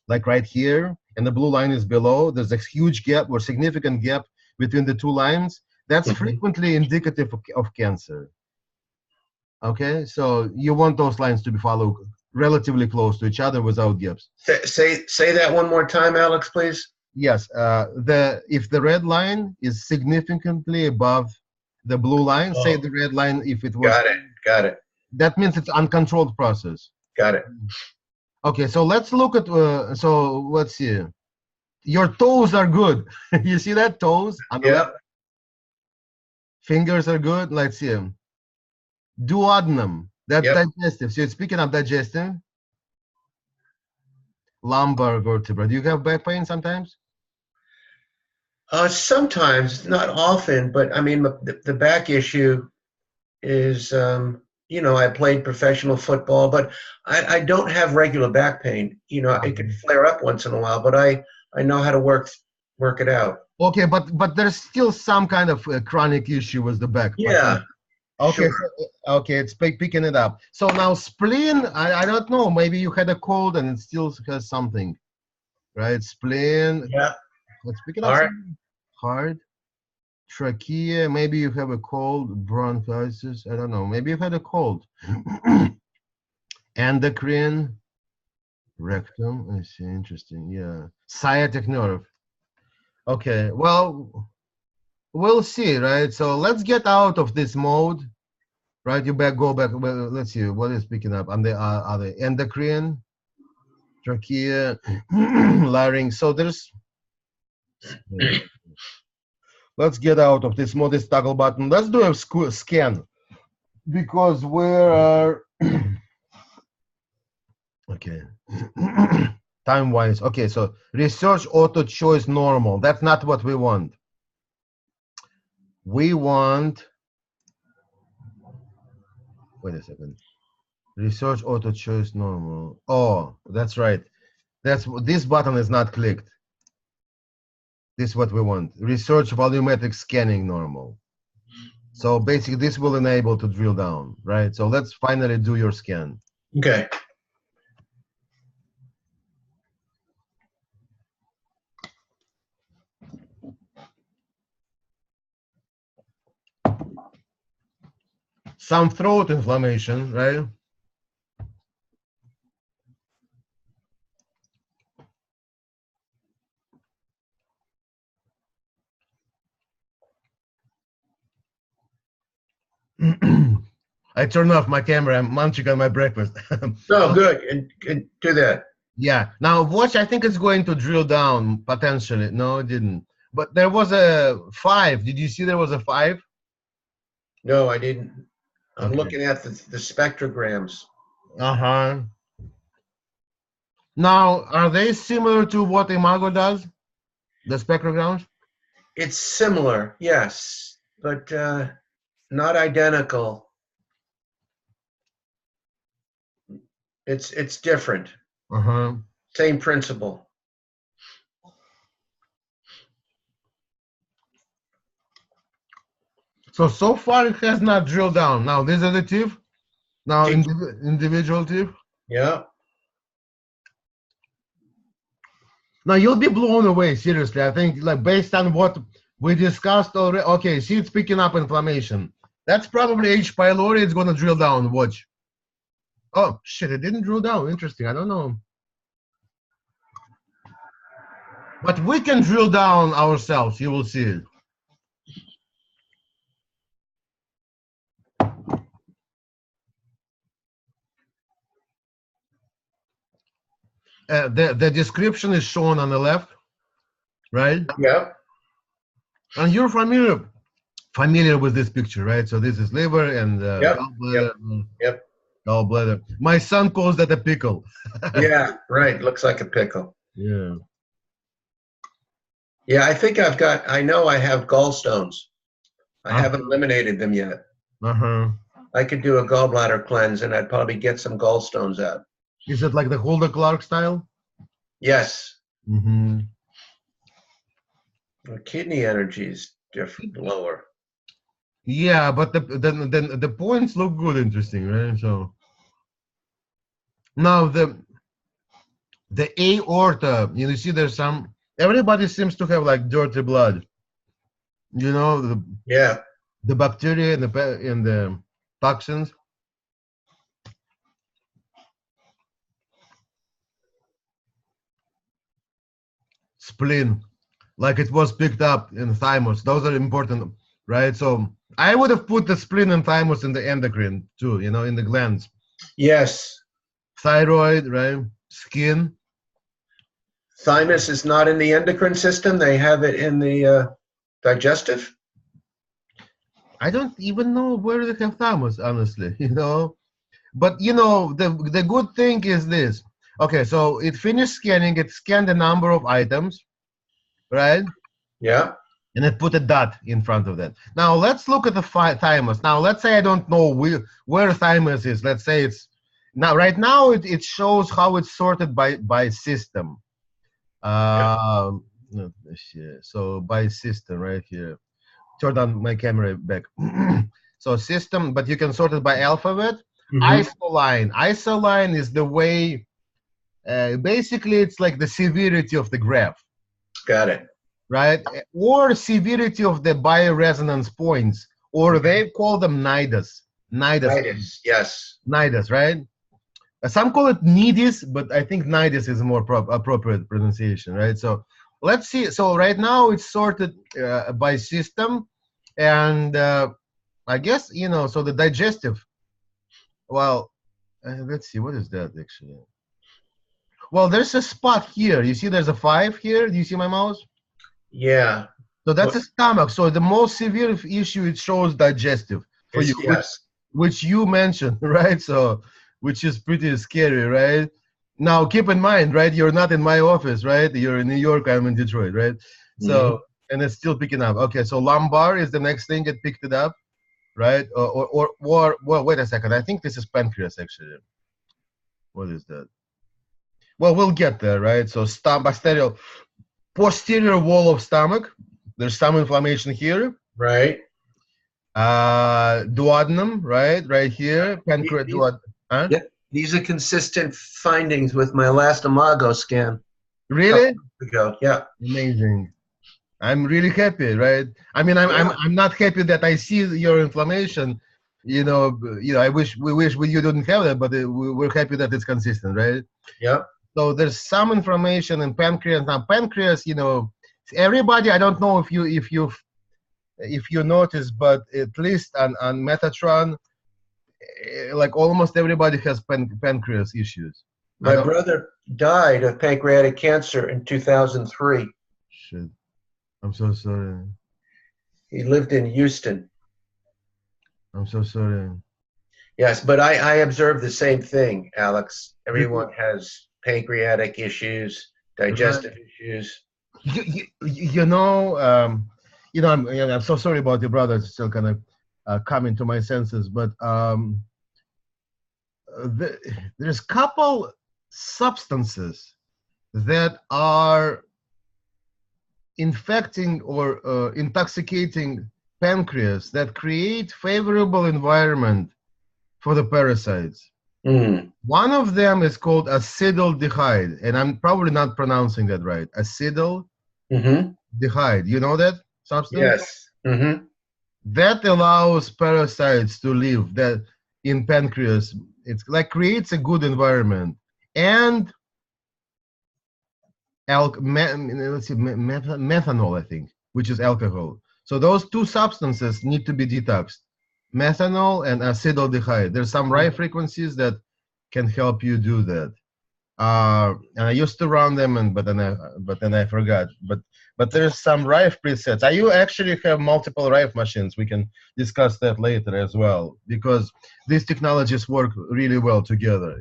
A: like right here, and the blue line is below, there's a huge gap or significant gap between the two lines. That's frequently indicative of cancer. Okay, so you want those lines to be followed relatively close to each other without gaps.
B: Say that one more time, Alex, please.
A: Yes, if the red line is significantly above the blue line, say the red line, if it was,
B: Got it.
A: that means it's uncontrolled process.
B: Got it.
A: Okay, so let's look at, so let's see. Your toes are good. You see that, toes? On the left? Fingers are good. Let's see. Duodenum, that's digestive. So it's speaking of digestive. Lumbar vertebra. Do you have back pain sometimes?
B: Sometimes, not often, but I mean, the back issue is, you know, I played professional football, but I don't have regular back pain. You know, it can flare up once in a while, but I know how to work it out.
A: Okay, but there's still some kind of chronic issue with the back.
B: Yeah.
A: Okay,
B: Sure.
A: okay, it's picking it up. So now spleen, I don't know, maybe you had a cold and it still has something, right? Spleen.
B: Yeah.
A: Let's pick it up. Heart. Trachea, maybe you have a cold, bronchitis, I don't know, maybe you've had a cold. Endocrine, rectum, I see, interesting, yeah. Sciatic nerve. Okay, well, we'll see, right? So let's get out of this mode, right? Go back, well, let's see, what is picking up on the other endocrine, trachea, larynx, so there's, let's get out of this mode, this toggle button. Let's do a scan, because we are, okay, time-wise, okay, so research auto-choice normal, that's not what we want. We want, wait a second, research auto-choice normal. Oh, that's right. This button is not clicked. This is what we want. Research volumetric scanning normal. So basically this will enable to drill down, right? So let's finally do your scan.
B: Okay.
A: Some throat inflammation, right? I turned off my camera. I'm munching on my breakfast.
B: Oh, good. And do that.
A: Yeah. Now watch. I think it's going to drill down potentially. No, it didn't. But there was a 5. Did you see there was a 5?
B: No, I didn't. I'm looking at the spectrograms.
A: Uh-huh. Now, are they similar to what Imago does? The spectrograms?
B: It's similar, yes, but not identical. It's different.
A: Uh-huh.
B: Same principle.
A: So far it has not drilled down. Now, this is the tip. Now, individual tip.
B: Yeah.
A: Now, you'll be blown away, seriously. I think, like, based on what we discussed already. Okay, see, it's picking up inflammation. That's probably H. pylori. It's going to drill down. Watch. Oh, shit, it didn't drill down. Interesting. I don't know. But we can drill down ourselves. You will see it. The description is shown on the left, right?
B: Yep.
A: And you're familiar with this picture, right? So this is liver and
B: Yep.
A: gallbladder.
B: Yep.
A: Gallbladder. My son calls that a pickle.
B: Yeah, right. Looks like a pickle.
A: Yeah.
B: Yeah, I know I have gallstones. I haven't eliminated them yet.
A: Uh-huh.
B: I could do a gallbladder cleanse and I'd probably get some gallstones out.
A: Is it like the Hulda Clark style?
B: Yes.
A: Mm-hmm.
B: The kidney energy is different, lower.
A: Yeah, but the points look good, interesting, right? So now the aorta, you see, there's some. Everybody seems to have like dirty blood. You know, the bacteria and the toxins. Spleen, like it was picked up in thymus. Those are important, right? So I would have put the spleen and thymus in the endocrine too, you know, in the glands.
B: Yes.
A: Thyroid, right? Skin.
B: Thymus is not in the endocrine system. They have it in the digestive.
A: I don't even know where they have thymus, honestly, you know. But you know, the good thing is this. Okay, so it finished scanning. It scanned a number of items, right?
B: Yeah.
A: And it put a dot in front of that. Now let's look at the thymus. Now let's say I don't know where thymus is. Let's say it's now. Right now it shows how it's sorted by system. So by system right here. Turn on my camera back. So system, but you can sort it by alphabet. Isoline. Isoline is the way. Basically, it's like the severity of the graph.
B: Got it.
A: Right? Or severity of the bioresonance points, or they call them nidus.
B: Nidus, yes.
A: Nidus, right? Some call it nidus, but I think nidus is a more appropriate pronunciation, right? So let's see. So right now it's sorted by system, and I guess, you know, so the digestive. Well, let's see, what is that actually? Well, there's a spot here. You see, there's a 5 here. Do you see my mouse?
B: Yeah.
A: So that's a stomach. So the most severe issue, it shows digestive for you,
B: yes.
A: which you mentioned, right? So, which is pretty scary, right? Now, keep in mind, right? You're not in my office, right? You're in New York. I'm in Detroit, right? So, and it's still picking up. Okay, so lumbar is the next thing it picked it up, right? Or well, wait a second. I think this is pancreas, actually. What is that? Well, we'll get there, right? So, posterior wall of stomach. There's some inflammation here.
B: Right.
A: Duodenum, right here. Pancreas, duodenum. Huh?
B: Yeah, these are consistent findings with my last Imago scan.
A: Really?
B: Yeah.
A: Amazing. I'm really happy, right? I mean, I'm not happy that I see your inflammation. You know, we wish you didn't have that, but we're happy that it's consistent, right?
B: Yeah.
A: So there's some inflammation in pancreas. Now, pancreas, you know, everybody. I don't know if you notice, but at least on Metatron, like almost everybody has pancreas issues.
B: My brother died of pancreatic cancer in 2003.
A: Shit. I'm so sorry.
B: He lived in Houston.
A: I'm so sorry.
B: Yes, but I observe the same thing, Alex.
A: You do,
B: Everyone has pancreatic issues,
A: right?
B: digestive issues.
A: I'm so sorry about your brother. It's still kind of coming to my senses, but the, there's couple substances that are infecting or intoxicating pancreas that create favorable environment for the parasites.
B: Mm.
A: One of them is called acetaldehyde, and I'm probably not pronouncing that right. Acetaldehyde.
B: Mm-hmm.
A: You know that substance?
B: Yes. Mm-hmm.
A: That allows parasites to live that in pancreas. It's like creates a good environment. And let's see, methanol, I think, which is alcohol. So those two substances need to be detoxed. Methanol and acetaldehyde. There's some rye frequencies that can help you do that. And I used to run them, but then I forgot. But there's some Rife presets. You actually have multiple Rife machines. We can discuss that later as well, because these technologies work really well together.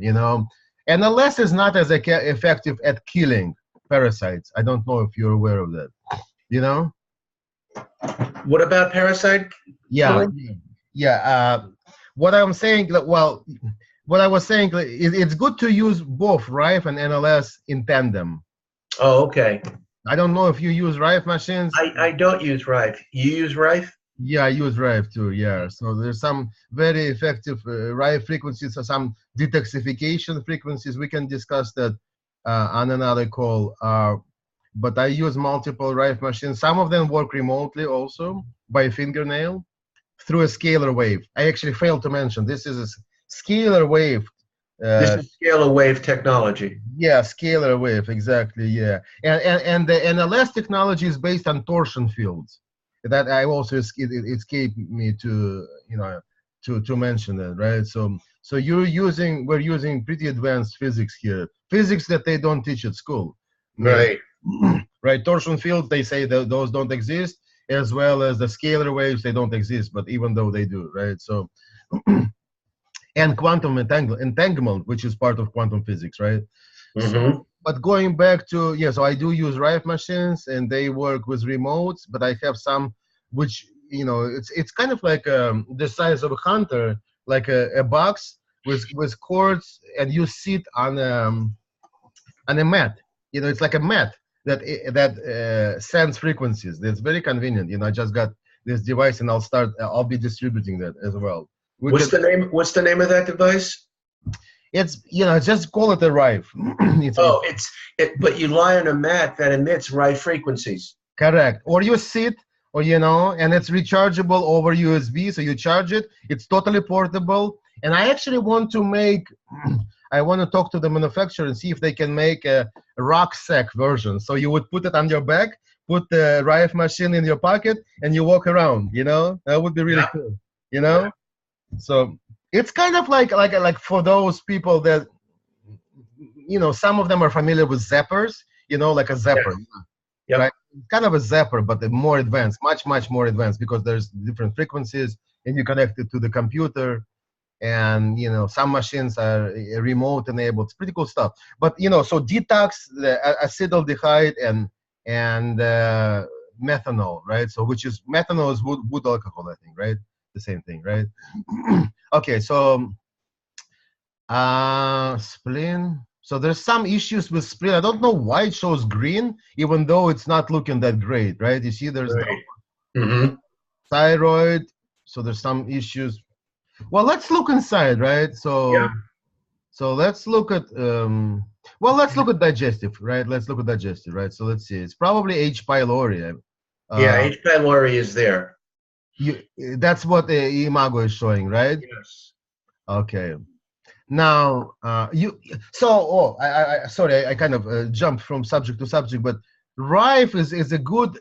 A: And LS is not as effective at killing parasites. I don't know if you're aware of that. You know?
B: What about parasite
A: Yeah,
B: killing?
A: yeah. What I'm saying, well, what I was saying, it's good to use both Rife and NLS in tandem.
B: Oh, okay.
A: I don't know if you use Rife machines.
B: I don't use Rife. You use Rife?
A: Yeah, I use Rife too. Yeah, so there's some very effective Rife frequencies, or some detoxification frequencies. We can discuss that on another call. But I use multiple Rife machines. Some of them work remotely also by fingernail through a scalar wave. I actually failed to mention this is a scalar wave.
B: This is scalar wave technology.
A: Yeah, scalar wave, exactly. Yeah, and the NLS technology is based on torsion fields. That I also it escaped me to to mention that, right? So we're using pretty advanced physics here, physics that they don't teach at school.
B: Right.
A: Right, torsion fields, they say that those don't exist, as well as the scalar waves, they don't exist, but even though they do, right? So and quantum entanglement, which is part of quantum physics, right?
B: Mm-hmm.
A: So, but going back to, so I do use Rife machines, and they work with remotes, but I have some which, it's kind of like the size of a hunter, like a box with cords, and you sit on a mat. It's like a mat that sends frequencies. That's very convenient. I just got this device, and I'll be distributing that as well.
B: What's the name of that device?
A: It's just call it a Rife.
B: But you lie on a mat that emits Rife frequencies.
A: Correct. Or you sit, or and it's rechargeable over USB, so you charge it. It's totally portable. And I actually want to talk to the manufacturer and see if they can make a rucksack version. So you would put it on your back, put the Rife machine in your pocket, and you walk around. That would be really cool.
B: Yeah.
A: So it's kind of like for those people that some of them are familiar with zappers, like a zapper.
B: Yep.
A: Right? Kind of a zapper, but more advanced, much more advanced, because there's different frequencies, and you connect it to the computer, and some machines are remote enabled. It's pretty cool stuff. But so detox, the acetaldehyde and methanol, right? So methanol is wood alcohol, I think, right? The same thing, right? Okay, so spleen. So there's some issues with spleen. I don't know why it shows green, even though it's not looking that great, right? You see, there's thyroid. So there's some issues. Well, let's look inside, right? So let's look at let's look at digestive, right? Let's look at digestive, right? So let's see. It's probably H. pylori.
B: H. pylori is there.
A: That's what the Imago is showing, right?
B: Yes.
A: Okay. Now, sorry, I kind of jumped from subject to subject, but Rife is a good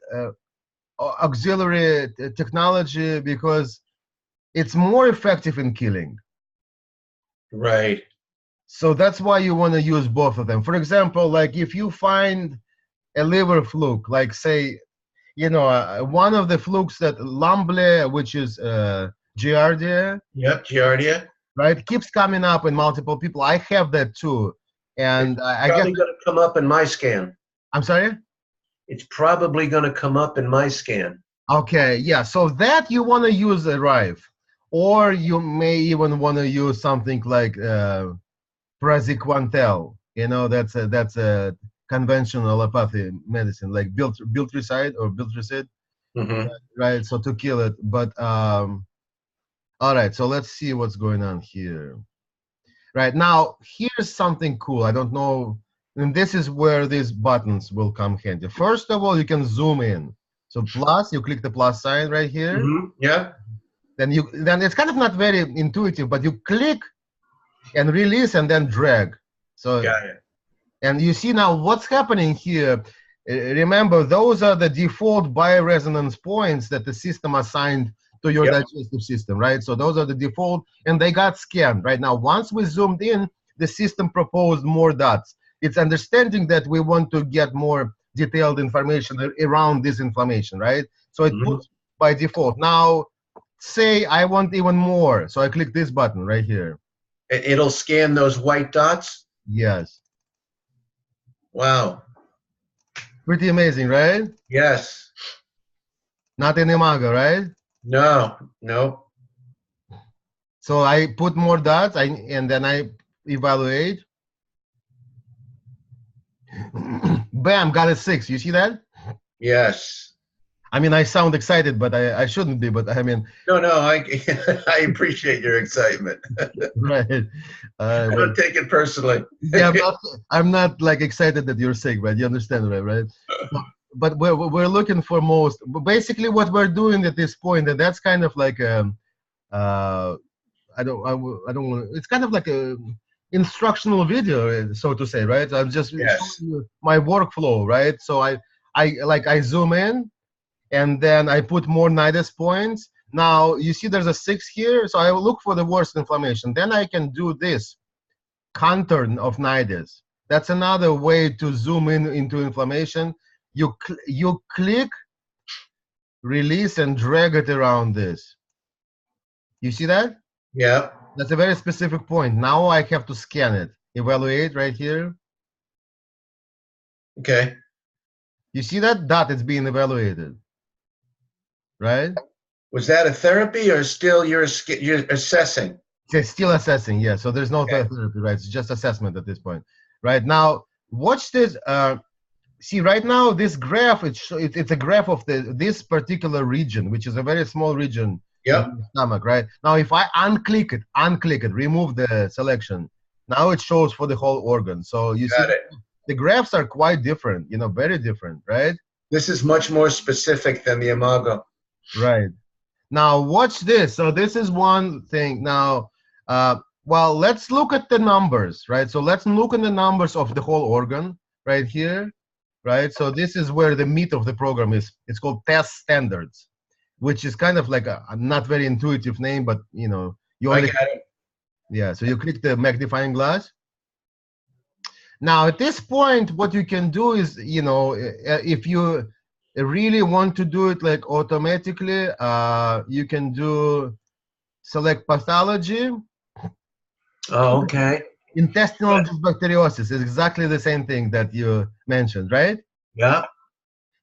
A: auxiliary technology because it's more effective in killing.
B: Right.
A: So that's why you want to use both of them. For example, like if you find a liver fluke, like say, one of the flukes that Lamble, which is Giardia.
B: Yep, Giardia.
A: right? It keeps coming up in multiple people. I have that too. And I guess,
B: Probably going to come up in my scan.
A: I'm sorry?
B: It's probably going to come up in my scan.
A: Okay, yeah, so that you want to use Arrive, or you may even want to use something like praziquantel. You know, that's a conventional allopathy medicine, like biltricide or biltricid,
B: Mm-hmm.
A: right? So to kill it. But all right, so let's see what's going on here. Right now, here's something cool. I don't know, and this is where these buttons will come handy. First of all, you can zoom in. So plus, you click the plus sign right here.
B: Mm-hmm. Yeah.
A: Then it's kind of not very intuitive, but you click and release and then drag. So
B: Got it.
A: and you see now what's happening here. Remember, those are the default bioresonance points that the system assigned to your digestive system, right? So those are the default, and they got scanned. Right now, once we zoomed in, the system proposed more dots. It's understanding that we want to get more detailed information around this inflammation, right? So it puts by default. Now, say I want even more. So I click this button right here.
B: It'll scan those white dots?
A: Yes.
B: Wow.
A: Pretty amazing, right?
B: Yes.
A: Not in Imago, right?
B: No. Nope.
A: So I put more dots, and then I evaluate. Bam, got a 6. You see that?
B: Yes.
A: I mean, I sound excited, but I shouldn't be. But I mean,
B: No, I I appreciate your excitement.
A: right?
B: I don't take it personally.
A: Yeah, I'm not like excited that you're sick, right? You understand, right? But we're looking for most. Basically, what we're doing at this point, and that's kind of like I don't want. It's kind of like a instructional video, so to say, right? I'm just showing you my workflow, right? So I zoom in, and then I put more nidus points. Now you see there's a 6 here, so I will look for the worst inflammation. Then I can do this contour of nidus. That's another way to zoom in into inflammation. You click, release, and drag it around this. You see that?
B: Yeah.
A: That's a very specific point. Now I have to scan it. Evaluate right here.
B: Okay.
A: You see that dot is being evaluated, right?
B: Was that a therapy or still you're assessing?
A: It's still assessing, yeah. So there's no therapy, right? It's just assessment at this point, right? Now, watch this. See, right now, this graph, it's a graph of this particular region, which is a very small region in the stomach, right? Now, if I unclick it, remove the selection, now it shows for the whole organ. So you see, the graphs are quite different, you know, very different, right?
B: This is much more specific than the Imago.
A: Right. Now, watch this. So this is one thing. Now, well, let's look at the numbers, right? So let's look at the numbers of the whole organ right here, right? So this is where the meat of the program is. It's called test standards, which is kind of like a not very intuitive name, but you know, you only, yeah. So you click the magnifying glass. Now, at this point, what you can do is, you know, if you really want to do it like automatically, you can do select pathology.
B: Oh, okay.
A: Intestinal dysbacteriosis is exactly the same thing that you mentioned, right?
B: Yeah.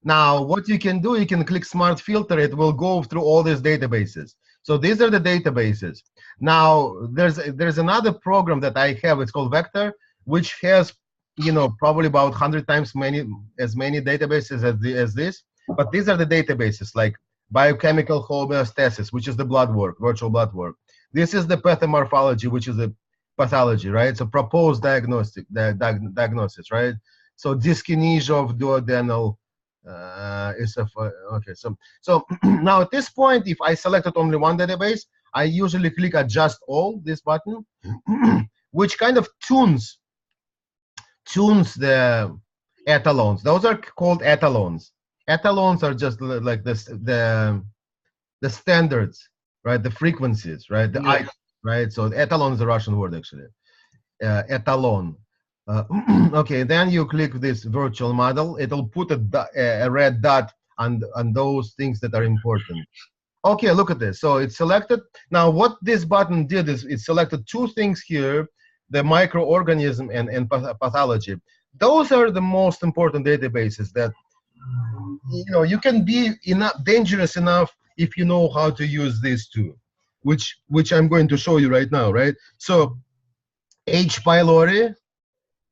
A: Now, what you can do, you can click Smart Filter. It will go through all these databases. So these are the databases. Now, there's another program that I have. It's called Vector, which has, you know, probably about 100 times as many databases as this. But these are the databases like biochemical homeostasis, which is the blood work, virtual blood work. This is the pathomorphology, which is the pathology, right? So proposed diagnosis, right? So dyskinesia of duodenal okay. So now at this point, if I selected only one database, I usually click Adjust All, this button, which kind of tunes the etalons. Those are called etalons. Etalons are just like this, the standards, right? The frequencies, right? Right? So etalon is a Russian word, actually. Etalon. Okay, then you click this virtual model. It'll put a red dot on those things that are important. Okay, look at this. So it's selected. Now what this button did is it selected two things here, the microorganism and pathology. Those are the most important databases that, you know, you can be enough dangerous enough if you know how to use these two, which I'm going to show you right now, right? So H. pylori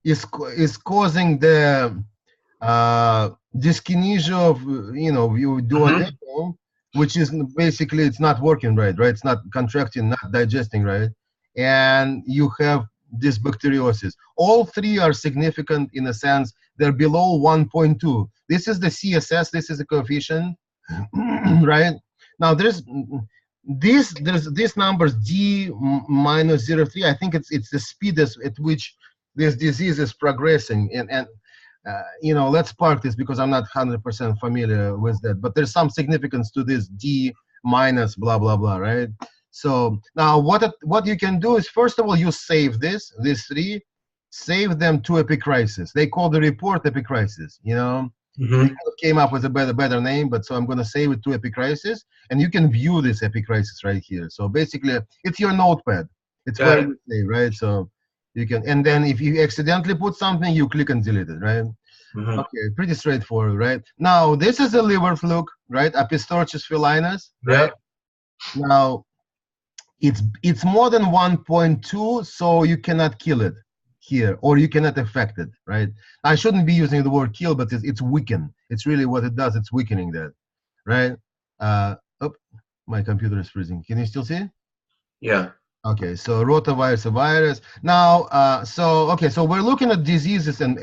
A: is causing the dyskinesia of, you know, you do an echo, which is basically it's not working right, right? It's not contracting, not digesting right, and you have this bacteriosis. All three are significant in a sense. They're below 1.2. This is the CSS. This is the coefficient, right? Now there's this numbers D minus 0.3. I think it's the speed at which this disease is progressing, and you know, let's park this because I'm not 100% familiar with that, but there's some significance to this D minus blah blah blah, right? So now what you can do is, first of all, you save these three, save them to epicrisis. They call the report epicrisis, you know. They kind of came up with a better name, but so I'm going to save it to epicrisis, and you can view this epicrisis right here. So basically it's your notepad. It's where you save, right? So you can, and then if you accidentally put something, you click and delete it, right? Okay, pretty straightforward, right? Now this is a liver fluke, right? Apistorchis felinus, right? Now it's more than 1.2, so you cannot kill it here, or you cannot affect it, right? I shouldn't be using the word kill, but it's weaken. It's really what it does. It's weakening that, right? Oh, my computer is freezing. Can you still see?
B: Yeah.
A: Okay, so rotavirus, a virus. Now, so okay, so we're looking at diseases and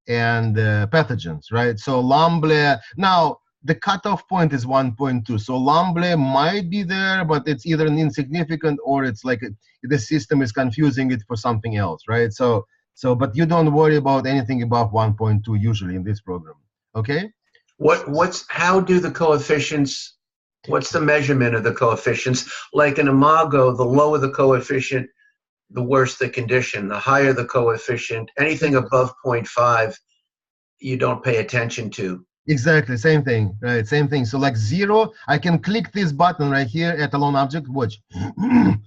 A: pathogens, right? So Lamble. Now the cutoff point is 1.2. So Lamble might be there, but it's either an insignificant or it's like the system is confusing it for something else, right? So but you don't worry about anything above 1.2 usually in this program, okay?
B: How do the coefficients? What's the measurement of the coefficients? Like an Imago, the lower the coefficient, the worse the condition. The higher the coefficient, anything above 0.5, you don't pay attention to.
A: Exactly, same thing, right? Same thing. So like 0, I can click this button right here at a lone object. Watch.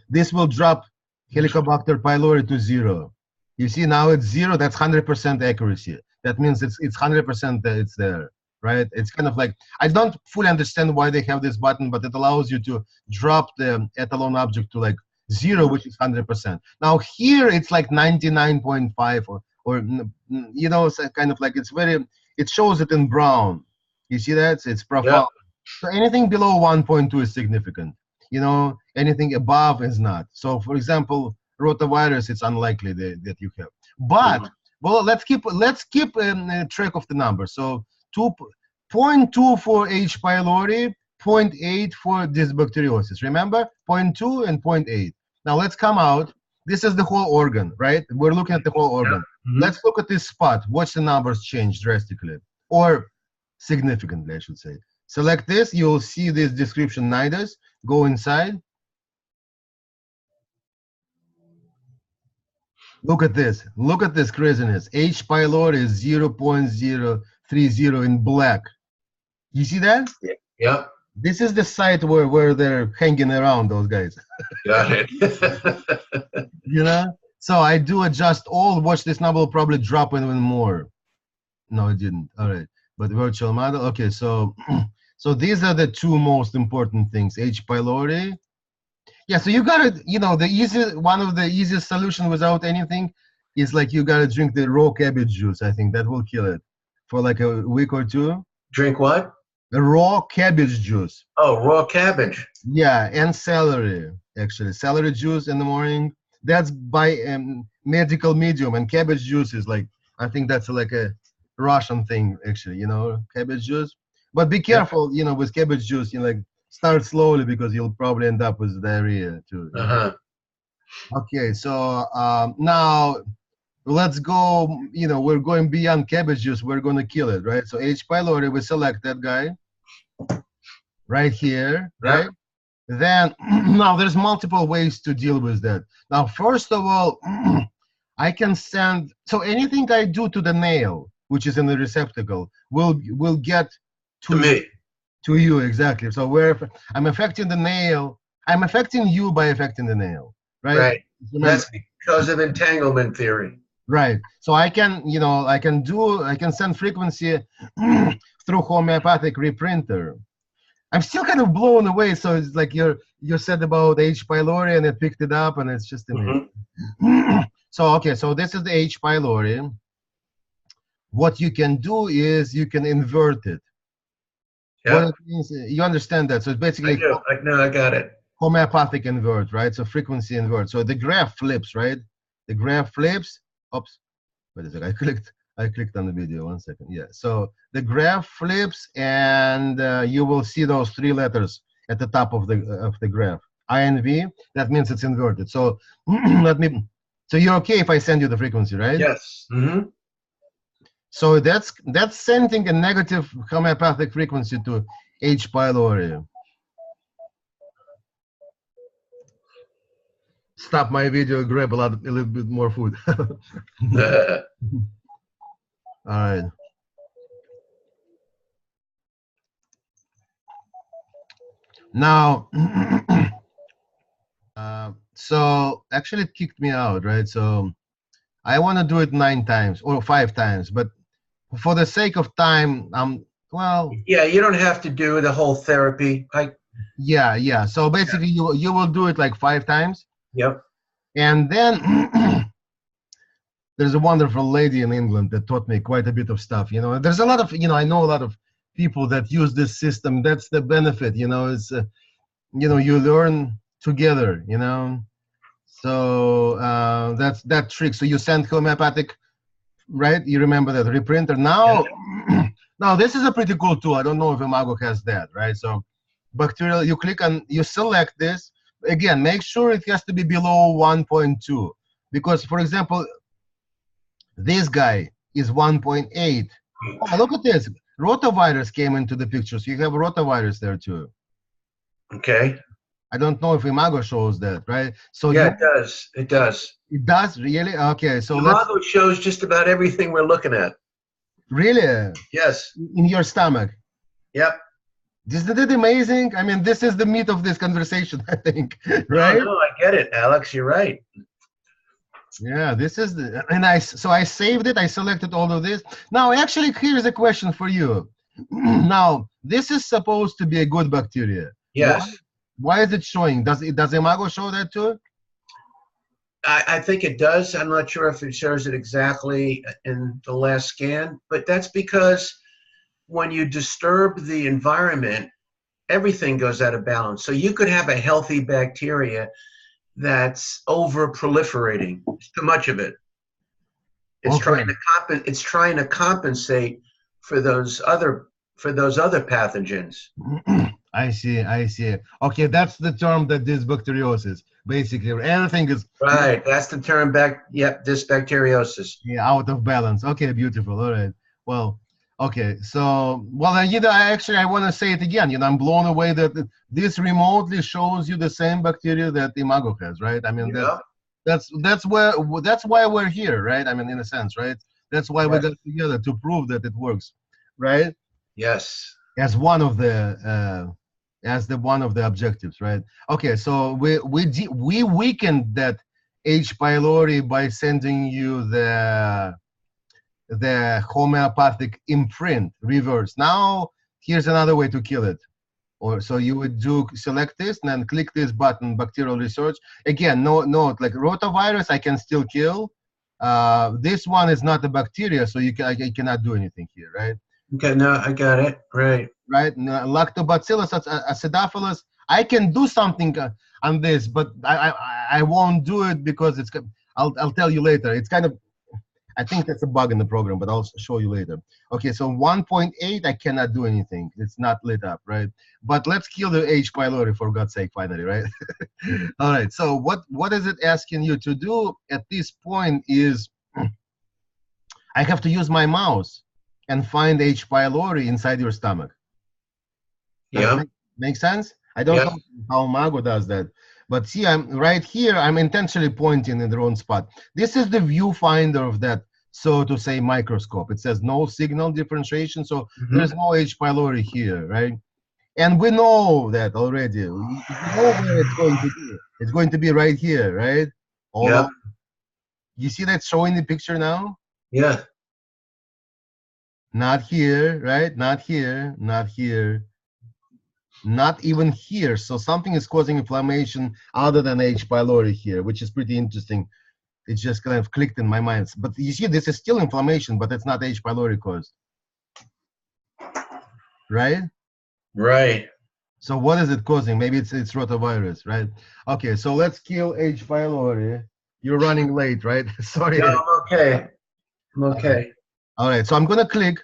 A: This will drop Helicobacter pylori to 0. You see now it's 0. That's 100% accuracy. That means it's 100% that it's there, right? It's kind of like, I don't fully understand why they have this button, but it allows you to drop the etalone object to like 0, which is 100%. Now here it's like 99.5 or you know, it's kind of like it's very, it shows it in brown. You see that? It's profound. So anything below 1.2 is significant. You know, anything above is not. So for example, rotavirus, it's unlikely that you have. But well, let's keep track of the numbers. So 0.2 for H. pylori, 0.8 for dysbacteriosis. Remember, 0.2 and 0.8. Now let's come out. This is the whole organ, right? We're looking at the whole organ. Let's look at this spot. Watch the numbers change drastically, or significantly, I should say. Select this. You'll see this description nidus. Go inside. Look at this. Look at this craziness. H. pylori is 0.030 in black. You see that?
B: Yeah.
A: This is the site where they're hanging around, those guys.
B: Got it.
A: You know? So I do adjust all. Watch, this number will probably drop even more. No, it didn't. All right. But virtual model. Okay, so so these are the two most important things. H. pylori. Yeah, so you gotta, you know, one of the easiest solution without anything is like you gotta drink the raw cabbage juice. I think that will kill it for like a week or two.
B: Drink what?
A: The raw cabbage juice.
B: Oh, raw cabbage.
A: Yeah, and celery, actually. Celery juice in the morning. That's by medical medium, and cabbage juice is like, I think that's like a Russian thing, actually, you know, cabbage juice. But be careful, you know, with cabbage juice, you know, like start slowly because you'll probably end up with diarrhea too. Okay, so now let's go, you know, we're going beyond cabbage juice. We're going to kill it, right? So H. pylori, we select that guy right here, right? Then now there's multiple ways to deal with that. Now, first of all, I can send, so anything I do to the nail, which is in the receptacle, will get to
B: me.
A: To you, exactly. So I'm affecting the nail. I'm affecting you by affecting the nail, right?
B: Right.
A: Remember,
B: That's because of entanglement theory.
A: right. So I can, I can send frequency through homeopathic reprinter. I'm still kind of blown away. So it's like you said about H. pylori and it picked it up and it's just amazing. So, okay, so this is the H. pylori. What you can do is you can invert it. What
B: Yeah,
A: it means, you understand that. So it's
B: I
A: basically
B: do. No, I got it.
A: homeopathic invert, right? So frequency invert. So the graph flips, right? The graph flips. Oops. Wait a second. I clicked on the video. 1 second. Yeah. So the graph flips, and you will see those 3 letters at the top of the graph. INV. That means it's inverted. So let me. So you're okay if I send you the frequency, right?
B: Yes.
A: So that's sending a negative homeopathic frequency to H. pylori. Stop my video, grab a little bit more food. All right. Now, so actually it kicked me out, right? So I want to do it 9 times or 5 times, but for the sake of time, well.
B: Yeah, you don't have to do the whole therapy.
A: Yeah. So basically, you will do it like 5 times.
B: Yep.
A: And then there's a wonderful lady in England that taught me quite a bit of stuff. There's a lot of, I know a lot of people that use this system. That's the benefit, it's, you learn together, So that's that trick. So you send homeopathic, right? You remember that reprinter. Now, now this is a pretty cool tool. I don't know if Imago has that, right? So bacterial, you click on, you select this. Again, make sure it has to be below 1.2. Because, for example, this guy is 1.8. Oh, look at this. Rotavirus came into the picture. So you have rotavirus there too.
B: Okay.
A: I don't know if Imago shows that, right? So
B: yeah, it does. It does.
A: It does, really? Okay, so
B: Imago shows just about everything we're looking at.
A: Really?
B: Yes.
A: In your stomach?
B: Yep.
A: Isn't it amazing? I mean, this is the meat of this conversation, I think, right?
B: No, I get it, Alex. You're right.
A: Yeah, this is so I saved it. I selected all of this. Now, actually, here's a question for you. Now, this is supposed to be a good bacteria.
B: Yes.
A: Why is it showing? Does Imago show that too?
B: I think it does. I'm not sure if it shows it exactly in the last scan, but that's because when you disturb the environment, everything goes out of balance. So you could have a healthy bacteria that's over proliferating. It's too much of it. It's trying to compensate for those other pathogens.
A: I see. Okay, that's the term that this bacteriosis. Basically, everything is
B: right. That's the term this bacteriosis.
A: Yeah, out of balance. Okay, beautiful. All right. Well, okay. So, well, I want to say it again. I'm blown away that this remotely shows you the same bacteria that Imago has, right? I mean, that's why we're here, right? I mean, in a sense, right? That's why we got together to prove that it works, right?
B: Yes.
A: As one of the objectives, right? Okay, so we weakened that H. pylori by sending you the homeopathic imprint reverse. Now here's another way to kill it. So you would select this and then click this button, bacterial research. Again, note like rotavirus I can still kill. This one is not a bacteria, so I cannot do anything here, right?
B: Okay, no, I got it. Right.
A: Lactobacillus acidophilus, I can do something on this, but I won't do it because I'll tell you later. It's kind of, I think that's a bug in the program, but I'll show you later. Okay, so 1.8, I cannot do anything. It's not lit up, right? But let's kill the H. pylori for God's sake, finally, right? All right, so what is it asking you to do at this point is I have to use my mouse and find H. pylori inside your stomach. Does it make sense? I don't know how Imago does that. But see, I'm right here. I'm intentionally pointing in the wrong spot. This is the viewfinder of that, so to say, microscope. It says no signal differentiation, so there's no H. pylori here, right? And we know that already. We know where it's going to be. It's going to be right here, right? All
B: Yeah.
A: over. You see that showing the picture now?
B: Yeah.
A: Not here, right? Not here, not here, not even here. So something is causing inflammation other than H. pylori here, which is pretty interesting. It just kind of clicked in my mind. But you see, this is still inflammation, but it's not H. pylori caused, right?
B: Right.
A: So what is it causing? Maybe it's rotavirus, right? Okay, so let's kill H. pylori. You're running late, right? Sorry.
B: No, I'm okay. I'm okay.
A: All right, so I'm gonna click.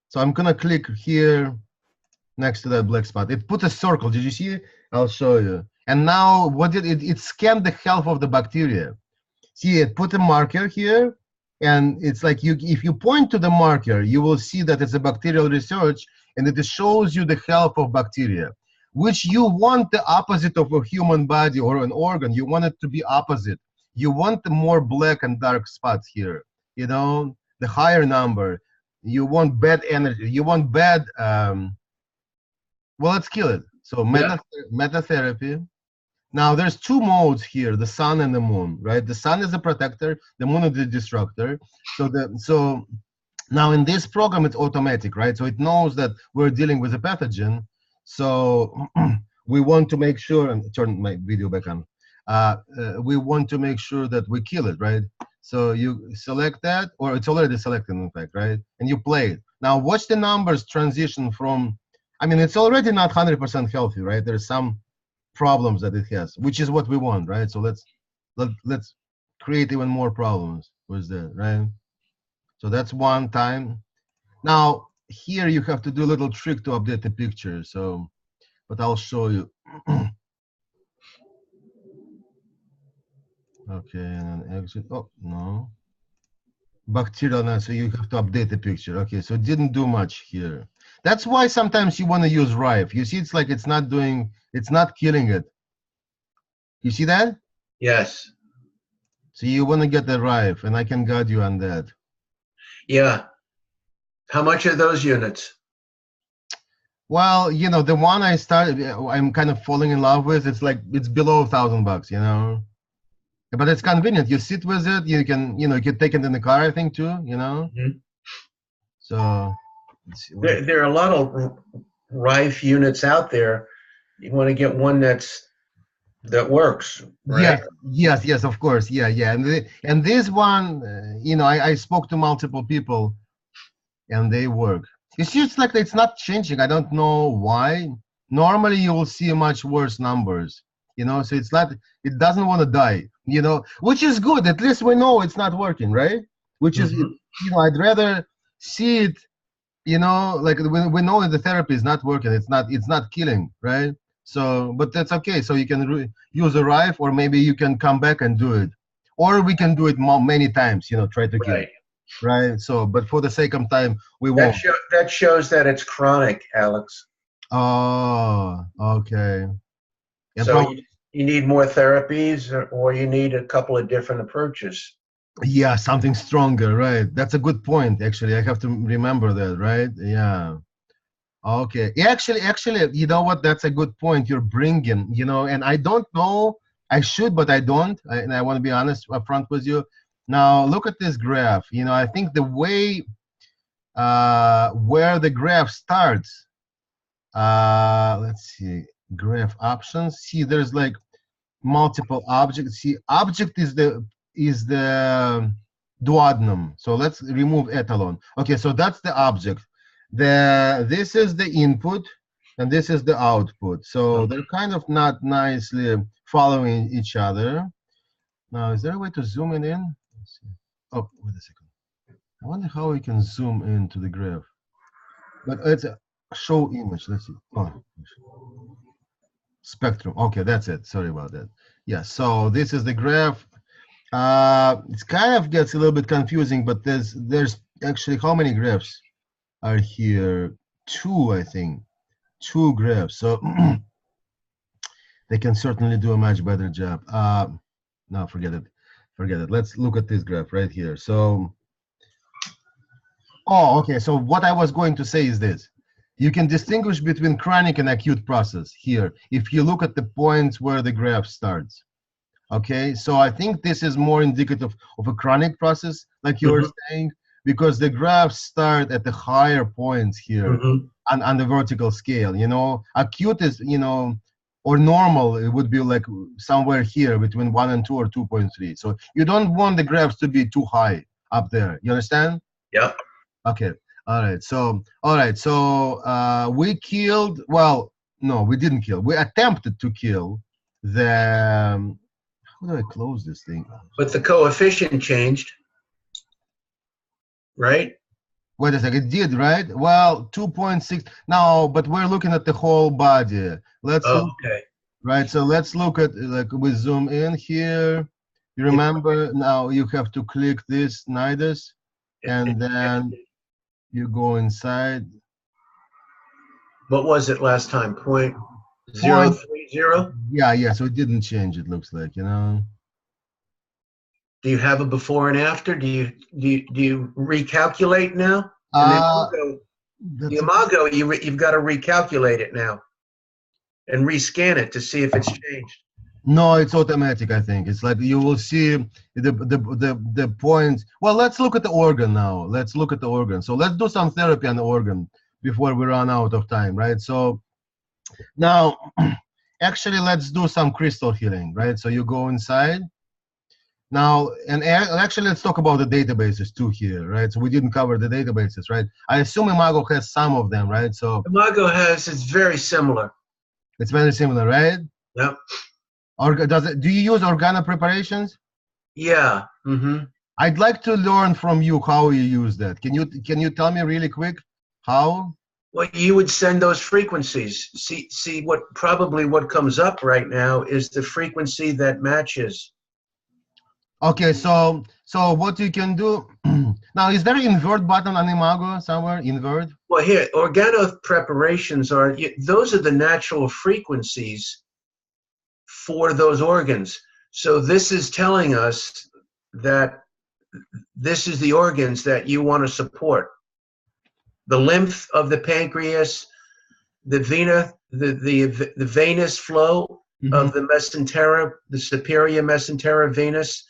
A: So I'm gonna click here next to that black spot. It put a circle. Did you see it? I'll show you. And now what did it? It scanned the health of the bacteria. See, it put a marker here, and it's like if you point to the marker, you will see that it's a bacterial research, and it shows you the health of bacteria, which you want the opposite of a human body or an organ. You want it to be opposite. You want the more black and dark spots here. You know, the higher number. You want bad energy. You want bad. Well, let's kill it. So
B: Yeah.
A: metatherapy. Now there's two modes here, the sun and the moon, right? The sun is the protector, the moon is the destructor. So now in this program it's automatic, right? So it knows that we're dealing with a pathogen. So we want to make sure, and turn my video back on. We want to make sure that we kill it, right? So you select that, or it's already selected in fact, right? And you play it. Now watch the numbers transition from, I mean, it's already not 100% healthy, right? There's some problems that it has, which is what we want, right? So let's create even more problems with that, right? So that's one time. Now here you have to do a little trick to update the picture. So, but I'll show you. Okay, and then exit. Oh no, bacterial. Now, so you have to update the picture. Okay, so it didn't do much here. That's why sometimes you want to use Rife. You see, it's like it's not killing it. You see that?
B: Yes.
A: So you want to get the Rife, and I can guide you on that.
B: Yeah. How much are those units?
A: Well, you know, the one I'm kind of falling in love with, it's like, it's below $1,000, you know? But it's convenient. You sit with it, you can take it in the car, I think, too, you know?
B: Mm-hmm.
A: So, let's see.
B: There are a lot of Rife units out there. You want to get one that works, right?
A: Yes, of course. Yeah. And this one, I spoke to multiple people, and they work. It's just like it's not changing. I don't know why. Normally, you will see much worse numbers, you know. So it's not. It doesn't want to die, you know, which is good. At least we know it's not working, right? Which is, I'd rather see it, you know, like we know that the therapy is not working. It's not killing, right? So, but that's okay. So you can use a Rife, or maybe you can come back and do it, or we can do it many times. You know, try to kill it. Right. So, but for the sake of time, we won't.
B: That shows that it's chronic, Alex.
A: Oh, okay. And
B: So you need more therapies, or you need a couple of different approaches.
A: Yeah, something stronger, right? That's a good point. Actually, I have to remember that, right? Yeah. Okay. Actually, you know what? That's a good point you're bringing. You know, and I don't know. I should, but I don't. And I want to be honest up front with you. Now, look at this graph. You know, I think the way where the graph starts. Let's see. Graph options. See, there's like multiple objects. See, object is the duodenum. So let's remove etalon. Okay, so that's the object. This is the input, and this is the output. So they're kind of not nicely following each other. Now, is there a way to zoom it in? Let's see. Oh, wait a second. I wonder how we can zoom into the graph. But it's a show image. Let's see. Oh, spectrum. Okay, that's it. Sorry about that. Yeah, so this is the graph. It kind of gets a little bit confusing, but there's actually, how many graphs are here? Two, I think. Two graphs. So they can certainly do a much better job. No, forget it. Let's look at this graph right here. So, okay. So what I was going to say is this. You can distinguish between chronic and acute process here if you look at the points where the graph starts. Okay, so I think this is more indicative of a chronic process, like you were saying, because the graphs start at the higher points here on the vertical scale. You know, acute is, you know, or normal, it would be like somewhere here between 1 and 2 or 2.3. So you don't want the graphs to be too high up there. You understand?
B: Yep.
A: Okay. All right. So we killed. Well, no, we didn't kill. We attempted to kill the. How do I close this thing?
B: But the coefficient changed, right?
A: Wait a second. It did, right? Well, 2.6. Now, but we're looking at the whole body. Let's look.
B: Okay.
A: Right. So let's look at, like, we zoom in here. You remember now you have to click this nidus, and then you go inside.
B: What was it last time? 0.030?
A: Yeah. So it didn't change, it looks like, you know.
B: Do you have a before and after? Do you recalculate now? The Imago, you've got to recalculate it now and rescan it to see if it's changed.
A: No, it's automatic, I think. It's like you will see the points. Well, let's look at the organ now. Let's look at the organ. So let's do some therapy on the organ before we run out of time, right? So now, actually, let's do some crystal healing, right? So you go inside. Now, and actually, let's talk about the databases too here, right? So we didn't cover the databases, right? I assume Imago has some of them, right? So
B: Imago it's very similar.
A: It's very similar, right?
B: Yep.
A: Do you use organo preparations?
B: Yeah.
A: I'd like to learn from you how you use that. Can you tell me really quick how?
B: Well, you would send those frequencies. See what comes up right now is the frequency that matches.
A: Okay, so what you can do now, is there an invert button on Imago somewhere? Invert?
B: Well, here, organo preparations those are the natural frequencies for those organs. So this is telling us that this is the organs that you want to support. The lymph of the pancreas, the vena, the venous flow of the mesentery, the superior mesentery venous.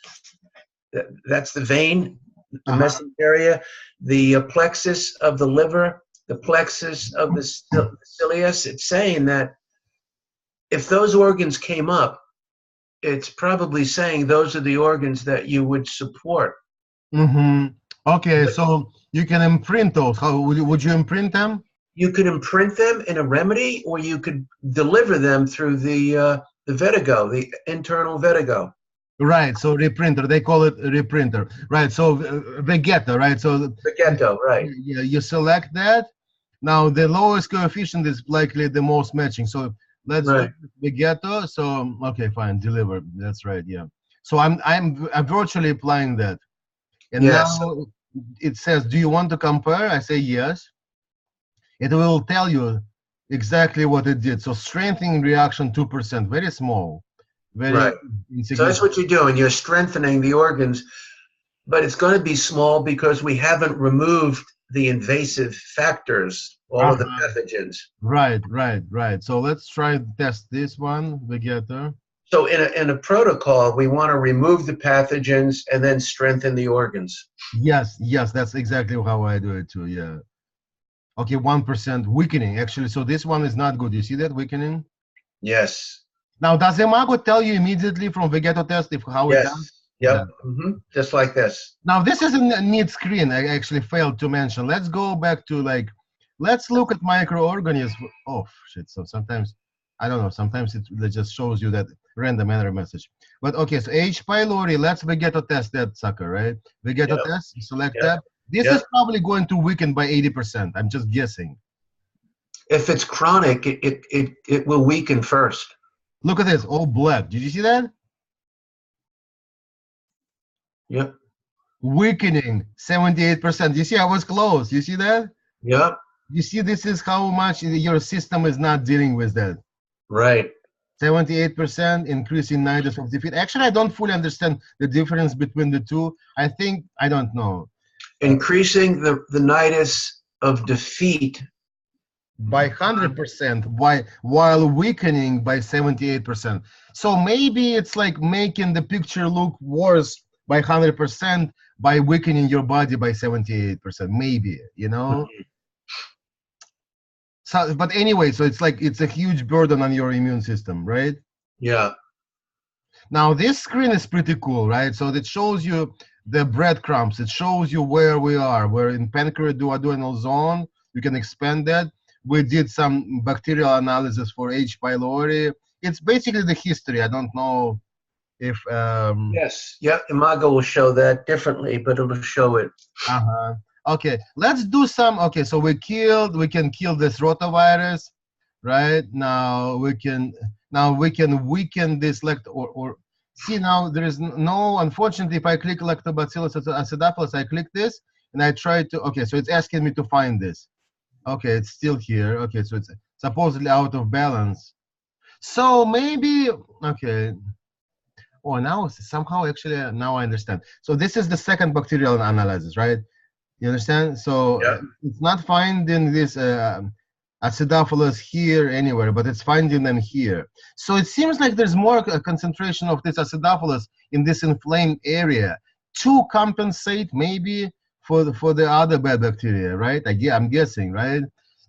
B: That's the vein, the mesenteria, the plexus of the liver, the plexus of the cilius. It's saying that if those organs came up, it's probably saying those are the organs that you would support.
A: Okay, so you can imprint those. How would you imprint them?
B: You could imprint them in a remedy, or you could deliver them through the vertigo, the internal vertigo.
A: Right, so reprinter, they call it reprinter. Right, so Vegeta, right? So
B: Vegeta, right.
A: Yeah, you select that. Now the lowest coefficient is likely the most matching. So let's do Vegeta. So okay, fine, deliver. That's right, yeah. So I'm virtually applying that. And now it says, do you want to compare? I say yes. It will tell you exactly what it did. So strengthening reaction 2%, very small. Very insignificant.
B: So that's what you're doing. You're strengthening the organs, but it's going to be small because we haven't removed the invasive factors, all of the pathogens.
A: Right. So let's try to test this one, Vegeta.
B: So in a protocol, we want to remove the pathogens and then strengthen the organs.
A: Yes, that's exactly how I do it too, yeah. Okay, 1% weakening, actually. So this one is not good. You see that weakening?
B: Yes.
A: Now, does Imago tell you immediately from Vegeta test how it does?
B: Yep. Yeah. Just like this.
A: Now, this is a neat screen I actually failed to mention. Let's go back to, like, let's look at microorganisms. Oh, shit. So sometimes, I don't know, sometimes it just shows you that random error message. But okay, so H. pylori, let's Vegeta test that sucker, right? Vegeta test, select that. This is probably going to weaken by 80%. I'm just guessing.
B: If it's chronic, it will weaken first.
A: Look at this, all black. Did you see that?
B: Yep.
A: Weakening, 78%. You see, I was close. You see that?
B: Yep.
A: You see, this is how much your system is not dealing with that.
B: Right.
A: 78% increase in nidus of defeat. Actually, I don't fully understand the difference between the two. I don't know.
B: Increasing the nidus of defeat
A: by 100% while weakening by 78%. So maybe it's like making the picture look worse by 100% by weakening your body by 78%, maybe, you know? So, but anyway, so it's like it's a huge burden on your immune system, right?
B: Yeah.
A: Now this screen is pretty cool, right? So it shows you the breadcrumbs. It shows you where we are. We're in pancreatic-duodenal zone. You can expand that. We did some bacterial analysis for H. pylori. It's basically the history. I don't know if
B: Yes. Yep. Imago will show that differently, but it'll show it.
A: uh-huh. Okay, let's do some. Okay, so we can kill this rotavirus, right? Now we can weaken this or see, now there is no, unfortunately, if I click lactobacillus acidophilus, I click this and I try to, okay, so it's asking me to find this. Okay, it's still here. Okay, so it's supposedly out of balance. So maybe, okay. Oh, now somehow actually now I understand. So this is the second bacterial analysis, right? You understand? So
B: Yep.
A: it's not finding this acidophilus here anywhere, but it's finding them here. So it seems like there's more concentration of this acidophilus in this inflamed area to compensate maybe for the other bad bacteria, right? I'm guessing, right?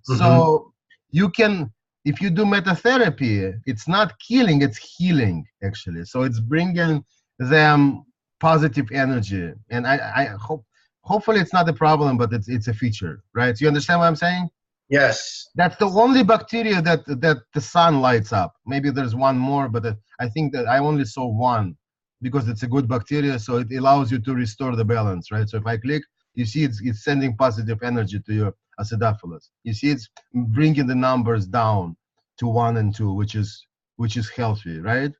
A: So you can, if you do methatherapy, it's not killing, it's healing actually. So it's bringing them positive energy, and I hope. Hopefully it's not a problem, but it's a feature, right? So you understand what I'm saying?
B: Yes.
A: That's the only bacteria that the sun lights up. Maybe there's one more, but I think that I only saw one because it's a good bacteria, so it allows you to restore the balance, right? So if I click, you see it's sending positive energy to your acidophilus. You see it's bringing the numbers down to 1 and 2, which is healthy, right?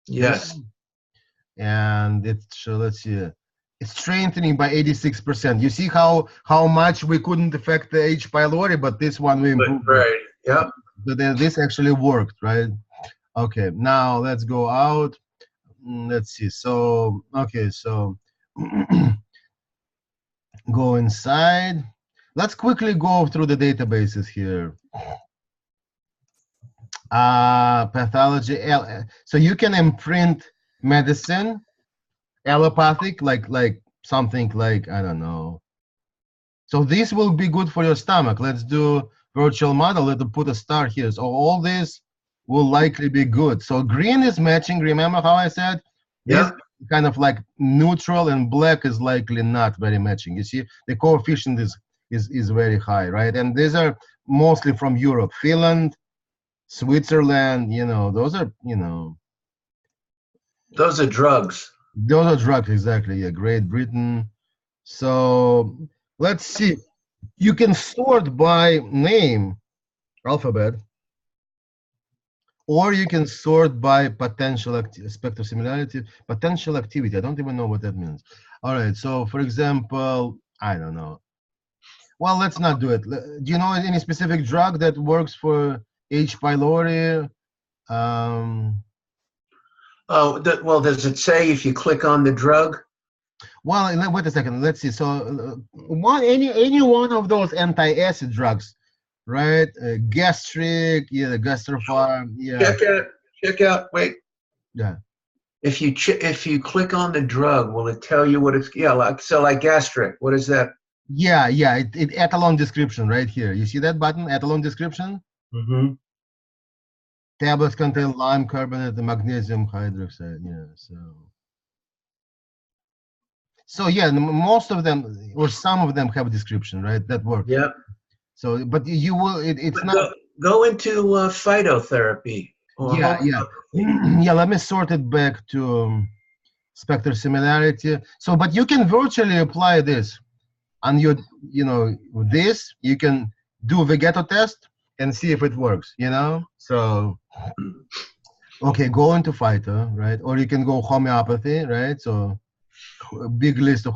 B: Yes.
A: And it's let's see. It's strengthening by 86%. You see how much we couldn't affect the H. pylori, but this one we improved.
B: Right. Yep.
A: So then this actually worked, right? Okay, now let's go out. Let's see. So okay, so go inside. Let's quickly go through the databases here. Pathology. So you can imprint medicine, allopathic, like something like, I don't know. So this will be good for your stomach. Let's do virtual model. Let's put a star here. So all this will likely be good. So green is matching. Remember how I said? This kind of like neutral, and black is likely not very matching. You see, the coefficient is very high, right? And these are mostly from Europe, Finland, Switzerland. You know, those are, you know,
B: those are drugs.
A: Those are drugs, exactly. Yeah, Great Britain. So let's see. You can sort by name, alphabet, or you can sort by potential spectral similarity, potential activity. I don't even know what that means. All right. So, for example, I don't know. Well, let's not do it. Do you know any specific drug that works for H. pylori?
B: Oh, well, does it say if you click on the drug?
A: Well, wait a second. Let's see. So, any one of those anti-acid drugs, right? Gastric, yeah, the gastropharm, yeah.
B: Check out. Wait.
A: Yeah.
B: If you click on the drug, will it tell you what it's? Yeah, like gastric. What is that?
A: Yeah. It ethanol description right here. You see that button? Ethanol description.
B: Mm-hmm.
A: Tablets contain lime carbonate and magnesium hydroxide. Yeah. So yeah, most of them or some of them have a description, right? That works.
B: Yeah.
A: So, but you will. It's not.
B: Go into phytotherapy.
A: Yeah. Yeah. Let me sort it back to spectral similarity. So, but you can virtually apply this on your, this. You can do a Vegeto test and see if it works. So. Okay, go into phyto, right? Or you can go homeopathy, right? So. A big list of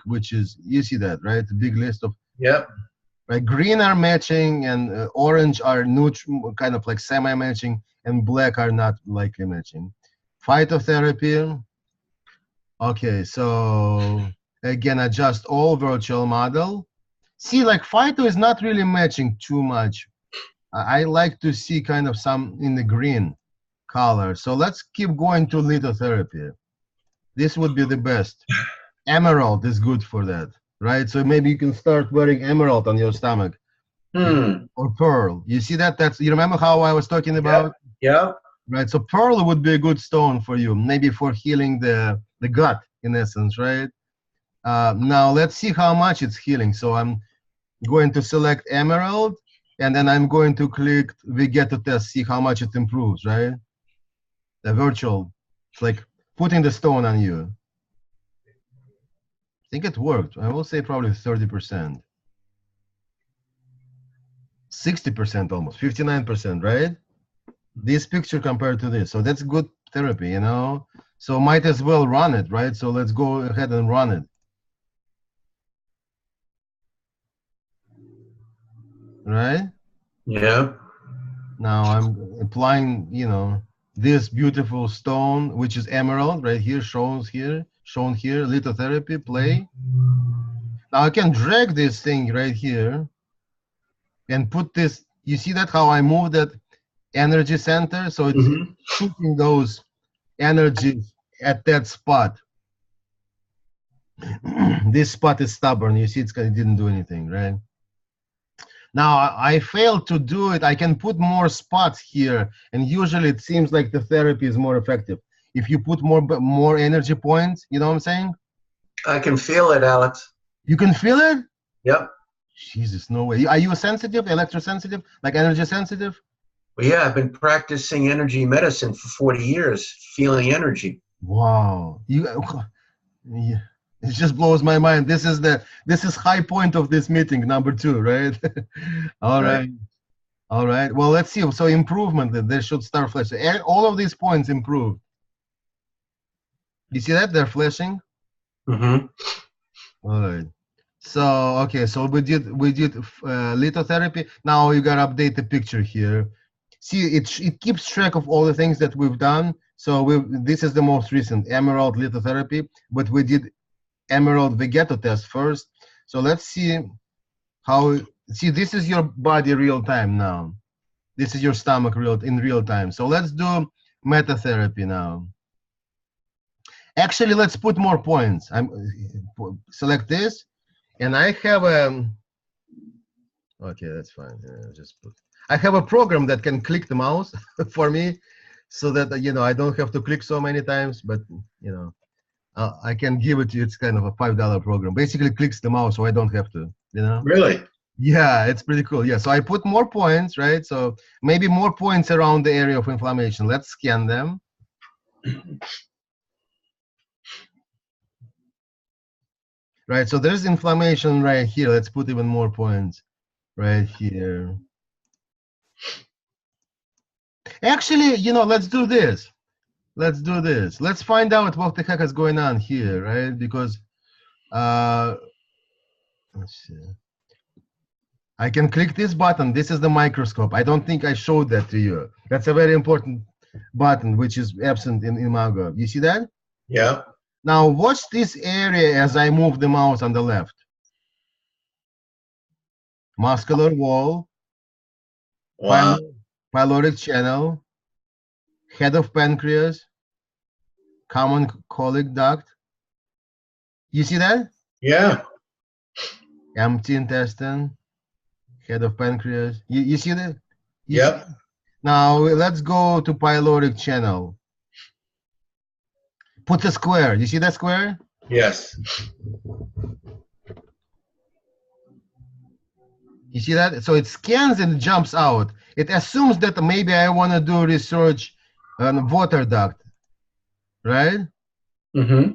A: which is, you see that, right? A big list of, right? Green are matching, and orange are neutral, kind of like semi-matching, and black are not likely matching. Phytotherapy. Okay, so again, adjust all virtual model, See, like phyto is not really matching too much. I like to see kind of some in the green color. So let's keep going to lithotherapy. This would be the best. Emerald is good for that, right? So maybe you can start wearing emerald on your stomach. Or pearl. You see that? You remember how I was talking about?
B: Yeah.
A: Right. So pearl would be a good stone for you, maybe for healing the gut, in essence, right? Now let's see how much it's healing. So I'm going to select emerald, and then I'm going to click we get to test, see how much it improves, right? The virtual, it's like putting the stone on you. I think it worked. I will say probably 30%. 60% almost, 59%, right? This picture compared to this. So that's good therapy, you know? So might as well run it, right? So let's go ahead and run it. Right?
B: Yeah.
A: Now I'm applying, you know, this beautiful stone, which is emerald, right here, shown here, lithotherapy, play. Now I can drag this thing right here and put this, you see that how I move that energy center? So it's shooting those energies at that spot. This spot is stubborn. You see, it didn't do anything, right? Now I failed to do it. I can put more spots here, and usually it seems like the therapy is more effective if you put more energy points. You know what I'm saying?
B: I can feel it, Alex.
A: You can feel it?
B: Yep.
A: Jesus, no way. Are you sensitive, electrosensitive, like energy sensitive?
B: Well, yeah, I've been practicing energy medicine for 40 years, feeling energy.
A: Wow. Yeah. It just blows my mind. This is high point of this meeting, number 2, right? All right. All right. Well, let's see. So improvement, then they should start flashing. And all of these points improved. You see that? They're flashing?
B: Mm-hmm.
A: All right. So, okay. So we did lithotherapy. Now you got to update the picture here. See, it keeps track of all the things that we've done. So this is the most recent, emerald lithotherapy, but we did emerald Vegeto test first. So let's see see, this is your body real time now. This is your stomach in real time. So let's do metatherapy now. Actually, let's put more points. Select this, and I have okay, that's fine. I have a program that can click the mouse for me, so that you know I don't have to click so many times. But you know, I can give it to you. It's kind of a $5 program. Basically, clicks the mouse, so I don't have to. You know.
B: Really?
A: Yeah, it's pretty cool. Yeah, so I put more points, right? So maybe more points around the area of inflammation. Let's scan them. Right, so there's inflammation right here. Let's put even more points right here. Actually, you know, let's do this. Let's do this. Let's find out what the heck is going on here, right? Because, let's see. I can click this button. This is the microscope. I don't think I showed that to you. That's a very important button, which is absent in Imago. You see that?
B: Yeah.
A: Now watch this area as I move the mouse on the left. Muscular wall,
B: Wow.
A: pyloric channel, head of pancreas, common colic duct. You see that?
B: Yeah.
A: Empty intestine, head of pancreas. You see that?
B: Yep.
A: Now let's go to pyloric channel. Put a square. You see that square?
B: Yes.
A: You see that? So it scans and jumps out. It assumes that maybe I want to do research on water duct, right?
B: Mm-hmm.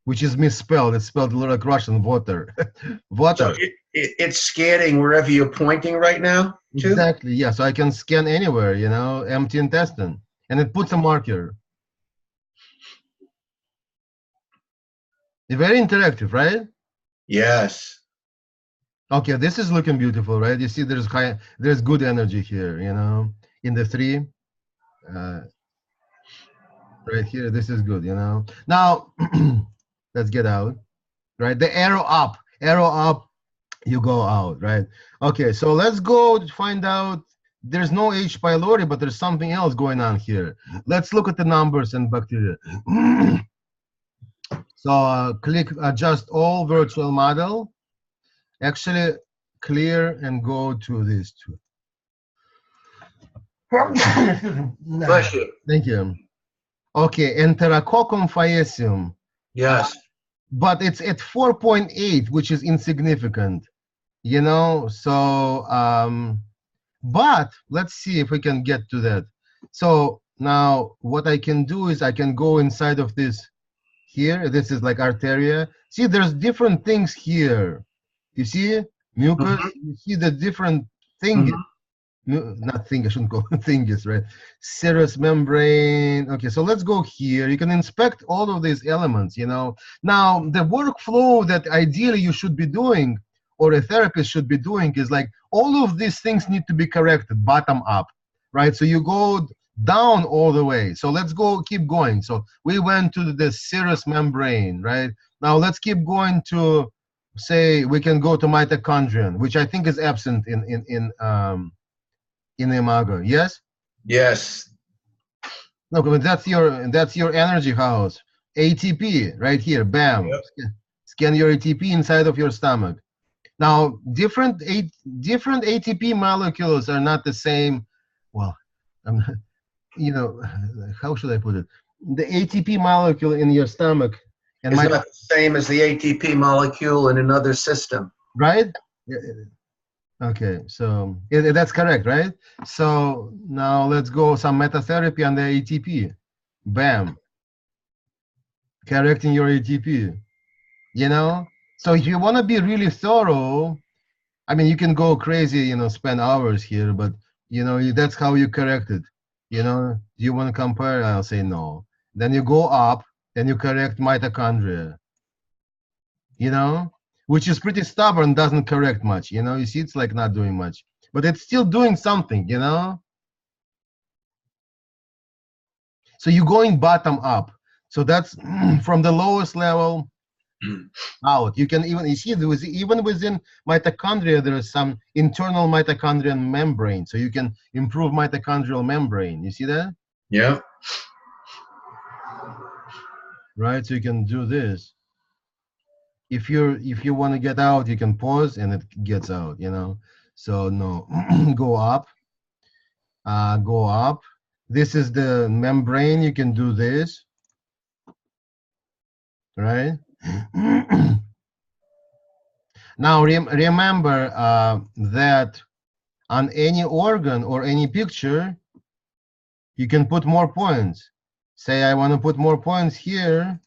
A: Which is misspelled. It's spelled like Russian, water. Water.
B: So it's scanning wherever you're pointing right now, too?
A: Exactly, yeah. So I can scan anywhere, you know, empty intestine. And it puts a marker. It's very interactive, right?
B: Yes.
A: Okay, this is looking beautiful, right? You see there's good energy here, you know, in the 3. Right here, this is good, you know. Now, let's get out, right? The arrow up you go out, right? Okay, so let's go to find out. There's no H. pylori, but there's something else going on here. Let's look at the numbers and bacteria. So click adjust all virtual model. Actually, clear and go to this two.
B: Bless you.
A: Thank you. Okay, Enterococcum faecium.
B: Yes.
A: But it's at 4.8, which is insignificant, you know? So, but let's see if we can get to that. So now what I can do is I can go inside of this here. This is like arteria. See, there's different things here. You see? Mucus, you see the different thing.
B: Mhm.
A: No, not thing, I shouldn't go thingus, right? Serous membrane. Okay, so let's go here. You can inspect all of these elements, you know. Now, the workflow that ideally you should be doing, or a therapist should be doing, is like all of these things need to be corrected, bottom up, right? So you go down all the way. So let's go, keep going. So we went to the serous membrane, right? Now let's keep going to, say, we can go to mitochondrion, which I think is absent in Imago. Yes?
B: Yes.
A: No, but that's your energy house. ATP right here. Bam.
B: Yep.
A: Scan your ATP inside of your stomach. Now, different ATP molecules are not the same. Well, you know, how should I put it? The ATP molecule in your stomach and
B: It's not the same as the ATP molecule in another system.
A: right? Okay, so that's correct, right? So now let's go some metatherapy on the ATP. Bam. Correcting your ATP. You know? So if you want to be really thorough, I mean, you can go crazy, you know, spend hours here, but, you know, that's how you correct it. You know, do you want to compare? I'll say no. Then you go up, and you correct mitochondria. You know? Which is pretty stubborn, doesn't correct much. You know, you see, it's like not doing much, but it's still doing something, you know? So you're going bottom up. So that's from the lowest level out. You can even, you see, there was, even within mitochondria, there is some internal mitochondrial membrane. So you can improve mitochondrial membrane. You see that?
B: Yeah.
A: Right? So you can do this. If you want to get out, you can pause and it gets out, you know? So no, go up, go up. This is the membrane. You can do this, right? Now remember that on any organ or any picture, you can put more points. Say I want to put more points here,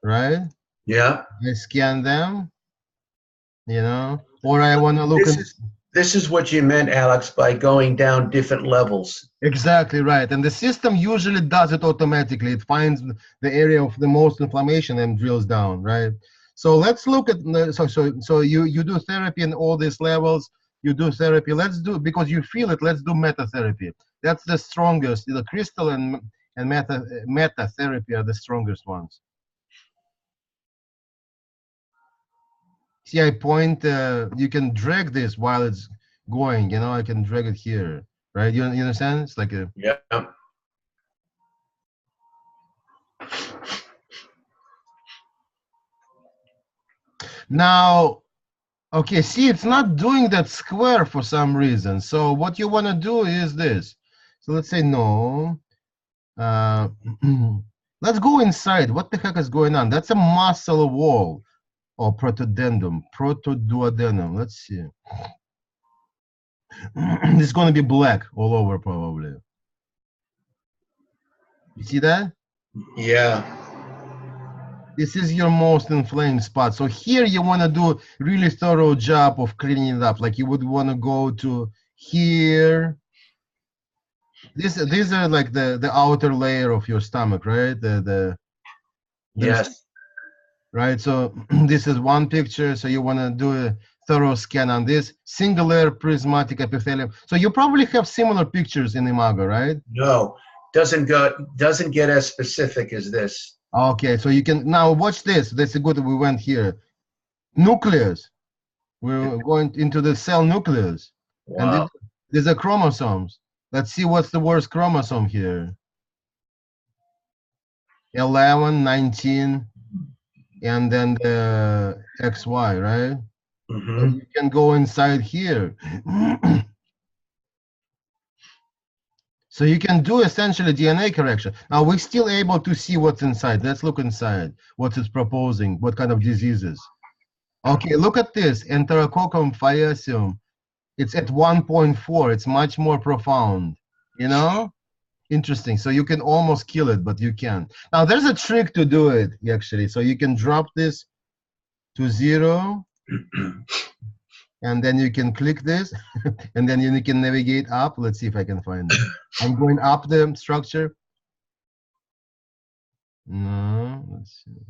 A: right?
B: Yeah.
A: I scan them, you know, or I want to look at.
B: This is what you meant, Alex, by going down different levels.
A: Exactly right. And the system usually does it automatically. It finds the area of the most inflammation and drills down, right? So let's look at, so you do therapy in all these levels. You do therapy. Let's do, because you feel it, let's do metatherapy. That's the strongest. The crystal and metatherapy are the strongest ones. See, I point, you can drag this while it's going, you know, I can drag it here, right? You understand? It's like a,
B: Yeah.
A: now, okay, see, it's not doing that square for some reason. So what you want to do is this. So let's say no. Let's go inside. What the heck is going on? That's a muscle wall or protoduodenum. Let's see. It's going to be black all over probably. You see that?
B: Yeah.
A: This is your most inflamed spot. So here you want to do really thorough job of cleaning it up. Like you would want to go to here. These are like the outer layer of your stomach, right?
B: Yes.
A: Right. So this is one picture. So you want to do a thorough scan on this singular prismatic epithelium. So you probably have similar pictures in Imago, right?
B: No, doesn't get as specific as this.
A: Okay. So you can now watch this. That's good. We went here. nucleus. We're going into the cell nucleus. And
B: Wow.
A: these are chromosomes. Let's see what's the worst chromosome here. 11, 19, and then the XY, right? So
B: Mm-hmm.
A: you can go inside here. So you can do essentially DNA correction. Now we're still able to see what's inside. Let's look inside. What it's proposing, what kind of diseases. Okay, look at this. Enterococcum faecium. It's at 1.4. It's much more profound, you know? Interesting. So you can almost kill it, but you can't. Now there's a trick to do it, actually. So you can drop this to 0, and then you can click this, and then you can navigate up. Let's see if I can find it. I'm going up the structure. No, let's see.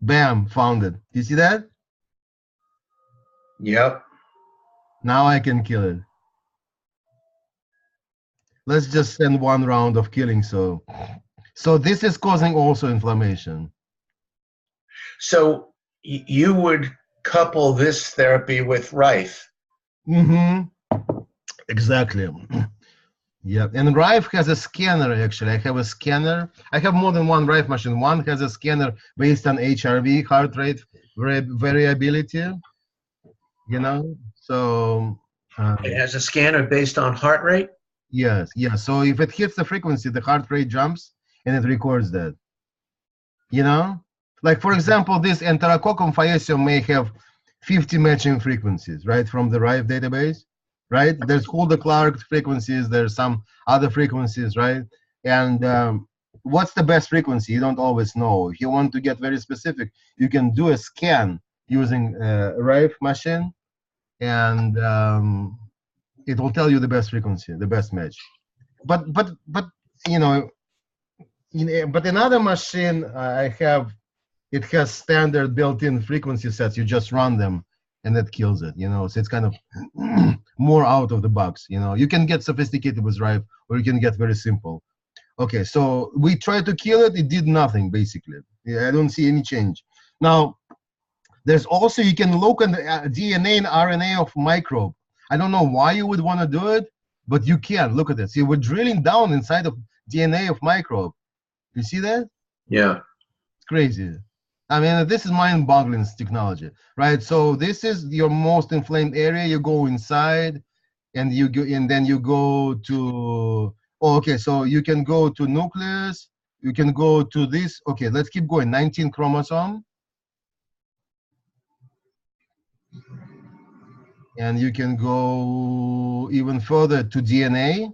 A: Bam, found it. You see that?
B: Yep.
A: Now I can kill it. Let's just send one round of killing. So this is causing also inflammation.
B: So you would couple this therapy with Rife.
A: Exactly. Yeah, and Rife has a scanner actually. I have a scanner. I have more than one Rife machine. One has a scanner based on HRV, heart rate variability, you know? So,
B: It has a scanner based on heart rate.
A: yes, yes. So if it hits the frequency, the heart rate jumps and it records that, you know? Like, for example, this Enterococcum faecium may have 50 matching frequencies, right, from the Rife database, right? There's Hulda-Clark frequencies, there's some other frequencies, right? And what's the best frequency? You don't always know. If you want to get very specific, you can do a scan using a Rife machine, and it will tell you the best frequency, the best match. But you know, but another machine I have, it has standard built-in frequency sets. You just run them and it kills it, you know? So it's kind of more out of the box, you know? You can get sophisticated with Rife, or you can get very simple. Okay, so we tried to kill it. It did nothing, basically. Yeah, I don't see any change. Now, there's also, you can look at the DNA and RNA of microbe. I don't know why you would want to do it, but you can. Look at this. See, we're drilling down inside of DNA of microbe. You see that?
B: Yeah.
A: It's crazy. I mean, this is mind-boggling technology, right? So this is your most inflamed area. You go inside, and you go, and then you go to. Oh, okay, so you can go to nucleus. You can go to this. Okay, let's keep going. 19 chromosome, and you can go even further to DNA.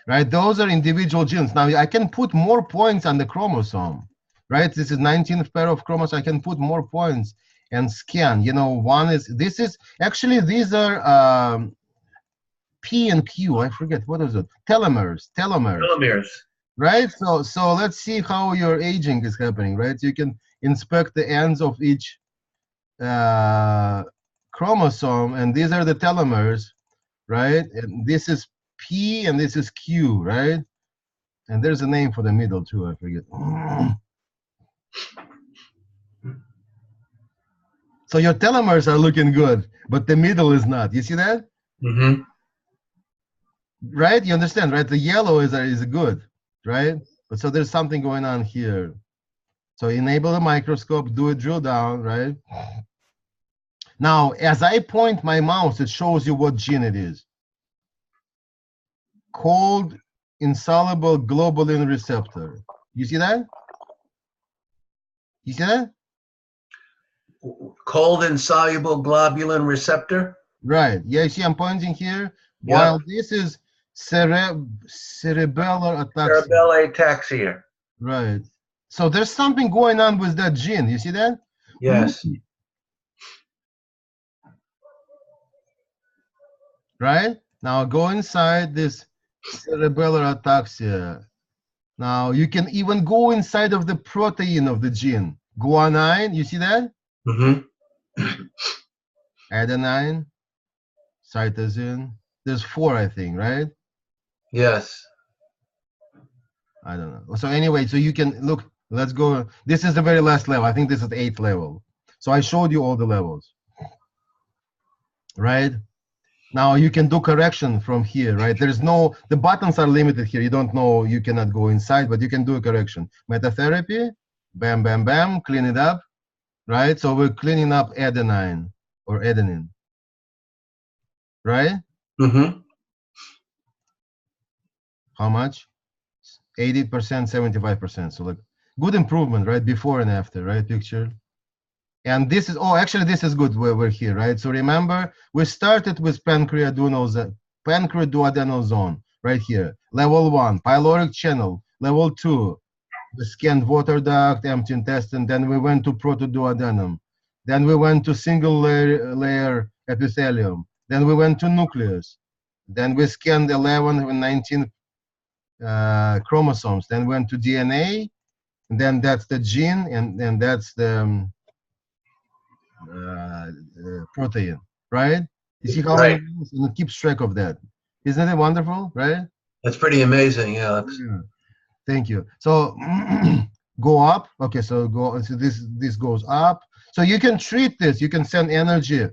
A: Right? Those are individual genes. Now I can put more points on the chromosome, right? This is 19th pair of chromosomes. I can put more points and scan. You know, one is, this is, actually these are P and Q. I forget, what is it? Telomeres,
B: Telomeres.
A: right? So let's see how your aging is happening, right? You can inspect the ends of each chromosome, and these are the telomeres, right? And this is P and this is Q, right? And there's a name for the middle too, I forget. So your telomeres are looking good, but the middle is not. You see that?
B: Mm-hmm.
A: Right? You understand, right? The yellow is good, right? But so there's something going on here. So enable the microscope, do a drill down, right? Now, as I point my mouse, it shows you what gene it is. Cold insoluble globulin receptor. You see that? You see that?
B: Cold insoluble globulin receptor.
A: Right. Yeah, you see I'm pointing here.
B: Yep.
A: While this is cerebellar ataxia.
B: Cerebellar ataxia.
A: Right. So there's something going on with that gene. You see that?
B: Yes.
A: Right? Now go inside this cerebellar ataxia. Now you can even go inside of the protein of the gene. Guanine, you see that?
B: Mm-hmm.
A: Adenine, cytosine. There's 4, I think, right?
B: Yes.
A: I don't know. So anyway, so you can look, let's go. This is the very last level. I think this is the 8th level. So I showed you all the levels, right? Now you can do correction from here, right? There's no, the buttons are limited here. You don't know, you cannot go inside, but you can do a correction. Metatherapy, bam, bam, bam, clean it up, right? So we're cleaning up adenine or adenine, right?
B: Mm-hmm.
A: How much? 80%, 75%. So like good improvement, right? Before and after, right? Picture. And this is, oh, actually, this is good where we're here, right? So remember, we started with pancreaduodenal zone, right here. Level 1, pyloric channel. Level 2, the scanned water duct, empty intestine. Then we went to protoduodenum. Then we went to single layer epithelium. Then we went to nucleus. Then we scanned 11 and 19 chromosomes. Then went to DNA. And then that's the gene, and then that's the protein, right? You see how many
B: Right.
A: levels, and it keeps track of that. Isn't it wonderful, right?
B: That's pretty amazing, Alex.
A: Yeah. Thank you. So go up. Okay, so go. So this goes up. So you can treat this. You can send energy.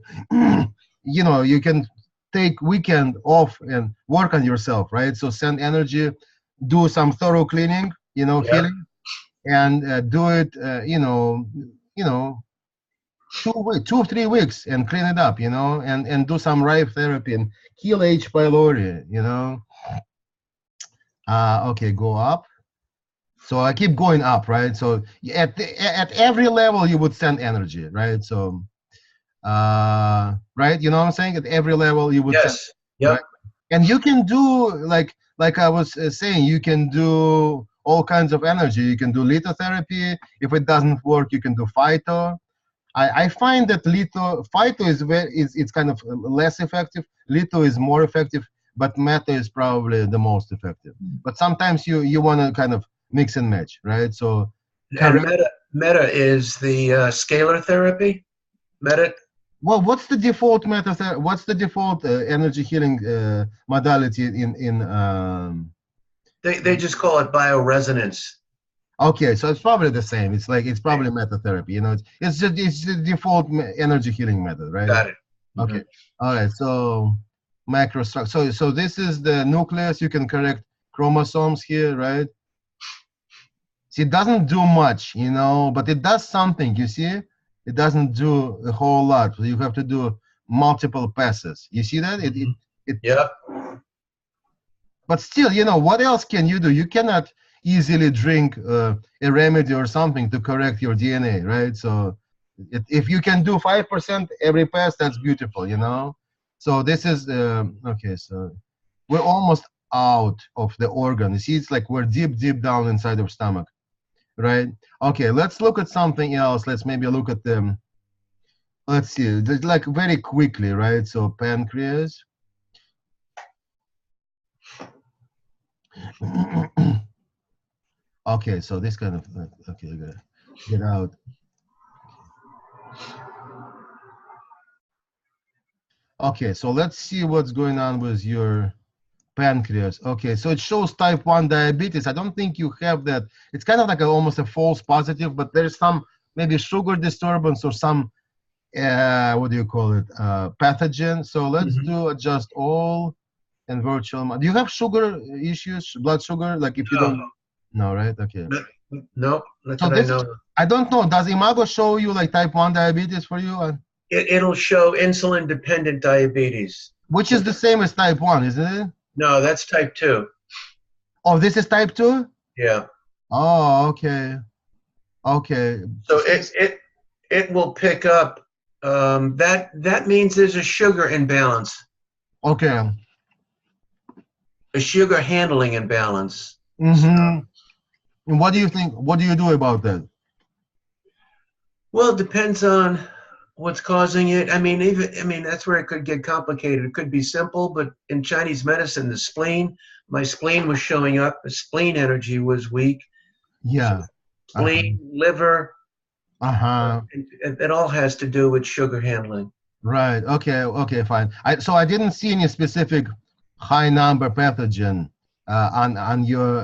A: You know, you can take weekend off and work on yourself, right? So send energy, do some thorough cleaning, you know,
B: Yeah.
A: healing, and do it, you know, 3 weeks and clean it up, you know, and do some rife therapy and kill H. pylori, you know. Okay, go up. So I keep going up, right? So at every level you would send energy, right? So right, you know what I'm saying? At every level you would send,
B: Yes. Yep.
A: right? And you can do like I was saying, you can do all kinds of energy. You can do lithotherapy. If it doesn't work, you can do phyto. I find that phyto it's kind of less effective. Litho is more effective, but meta is probably the most effective. But sometimes you want to kind of mix and match, right? So
B: And
A: correct.
B: meta is the scalar therapy. Meta.
A: Well, what's the default meta? What's the default energy healing modality in?
B: They just call it bioresonance.
A: Okay, so it's probably the same. It's probably metatherapy. You know, it's the default energy healing method, right?
B: Got it.
A: Okay. All right. So macrostructure. So this is the nucleus. You can correct chromosomes here, right? See, it doesn't do much, you know, but it does something. You see, it doesn't do a whole lot. So you have to do multiple passes. You see that?
B: Yeah.
A: But still, you know, what else can you do? You cannot easily drink a remedy or something to correct your DNA, right? So if you can do 5% every pass, that's beautiful, you know? So this is, okay, so we're almost out of the organ. You see, it's like we're deep, deep down inside of stomach, right? Okay, let's look at something else. Let's maybe look at them. Let's see, like very quickly, right? So pancreas. Okay, so this kind of, okay, I gotta get out. Okay, so let's see what's going on with your pancreas. Okay, so it shows type 1 diabetes. I don't think you have that. It's kind of like almost a false positive, but there's some maybe sugar disturbance or some, what do you call it, pathogen. So let's do adjust all and virtual. Do you have sugar issues, blood sugar? Like if you don't, no, right? Okay.
B: No, not
A: So
B: that I
A: this,
B: know.
A: I don't know. Does Imago show you like type 1 diabetes for you?
B: It'll show insulin-dependent diabetes.
A: Which is the same as type 1, isn't it?
B: No, that's type 2.
A: Oh, this is type 2?
B: Yeah.
A: Oh, okay. Okay.
B: So it will pick up. That means there's a sugar imbalance,
A: Okay.
B: a sugar handling imbalance.
A: Mm-hmm. And what do you think? What do you do about that?
B: Well, it depends on what's causing it. I mean, that's where it could get complicated. It could be simple, but in Chinese medicine, the spleen, my spleen was showing up. The spleen energy was weak.
A: Yeah.
B: Spleen, liver.
A: Uh-huh.
B: It all has to do with sugar handling.
A: Right. Okay. Okay. Fine. So I didn't see any specific high number pathogen on your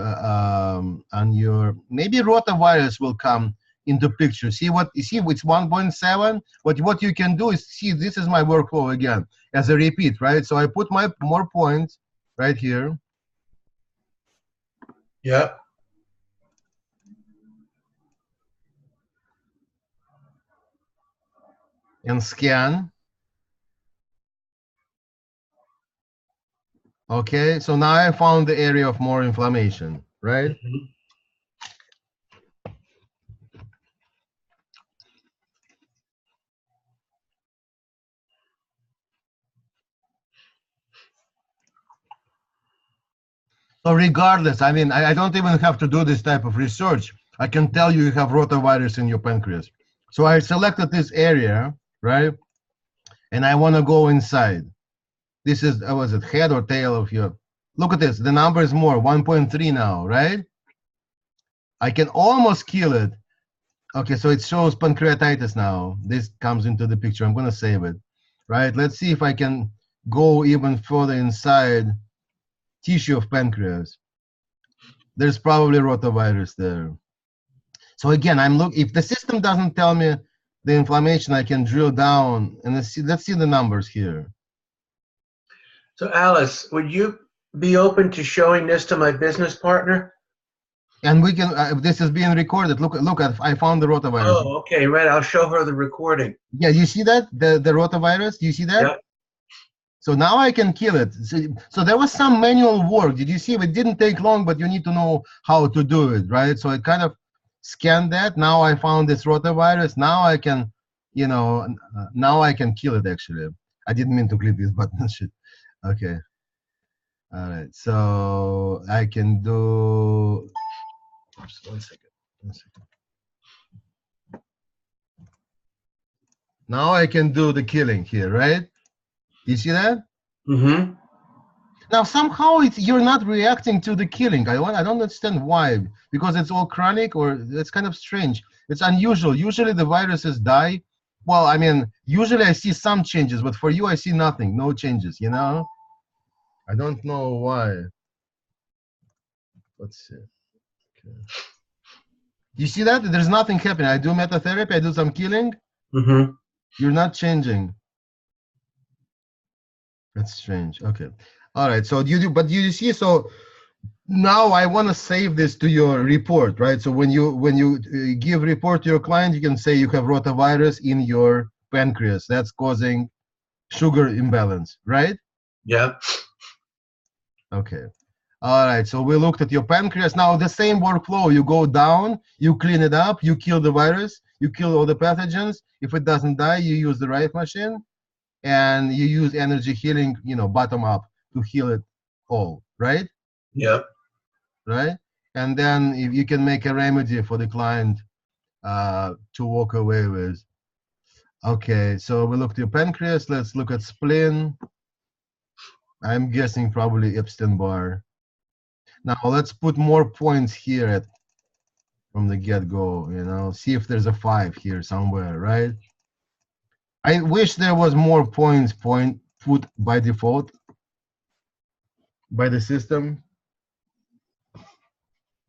A: maybe rotavirus will come into picture. See what you see? It's 1.7. What you can do is see. This is my workflow again as a repeat, right? So I put my more points right here.
B: Yep.
A: And scan. Okay, so now I found the area of more inflammation, right?
B: Mhm.
A: So regardless, I mean, I don't even have to do this type of research. I can tell you have rotavirus in your pancreas. So I selected this area, right? And I want to go inside. This is, was it head or tail of your, look at this, the number is more, 1.3 now, right? I can almost kill it. Okay, so it shows pancreatitis now. This comes into the picture. I'm going to save it, right? Let's see if I can go even further inside tissue of pancreas. There's probably rotavirus there. So again, if the system doesn't tell me the inflammation, I can drill down and let's see the numbers here.
B: So Alice, would you be open to showing this to my business partner?
A: And we can, this is being recorded. Look, I found the rotavirus.
B: Oh, okay, right. I'll show her the recording.
A: Yeah, you see that? The rotavirus, you see that?
B: Yep.
A: So now I can kill it. So there was some manual work. Did you see? It didn't take long, but you need to know how to do it, right? So I kind of scanned that. Now I found this rotavirus. Now I can, now I can kill it actually. I didn't mean to click this button. Shit. Okay. All right. So I can do, oops, one second. Now I can do the killing here, right? You see that?
B: Mm-hmm.
A: Now somehow you're not reacting to the killing. I don't understand why. Because it's all chronic, or it's kind of strange. It's unusual. Usually the viruses die. Well, I mean, usually I see some changes, but for you I see nothing, no changes. I don't know why. Let's see. Okay. You see that? There's nothing happening. I do methatherapy. I do some killing.
B: Mm-hmm.
A: You're not changing. That's strange. Okay. All right. So but you see, so now I want to save this to your report, right? So when you give report to your client, you can say you have rotavirus in your pancreas. That's causing sugar imbalance, right?
B: Yep.
A: Okay. All right. So we looked at your pancreas. Now the same workflow. You go down, you clean it up, you kill the virus, you kill all the pathogens. If it doesn't die, you use the right machine, and you use energy healing, bottom up to heal it all, right?
B: Yep.
A: Right? And then if you can make a remedy for the client to walk away with. Okay, so we looked at your pancreas. Let's look at spleen. I'm guessing probably Epstein-Barr. Now let's put more points here from the get-go, see if there's a 5 here somewhere, right? I wish there was more points put by default by the system.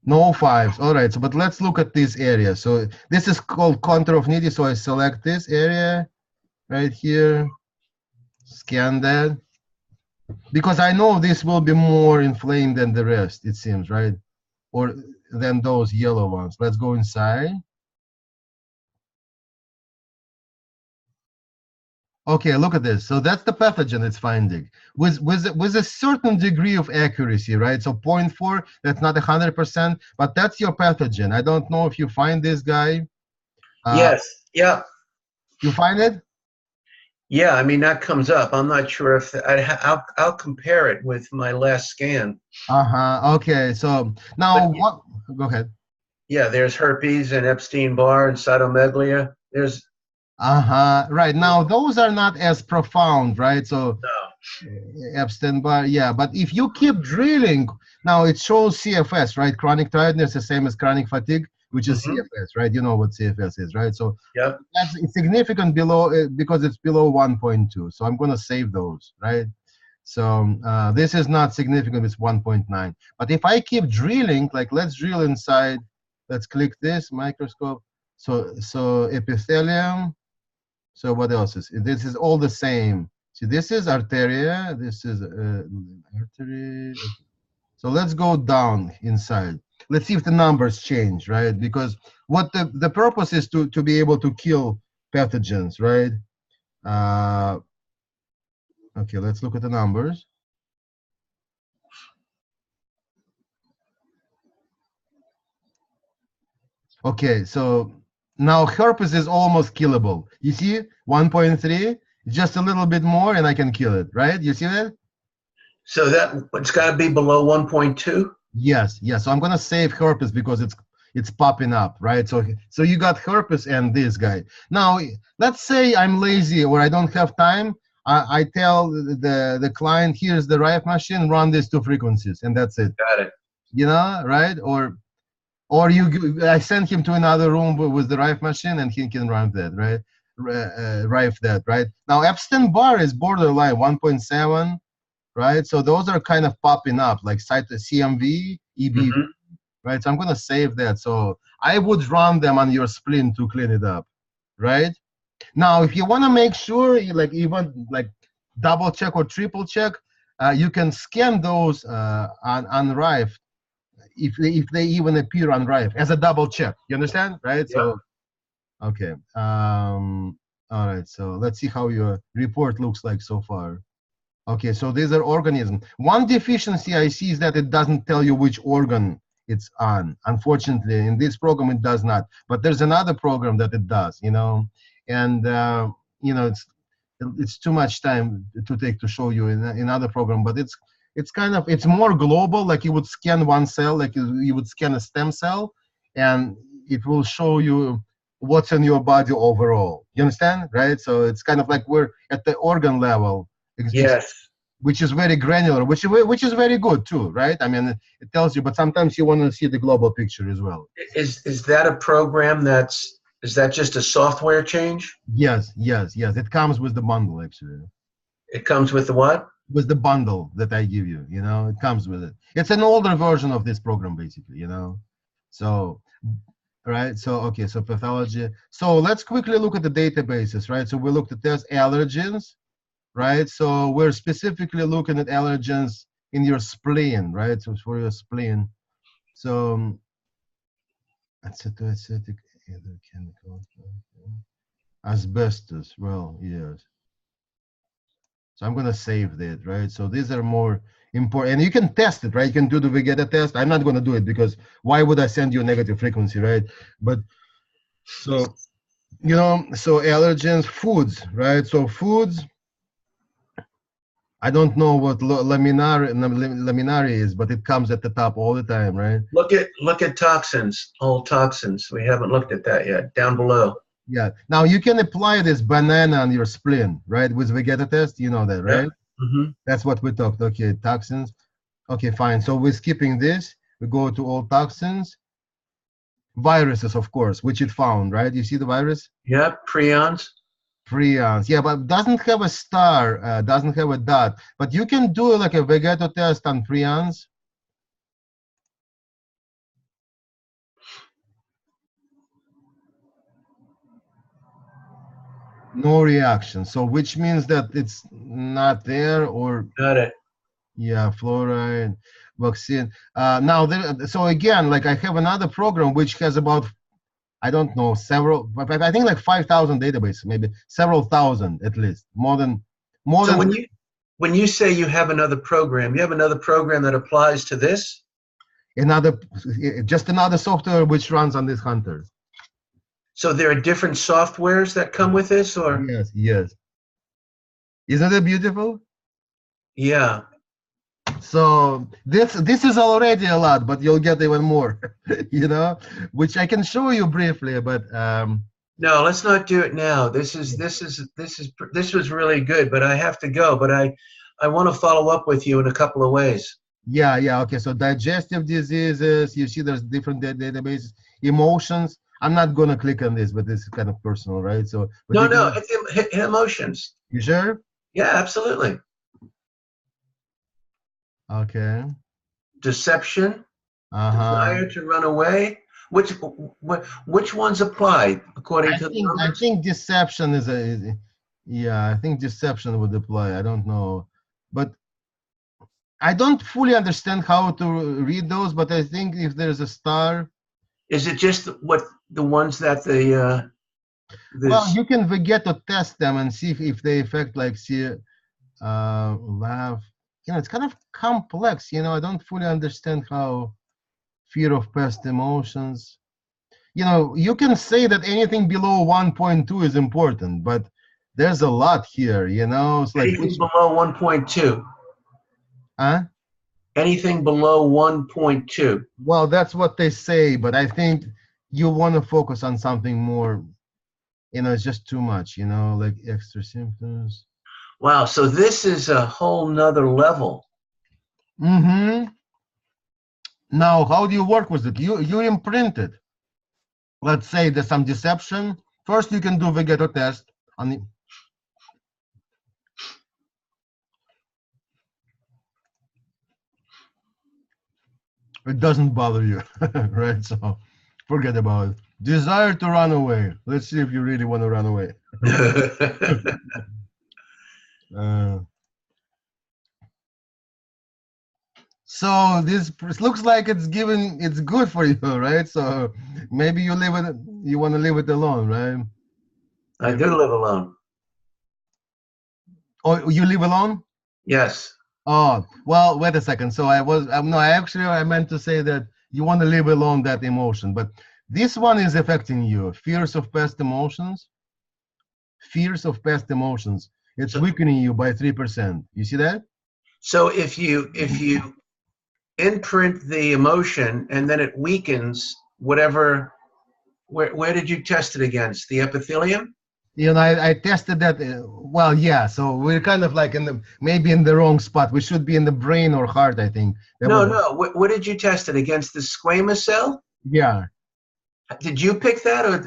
A: No 5s. All right. So, but let's look at this area. So this is called contour of needy. So I select this area right here, scan that, because I know this will be more inflamed than the rest, it seems, right? Or than those yellow ones. Let's go inside. Okay, look at this. So that's the pathogen it's finding with a certain degree of accuracy, right? So 0.4, that's not 100%, but that's your pathogen. I don't know if you find this guy.
B: Yes. Yeah.
A: You find it?
B: Yeah. I mean, that comes up. I'm not sure if I'll compare it with my last scan.
A: Okay. So now what? Go ahead.
B: Yeah. There's herpes and Epstein-Barr and cytomeglia. There's.
A: Right. Now those are not as profound, right? So
B: No.
A: Epstein-Barr, yeah. But if you keep drilling, now it shows CFS, right? Chronic tiredness, the same as chronic fatigue, which is CFS, right? You know what CFS is, right? So
B: Yep.
A: that's it's significant below because it's below 1.2. So I'm going to save those, right? So this is not significant, it's 1.9. But if I keep drilling, like let's drill inside, let's click this microscope. So epithelium, so what else is, this is all the same. See, this is arteria, this is artery. So let's go down inside. Let's see if the numbers change, right? Because what the purpose is to be able to kill pathogens, right? Okay, let's look at the numbers. Okay, so now herpes is almost killable. You see, 1.3, just a little bit more and I can kill it, right? You see that?
B: So that it's got to be below 1.2?
A: Yes, yes. So I'm gonna save herpes because it's popping up, right? So you got herpes and this guy. Now, let's say I'm lazy or I don't have time. I tell the client, here's the Rife machine, run these 2 frequencies, and that's it.
B: Got it.
A: You know, right? Or I send him to another room with the Rife machine and he can run that, right? Rife that, right? Now Epstein-Barr is borderline 1.7, right? So those are kind of popping up, like site CMV, EBV, right? So I'm gonna save that. So I would run them on your spleen to clean it up, right? Now, if you wanna make sure, like even like double check or triple check, you can scan those on Rife if they even appear on Rife as a double check. You understand, right?
B: Yeah.
A: So, okay. All right. So let's see how your report looks like so far. Okay, so these are organisms. One deficiency I see is that it doesn't tell you which organ it's on. Unfortunately, in this program it does not. But there's another program that it does, you know, and you know it's too much time to take to show you in another program. But it's kind of, it's more global. Like you would scan one cell, like you would scan a stem cell, and it will show you what's in your body overall. You understand, right? So it's kind of like we're at the organ level.
B: Yes.
A: Which is very granular, which is very good too, right? I mean, it tells you, but sometimes you want to see the global picture as well.
B: Is that a program is that just a software change?
A: Yes, yes, yes. It comes with the bundle, actually.
B: It comes with the what?
A: With the bundle that I give you, you know, it comes with it. It's an older version of this program, basically, you know. So, right, so, okay, so pathology. So let's quickly look at the databases, right? So we looked at test allergens, right? So we're specifically looking at allergens in your spleen, right? So it's for your spleen. So acetoacetic other chemical, asbestos. Well, yes. So I'm gonna save that, right? So these are more important, and you can test it, right? You can do the Vegeta test. I'm not gonna do it because why would I send you a negative frequency, right? But so, you know, so allergens, foods, right? So foods. I don't know what laminari is, but it comes at the top all the time, right?
B: Look at toxins, all toxins. We haven't looked at that yet. Down below.
A: Yeah. Now you can apply this banana on your spleen, right? With Vegeta test, you know that, right?
B: Yeah.
A: That's what we talked. Okay, toxins. Okay, fine. So we're skipping this. We go to all toxins. Viruses, of course, which it found, right? You see the virus?
B: Yep, prions.
A: Prions, yeah, but doesn't have a star, doesn't have a dot. But you can do like a Vegeto test on prions. No reaction. So which means that it's not there, or
B: Got it.
A: yeah, fluoride, vaccine. Now, so again, like I have another program which has about, I don't know, several, but I think like 5,000 databases, maybe several thousand at least, more than.
B: So when you say you have another program, you have another program that applies to this?
A: Just another software which runs on this Hunter.
B: So there are different softwares that come with this, or?
A: Yes, yes. Isn't it beautiful?
B: Yeah.
A: So this is already a lot, but you'll get even more, you know, which I can show you briefly, but
B: no, let's not do it now. This was really good, but I have to go. But I want to follow up with you in a couple of ways.
A: Yeah, yeah, okay. So digestive diseases, you see there's different databases. Emotions, I'm not gonna click on this, but this is kind of personal, right? So
B: no, it's emotions.
A: You sure?
B: Yeah, absolutely.
A: Okay.
B: deception,
A: Uh-huh.
B: desire to run away. Which ones apply according to the
A: I
B: numbers?
A: think deception yeah, I think deception would apply. I don't know. But I don't fully understand how to read those, but I think if there's a star,
B: Is it just what the ones that
A: well,
B: this?
A: you can get to test them and see if they affect like see laugh. You know, it's kind of complex, you know. I don't fully understand how fear of past emotions. You know, you can say that anything below 1.2 is important, but there's a lot here, you know. It's like
B: Anything
A: which
B: below 1.2.
A: huh?
B: Anything below 1.2.
A: Well, that's what they say, but I think you want to focus on something more, you know, it's just too much, you know, like extra symptoms.
B: Wow. So this is a whole nother level.
A: Mm-hmm. Now, how do you work with it? You imprint it. Let's say there's some deception. First, you can do the ghetto test on the, it doesn't bother you, right? So forget about it. Desire to run away. Let's see if you really want to run away. Uh, so this looks like it's good for you, right? So maybe you want to leave it alone, right?
B: I do live alone.
A: Oh, you live alone?
B: Yes.
A: Oh, well, wait a second. So no, I meant to say that you want to leave alone that emotion, but this one is affecting you. Fears of past emotions. It's
B: So,
A: weakening you by 3%. You see that?
B: so if you imprint the emotion and then it weakens whatever, where did you test it against? The epithelium?
A: You know, I tested that. Well, yeah. So we're kind of like maybe in the wrong spot. We should be in the brain or heart. I think that
B: No,
A: was,
B: no. What did you test it against? The squamous cell?
A: yeah.
B: Did you pick that, or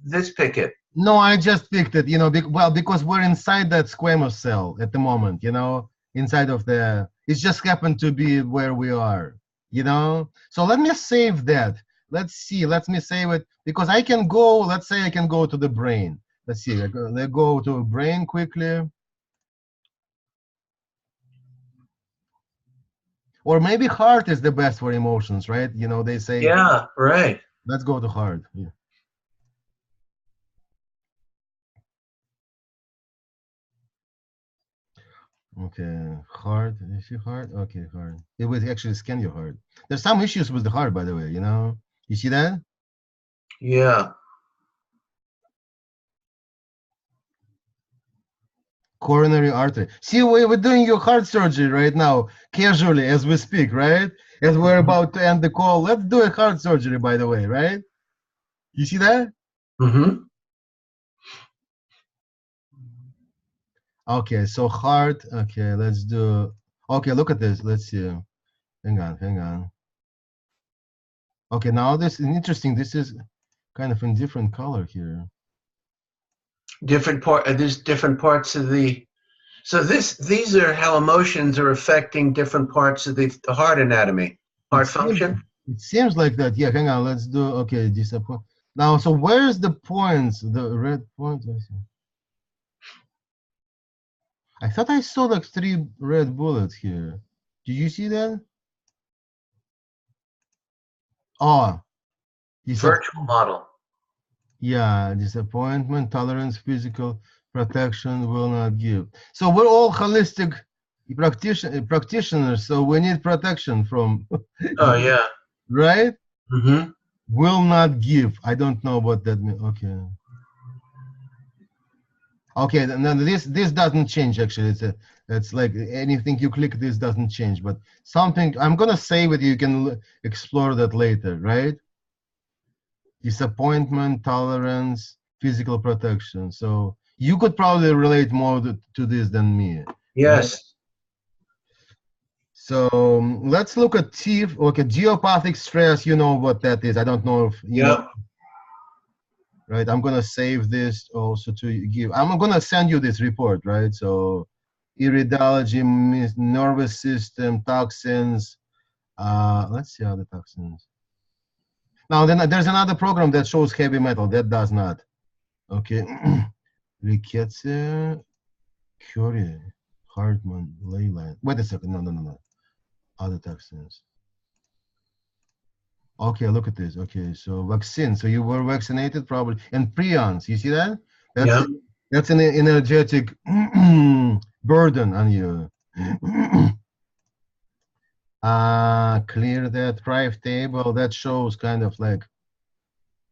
B: this pick it?
A: No, I just picked it. You know, well, because we're inside that squamous cell at the moment. You know, inside of the. It just happened to be where we are. You know. So let me save that. Let's see. Let me save it because I can go. Let's say I can go to the brain. Let's see. Let's go to brain quickly. Or maybe heart is the best for emotions, right? You know, they say,
B: Yeah, right.
A: let's go to heart. Yeah. Okay, heart. You see heart? Okay, heart. It would actually scan your heart. There's some issues with the heart, by the way, you know? You see that?
B: Yeah.
A: Coronary artery. See, we're doing your heart surgery right now, casually, as we speak, right? As we're about to end the call. Let's do a heart surgery, by the way, right? You see that?
B: Mm-hmm.
A: Okay, so heart. Okay, let's do. Okay, look at this. Let's see. Hang on, hang on. Okay, now this is interesting. This is kind of in different color here.
B: Different part. There's different parts of the. So these are how emotions are affecting different parts of the heart anatomy,
A: It
B: heart
A: seems
B: function.
A: it seems like that. Yeah, hang on. Let's do okay. Disappoint. Now, so where's the points? The red points. I see. I thought I saw like 3 red bullets here. Did you see that? Oh,
B: Virtual model.
A: yeah, disappointment, tolerance, physical protection will not give. So we're all holistic practitioners. So we need protection from,
B: Oh yeah.
A: right?
B: Mm-hmm.
A: Will not give. I don't know what that means. Okay. Okay, no, this doesn't change actually. It's like anything you click, this doesn't change. But something I'm gonna say with you, you can explore that later, right? Disappointment, tolerance, physical protection. So you could probably relate more to this than me, right?
B: Yes.
A: So let's look at T. Okay, geopathic stress. You know what that is. I don't know if you know.
B: Yep.
A: Right, I'm gonna save this also to give. I'm gonna send you this report, right? So iridology, nervous system, toxins. Let's see other toxins. Now then there's another program that shows heavy metal. That does not. Okay. Rickettsia, Curie, Hartman, Leyland. Wait a second. No. Other toxins. Okay, look at this. Okay, so vaccine. So you were vaccinated probably. And prions. You see that?
B: Yeah.
A: That's an energetic burden on you. Clear that drive table. That shows kind of like,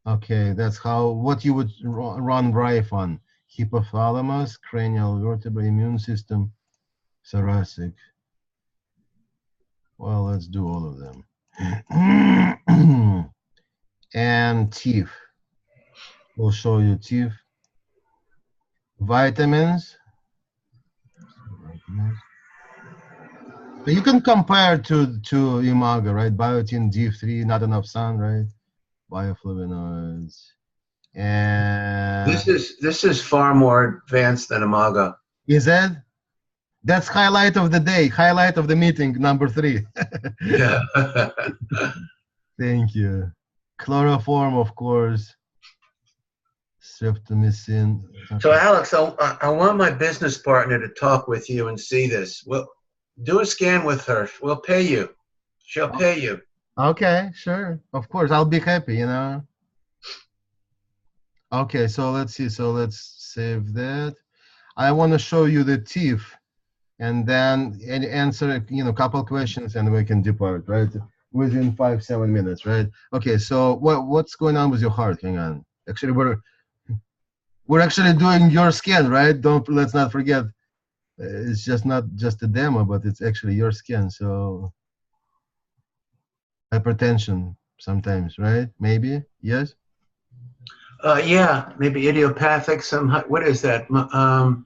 A: okay, that's what you would run drive on. Hypothalamus, cranial vertebrae, immune system, thoracic. Well, let's do all of them. And teeth. We'll show you teeth. Vitamins. You can compare to Imago, right? Biotin, D3, not enough sun, right? Bioflavonoids. And
B: This is far more advanced than Imago.
A: Is that? That's highlight of the day, highlight of the meeting, number 3.
B: Yeah.
A: Thank you. Chloroform, of course. Streptomycin. Okay.
B: So Alex, I want my business partner to talk with you and see this. Well, do a scan with her. We'll pay you. She'll pay you.
A: Okay, sure. Of course, I'll be happy, you know. Okay, so let's see. So let's save that. I want to show you the teeth and then answer, a couple questions and we can depart, right? Within 5-7 minutes, right? Okay, so what's going on with your heart? Hang on. Actually, we're actually doing your scan, right? Let's not forget. It's just not just a demo, but it's actually your scan. So hypertension sometimes, right? Maybe, yes?
B: Yeah, maybe idiopathic, what is that?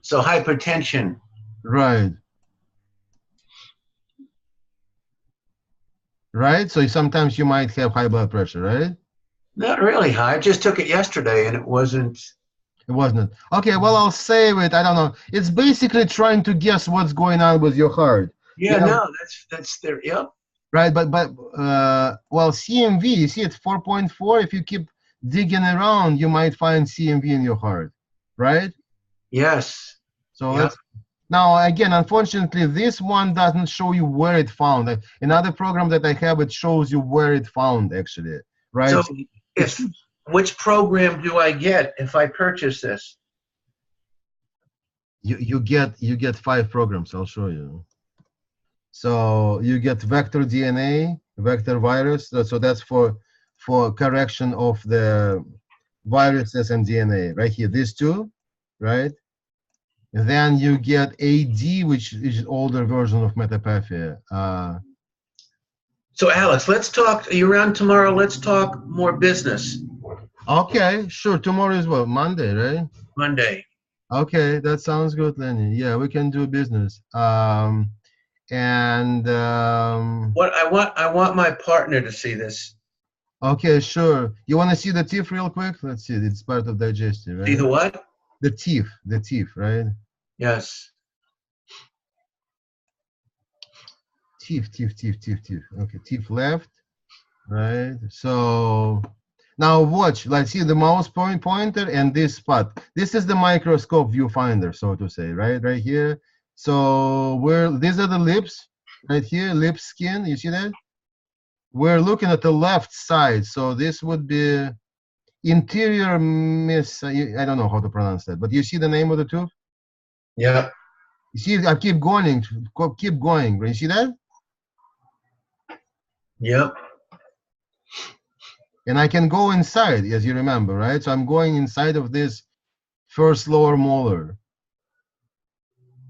B: So hypertension.
A: Right. Right, so sometimes you might have high blood pressure, right?
B: Not really high. I just took it yesterday and it wasn't.
A: It wasn't. Okay, well, I'll save it. I don't know. It's basically trying to guess what's going on with your heart.
B: Yeah, no, that's there. Yep.
A: Right, but well, CMV, you see it's 4.4. If you keep digging around, you might find CMV in your heart, right?
B: Yes.
A: So let's. Now, again, unfortunately, this one doesn't show you where it found. Another program that I have, it shows you where it found, actually, right?
B: So which program do I get if I purchase this?
A: You get 5 programs. I'll show you. So you get vector DNA, vector virus. So that's for correction of the viruses and DNA, right here. These 2, right? And then you get AD, which is older version of metapathia.
B: So Alex, let's talk. Are you around tomorrow? Let's talk more business.
A: Okay, sure. Tomorrow is what? Monday, right?
B: Monday.
A: Okay, that sounds good, Lenny. Yeah, we can do business.
B: What I want my partner to see this.
A: Okay, sure. You want to see the teeth real quick? Let's see. It's part of digestion, right?
B: See the what?
A: The teeth, right?
B: Yes.
A: Teeth. Okay, teeth left, right? So now watch. Let's see the mouse pointer and this spot. This is the microscope viewfinder, so to say, right here. So these are the lips, right here, lip skin. You see that? We're looking at the left side, so this would be interior I don't know how to pronounce that, but you see the name of the tooth?
B: Yeah.
A: You see, I keep going. You see that?
B: Yep.
A: And I can go inside, as you remember, right? So I'm going inside of this first lower molar,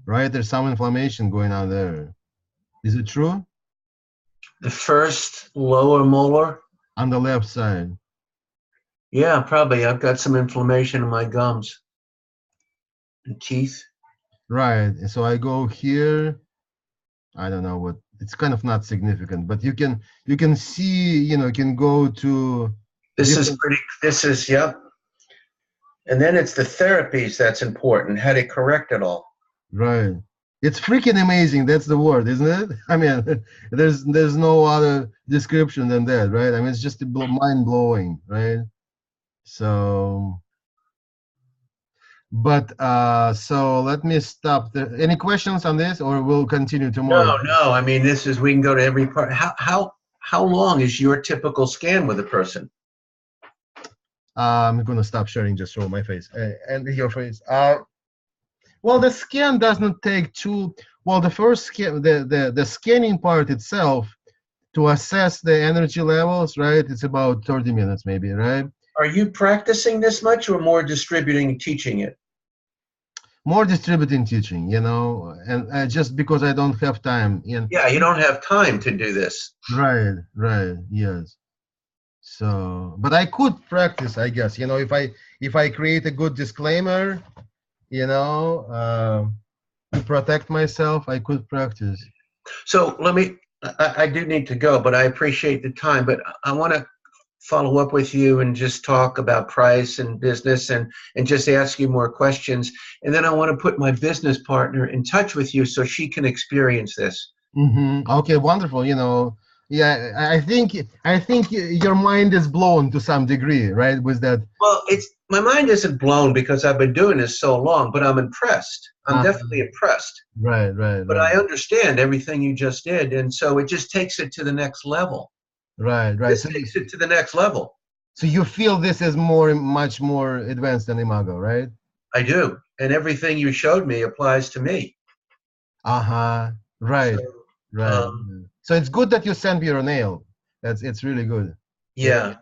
A: right? There's some inflammation going on there. Is it true?
B: The first lower molar?
A: On the left side.
B: Yeah, probably. I've got some inflammation in my gums and teeth.
A: Right. So I go here. I don't know what. It's kind of not significant, but you can see. You can go to.
B: This is yep. And then it's the therapies that's important. How to correct it all.
A: Right. It's freaking amazing. That's the word, isn't it? I mean, there's no other description than that, right? I mean, it's just mind blowing, right? So, but so let me stop there. Any questions on this, or we'll continue tomorrow?
B: No, no. I mean, this is, we can go to every part. How long is your typical scan with a person?
A: I'm gonna stop sharing, just show my face and your face. Well, the scan doesn't take too well. The first scan, the scanning part itself to assess the energy levels, right? It's about 30 minutes, maybe, right?
B: Are you practicing this much, or more distributing and teaching it?
A: More distributing teaching, you know, and just because I don't have time.
B: Yeah, you don't have time to do this.
A: Right, right, yes. So, but I could practice, I guess. You know, if I create a good disclaimer, you know, to protect myself, I could practice.
B: So let me, I do need to go, but I appreciate the time. But I want to follow up with you and just talk about price and business, and just ask you more questions. And then I want to put my business partner in touch with you so she can experience this.
A: Okay, wonderful. You know, yeah, I think your mind is blown to some degree, right? With that.
B: Well, it's, my mind isn't blown because I've been doing this so long, but I'm impressed. I'm definitely impressed.
A: Right, right,
B: But
A: right.
B: I understand everything you just did, and so it just takes it to the next level.
A: Right, right.
B: This takes it to the next level.
A: So you feel this is much more advanced than Imago, right?
B: I do, and everything you showed me applies to me.
A: Uh-huh. Right,
B: So,
A: right. So it's good that you sent me your nail. It's really good.
B: yeah.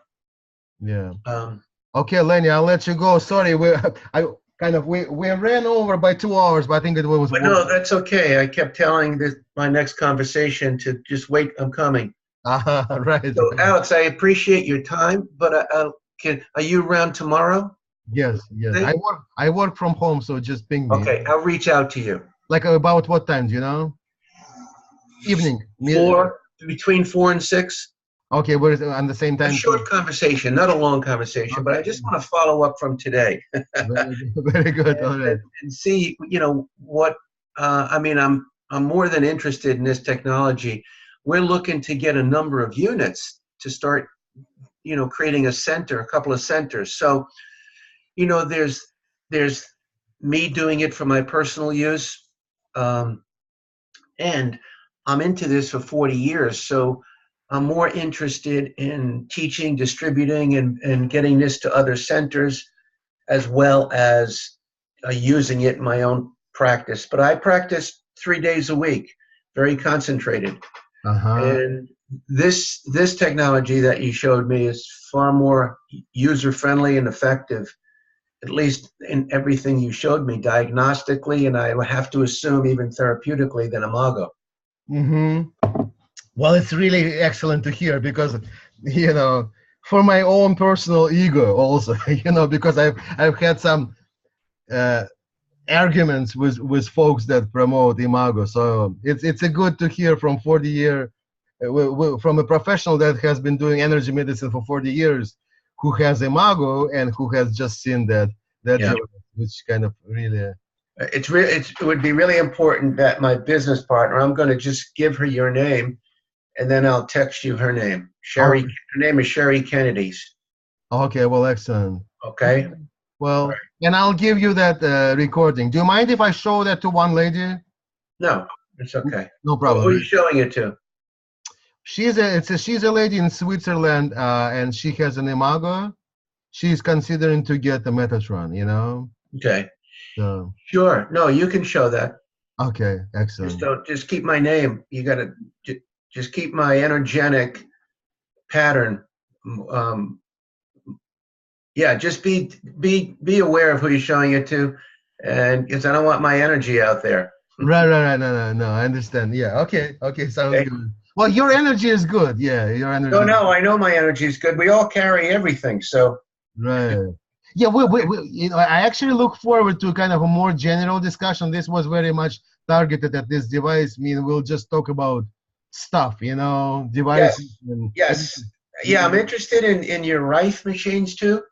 A: Yeah.
B: Um,
A: Okay, Lenny, I'll let you go. Sorry, we ran over by 2 hours, but I think it was.
B: but no, that's okay. I kept telling my next conversation to just wait. I'm coming.
A: Right.
B: So, Alex, I appreciate your time, but are you around tomorrow?
A: Yes, yes. I work from home, so just ping me.
B: Okay, I'll reach out to you.
A: Like about what time, do you know? Evening.
B: Between 4 and 6.
A: Okay, we're on the same
B: A
A: time.
B: short conversation, not a long conversation, but I just want to follow up from today.
A: Very good. All right.
B: And see, what, I mean, I'm more than interested in this technology. We're looking to get a number of units to start, creating a couple of centers. So, there's me doing it for my personal use, and I'm into this for 40 years. So I'm more interested in teaching, distributing, and getting this to other centers, as well as using it in my own practice. But I practice 3 days a week, very concentrated. And this technology that you showed me is far more user-friendly and effective, at least in everything you showed me diagnostically, and I have to assume even therapeutically, than Imago.
A: Well, it's really excellent to hear because, for my own personal ego also, because I've had some arguments with folks that promote Imago. So it's a good to hear from 40-year, from a professional that has been doing energy medicine for 40 years, who has Imago and who has just seen that
B: Yeah.
A: which kind of really.
B: It would be really important that my business partner, I'm going to just give her your name, and then I'll text you her name. Sherry. Her name is Sherry Kennedy's.
A: Okay, well, excellent.
B: Okay.
A: Well, right. And I'll give you that recording. Do you mind if I show that to one lady?
B: No, it's okay.
A: No problem.
B: Who are you showing it to?
A: She's a lady in Switzerland, and she has an Imago. She's considering to get a Metatron,
B: Okay.
A: So.
B: Sure. No, you can show that.
A: Okay, excellent.
B: Just keep my name. You got to just keep my energetic pattern. Yeah, just be aware of who you're showing it to, and because I don't want my energy out there.
A: Right. No, I understand. Yeah. Okay. Sounds good. Well, your energy is good. Yeah, your energy.
B: No, I know my energy is good. We all carry everything, so.
A: Right. Yeah, we I actually look forward to kind of a more general discussion. This was very much targeted at this device. I mean, we'll just talk about stuff, devices.
B: Yes. Yeah, I'm interested in your Rife machines too,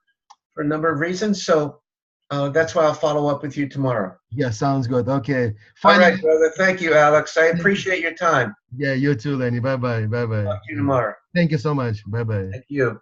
B: for a number of reasons. So That's why I'll follow up with you tomorrow.
A: Yeah, sounds good. Okay.
B: All right,
A: Finally,
B: brother. Thank you, Alex. I appreciate your time.
A: yeah, you too, Lenny. Bye bye. Bye bye.
B: Talk to you tomorrow.
A: Thank you so much. Bye bye.
B: Thank you.